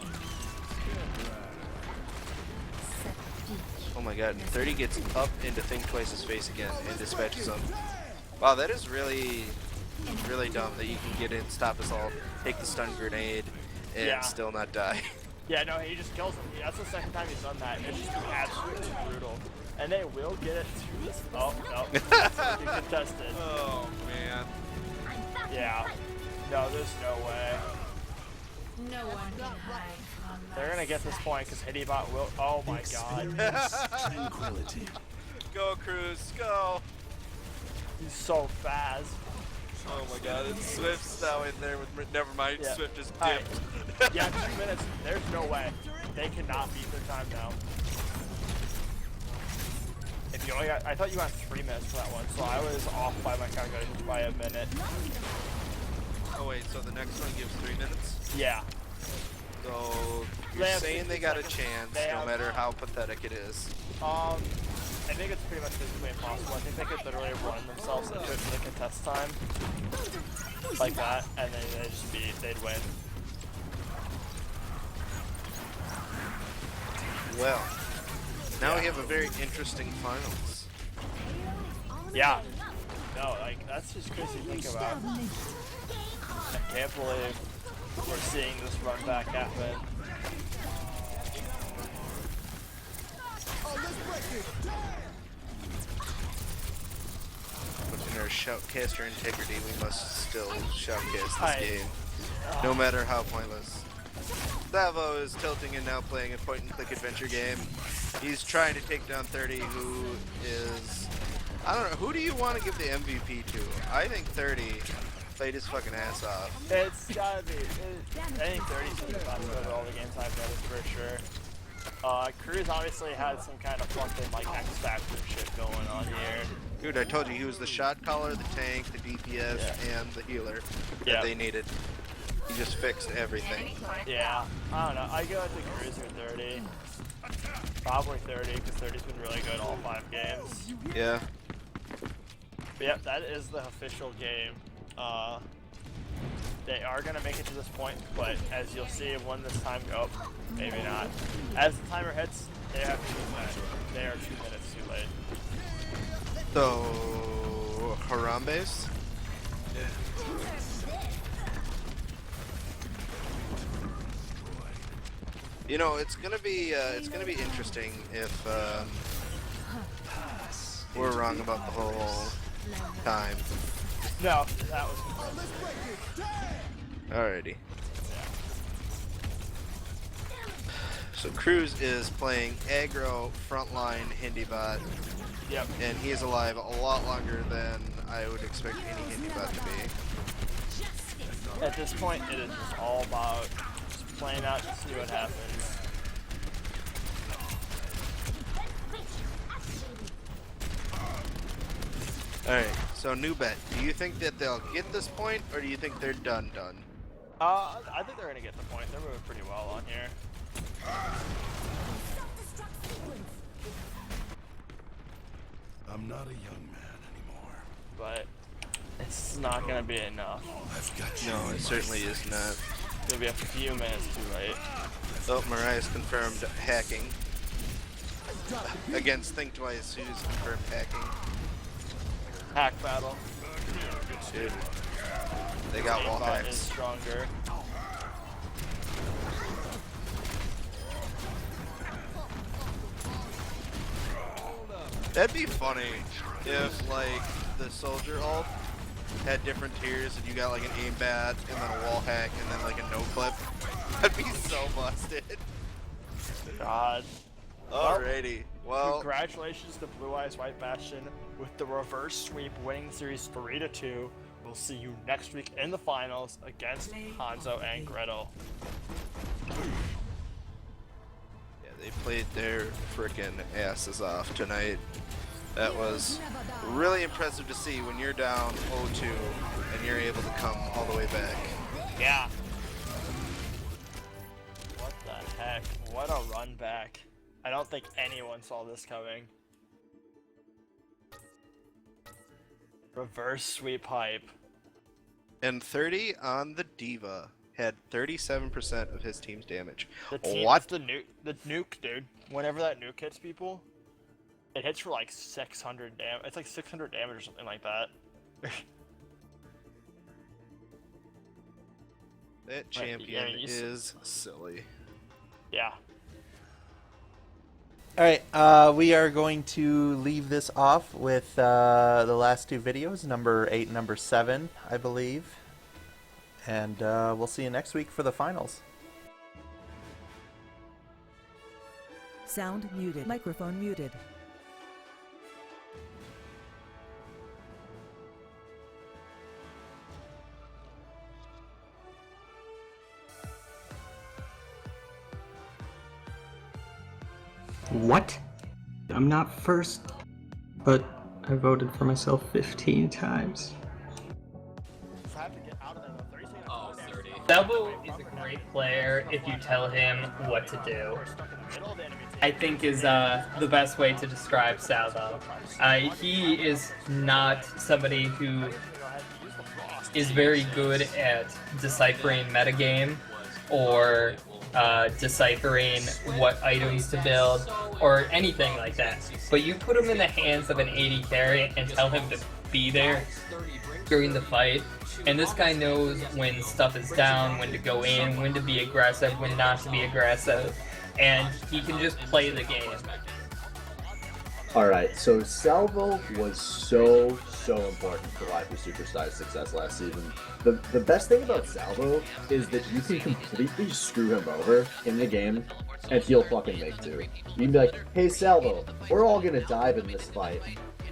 Oh my god, and 30 gets up into Think Twice's face again and dispatches him. Wow, that is really dumb that you can get in, stop us all, take the stun grenade, and still not die. Yeah, no, he just kills him. That's the second time he's done that. It's just absolutely brutal. And they will get it to this. Oh, no. You contested. Oh, man. Yeah. No, there's no way. No one can hide from They're gonna get this point because Hindybot will. Oh my god. Go, Cruz, go. He's so fast. Oh my god, and Swift's now in there with. Never mind, Yeah. Swift just Alright. dipped. Yeah, 2 minutes. There's no way. They cannot beat their time now. If you only got, I thought you got 3 minutes for that one, so I was off by my calculations by 1 minute. Oh wait, so the next one gives 3 minutes? Yeah. So you're saying they got a chance, no matter how pathetic it is. I think it's pretty much physically impossible. I think they could literally run themselves into it for the contest time. Like that, and then they'd win. Well, now we have a very interesting finals. Yeah. No, like, that's just crazy to think about. I can't believe we're seeing this run back happen. But in our shoutcaster integrity, we must still shoutcast this game, no matter how pointless. Savo is tilting and now playing a point-and-click adventure game. He's trying to take down 30, who is... I don't know, who do you want to give the MVP to? I think 30 played his fucking ass off. It's gotta be. I think 30's been the best over all the games I've noticed for sure. Cruz obviously had some kind of fucking like X Factor shit going on here. Dude, I told you he was the shot caller, the tank, the DPS, and the healer that they needed. He just fixed everything. Yeah, I don't know. I go with the Cruz or 30. Probably 30 because 30's been really good all 5 games. Yeah. But yep, that is the official game. They are gonna make it to this point, but as you'll see when this time goes, maybe not. As the timer hits, they have 2 minutes. They are 2 minutes too late. So Harambe's? You know, it's gonna be interesting if we're wrong about the whole time. No, that was. Alrighty. So Cruz is playing aggro frontline Hindybot. Yep. And he is alive a lot longer than I would expect any Handybot to be. At this point, it is just all about just playing out to see what happens. Alright, so new bet. Do you think that they'll get this point, or do you think they're done? I think they're gonna get the point. They're moving pretty well on here. I'm not a young man anymore. But it's not gonna be enough. I've got you. No, it certainly is not. It's gonna be a few minutes too late. Oh, Mariah's confirmed hacking. Against Think Twice, who's confirmed hacking. Hack battle. Dude. They got wall Aimbot hacks. is stronger. That'd be funny if, like, the soldier ult had different tiers and you got, like, an aim bat and then a wall hack and then, like, a no clip. That'd be so busted. God. Alrighty. Well, congratulations to Blue Eyes White Bastion with the reverse sweep, winning the series 3-2. We'll see you next week in the finals against Hanzo and Gretel. yeah, they played their frickin' asses off tonight. That was really impressive to see when you're down 0-2 and you're able to come all the way back. Yeah. What the heck? What a run back. I don't think anyone saw this coming. Reverse sweep hype. And 30 on the Diva had 37% of his team's damage. The team, What? the nuke, dude. Whenever that nuke hits people, it hits for like 600 damage. It's like 600 damage or something like that. That champion is silly. Yeah. Alright, we are going to leave this off with the last two videos, number 8 and number 7, I believe. And we'll see you next week for the finals. Sound muted. Microphone muted. What? I'm not first, but I voted for myself 15 times. Salvo is a great player if you tell him what to do. I think is the best way to describe Salvo. He is not somebody who is very good at deciphering metagame or deciphering what items to build or anything like that. But you put him in the hands of an AD carry and tell him to be there during the fight, and this guy knows when stuff is down, when to go in, when to be aggressive, when not to be aggressive, and he can just play the game. Alright, so Salvo was so important for Lifer Superstar's success last season. The best thing about Salvo is that you can completely screw him over in the game, and he'll fucking make two. You can be like, hey Salvo, we're all gonna dive in this fight.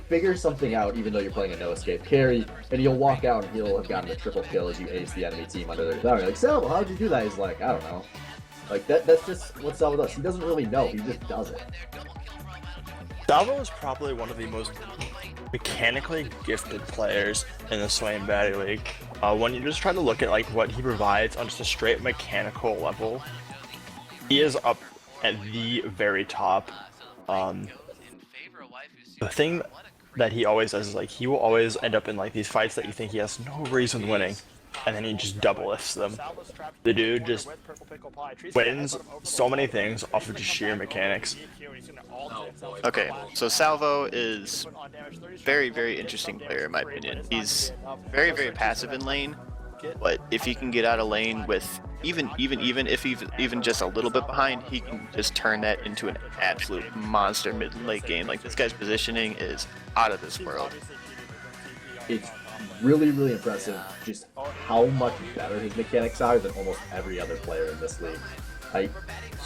Figure something out even though you're playing a no-escape carry, and he'll walk out and he'll have gotten a triple kill as you ace the enemy team under their tower. You're like, Salvo, how'd you do that? He's like, I don't know. Like, that's just what Salvo does. He doesn't really know, he just does it. Salvo is probably one of the most mechanically gifted players in the Swain Battle League. When you just try to look at like what he provides on just a straight mechanical level, he is up at the very top. The thing that he always does is like he will always end up in like these fights that you think he has no reason winning, and then he just double lifts them. The dude just wins so many things off of just sheer mechanics. Okay, so Salvo is very interesting player in my opinion. He's very passive in lane, but if he can get out of lane with even if he's even just a little bit behind, he can just turn that into an absolute monster mid and late game. Like, this guy's positioning is out of this world. It's really impressive just how much better his mechanics are than almost every other player in this league. Like,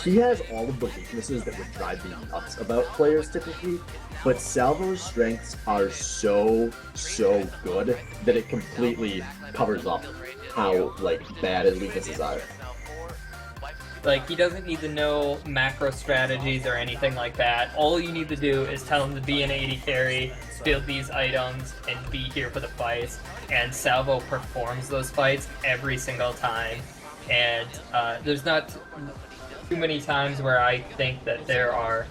he has all of the weaknesses that would drive me nuts about players typically, but Salvo's strengths are so good that it completely covers up how like bad his weaknesses are. Like, he doesn't need to know macro strategies or anything like that. All you need to do is tell him to be an AD carry, build these items, and be here for the fights. And Salvo performs those fights every single time. And there's not too many times where I think that there are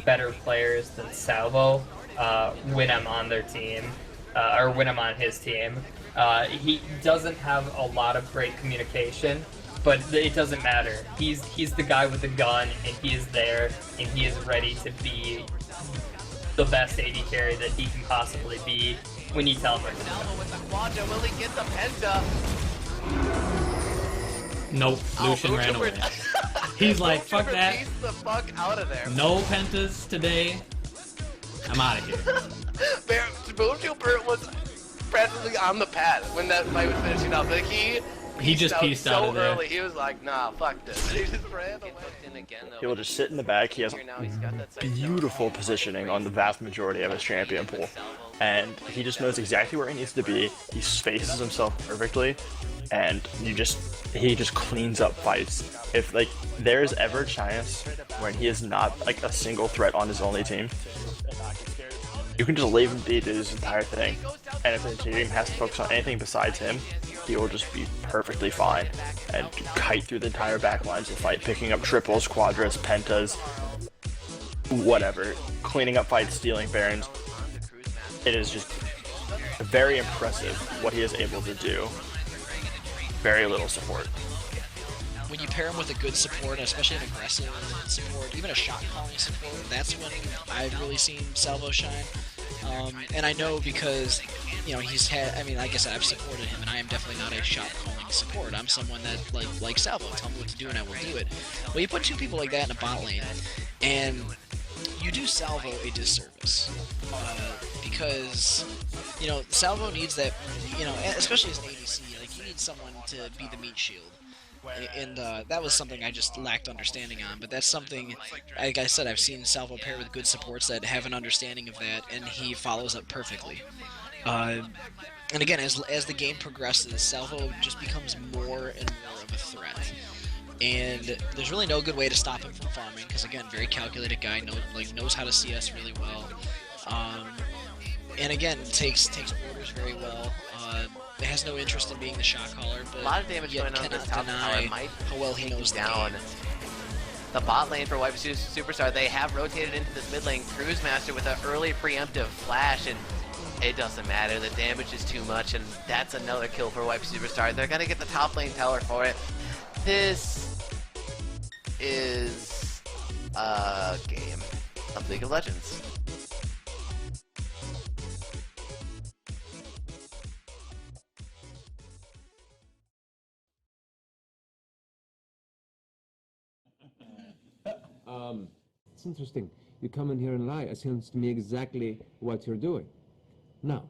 better players than Salvo when I'm on their team, or when I'm on his team. He doesn't have a lot of great communication, but it doesn't matter. He's the guy with the gun, and he is there, and he is ready to be the best AD carry that he can possibly be when you tell him what to do. Salvo with the Quadra, will he get the Penta? Nope, Lucian ran away. He's like, fuck that. Piece the fuck out of there. No pentas today. I'm out of here. BOOMTuber was practically on the pad when that fight was finishing up. Like he just pieced out so of there. early. He was like, nah, fuck this. He just ran away. He will just sit in the back. He has beautiful positioning on the vast majority of his champion pool. And he just knows exactly where he needs to be. He spaces himself perfectly. And he just cleans up fights. If like there is ever a chance when he is not like a single threat on his only team, you can just leave him be, do his entire thing. And if the team has to focus on anything besides him, he will just be perfectly fine and kite through the entire back lines of the fight, picking up triples, quadras, pentas, whatever, cleaning up fights, stealing barons. It is just very impressive what he is able to do. Very little support. When you pair him with a good support, especially an aggressive support, even a shot calling support, that's when I've really seen Salvo shine. And I know because, you know, he's had, I mean, like I said, I've supported him, and I am definitely not a shot calling support. I'm someone that, like Salvo, tell me what to do and I will do it. Well, you put two people like that in a bot lane, and you do Salvo a disservice. Because, you know, Salvo needs that, you know, especially as an ADC, like, you need someone to be the meat shield. And that was something I just lacked understanding on, but that's something, like I said, I've seen Salvo pair with good supports that have an understanding of that, and he follows up perfectly. And again, as the game progresses, Salvo just becomes more and more of a threat. And there's really no good way to stop him from farming, because again, very calculated guy, knows how to CS really well. And again, takes orders very well. Has no interest in being the shot caller, but a lot of damage going on this top tower. Might how well he knows down the bot lane for White Superstar. They have rotated into this mid lane. Cruise Master with an early preemptive flash, and it doesn't matter. The damage is too much, and that's another kill for White Superstar. They're gonna get the top lane tower for it. This is a game of League of Legends. It's interesting. You come in here and lie. It seems to me exactly what you're doing. Now,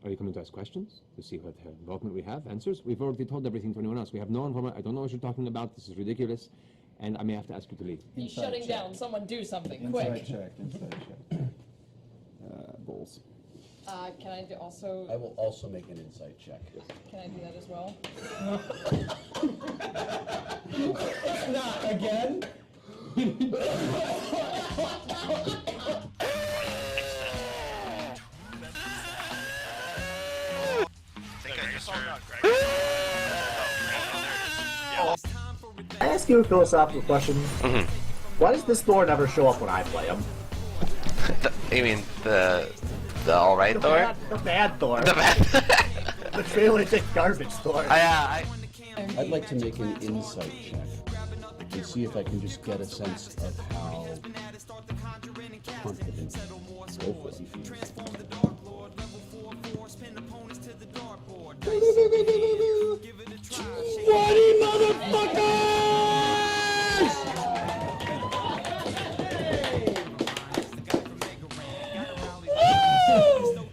are you coming to ask questions? To see what involvement we have? Answers? We've already told everything to anyone else. We have no information. I don't know what you're talking about. This is ridiculous. And I may have to ask you to leave. He's shutting down. Someone do something, Inside quick. check. Bulls. Can I also... I will also make an insight check. Can I do that as well? It's not again. I ask you a philosophical question. Why does this Thor never show up when I play him? You mean the alright Thor? The bad Thor. The bad. The trailer garbage Thor. I'd like to make an insight check and see if I can just get a sense of how confident Wolf he feels. 20 motherfuckers!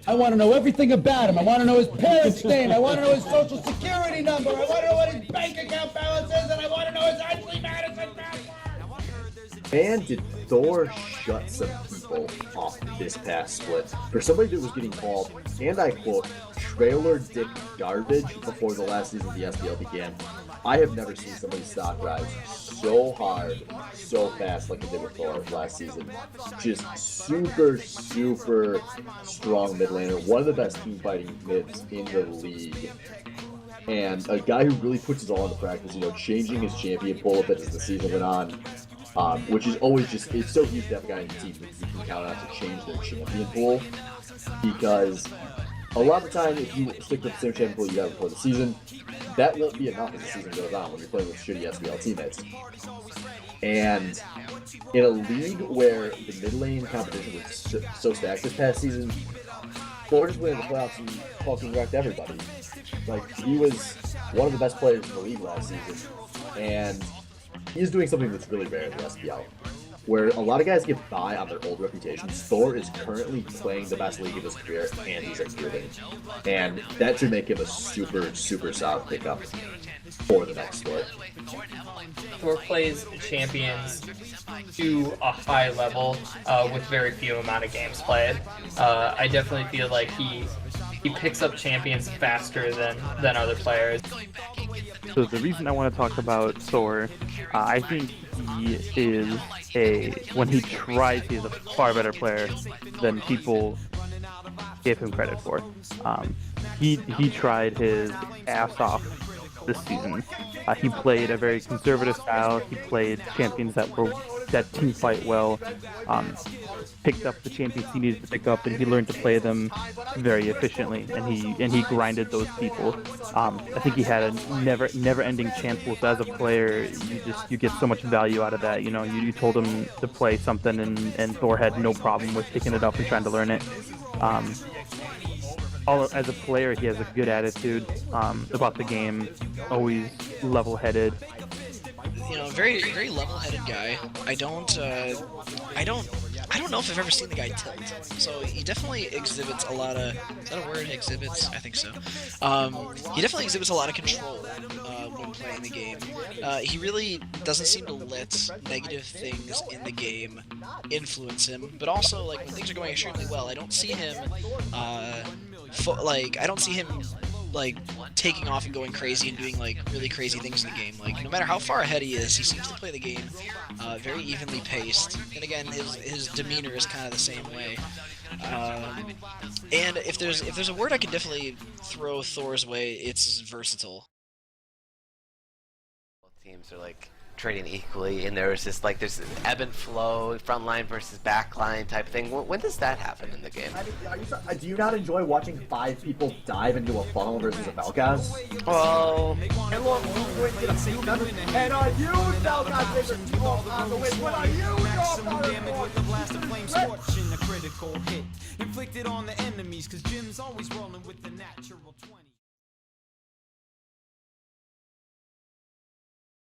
I want to know everything about him. I want to know his parents' name. I want to know his social security number. I want to know what his bank account balance is, and I want to know his Ashley Madison password. Man, did Thor shut some people off this past split. For somebody that was getting called, and I quote, trailer dick garbage before the last season of the SBL began, I have never seen somebody's stock rise so hard, so fast like it did with Thor last season. Just super, super strong mid laner. One of the best team fighting mids in the league. And a guy who really puts his all into practice, changing his champion pool a bit as the season went on. Which is always just, it's so huge to have a guy in the team who you can count on to change their champion pool. Because a lot of the time, if you stick with the same champion pool you had before the season, that won't be enough as the season goes on when you're playing with shitty SBL teammates. And in a league where the mid lane competition was so stacked this past season, Thor just went into the playoffs and fucking wrecked everybody. Like, he was one of the best players in the league last season. And he's doing something that's really rare in the SPL, where a lot of guys get by on their old reputations. Thor is currently playing the best league of his career, and he's improving. And that should make him a super, super solid pickup for the next split. Thor plays champions to a high level with very few amount of games played. I definitely feel like he picks up champions faster than other players. So the reason I want to talk about Thor, I think he is when he tries, he's a far better player than people give him credit for. He tried his ass off this season. He played a very conservative style. He played champions that team fight well. Picked up the champions he needed to pick up, and he learned to play them very efficiently. And he grinded those people. I think he had a never-ending chance pool. So as a player, you get so much value out of that. You told him to play something, and Thor had no problem with picking it up and trying to learn it. As a player, he has a good attitude about the game. Always level-headed. Very, very level-headed guy. I don't know if I've ever seen the guy tilt. So he definitely exhibits a lot of. Is that a word? Exhibits? I think so. He definitely exhibits a lot of control when playing the game. He really doesn't seem to let negative things in the game influence him. But also, like, when things are going extremely well, I don't see him. I don't see him taking off and going crazy and doing really crazy things in the game. Like, no matter how far ahead he is, he seems to play the game very evenly paced. And again, his demeanor is kind of the same way. And if there's a word I can definitely throw Thor's way, it's versatile. Teams are trading equally, and there's an ebb and flow, front line versus back line type thing. When does that happen in the game? Do you not enjoy watching 5 people dive into a funnel versus a Falcaz? Well, and look, and are you Falcaz on the win? What are you? Inflicted on the enemies, cause Jim's always rolling with the natural 20.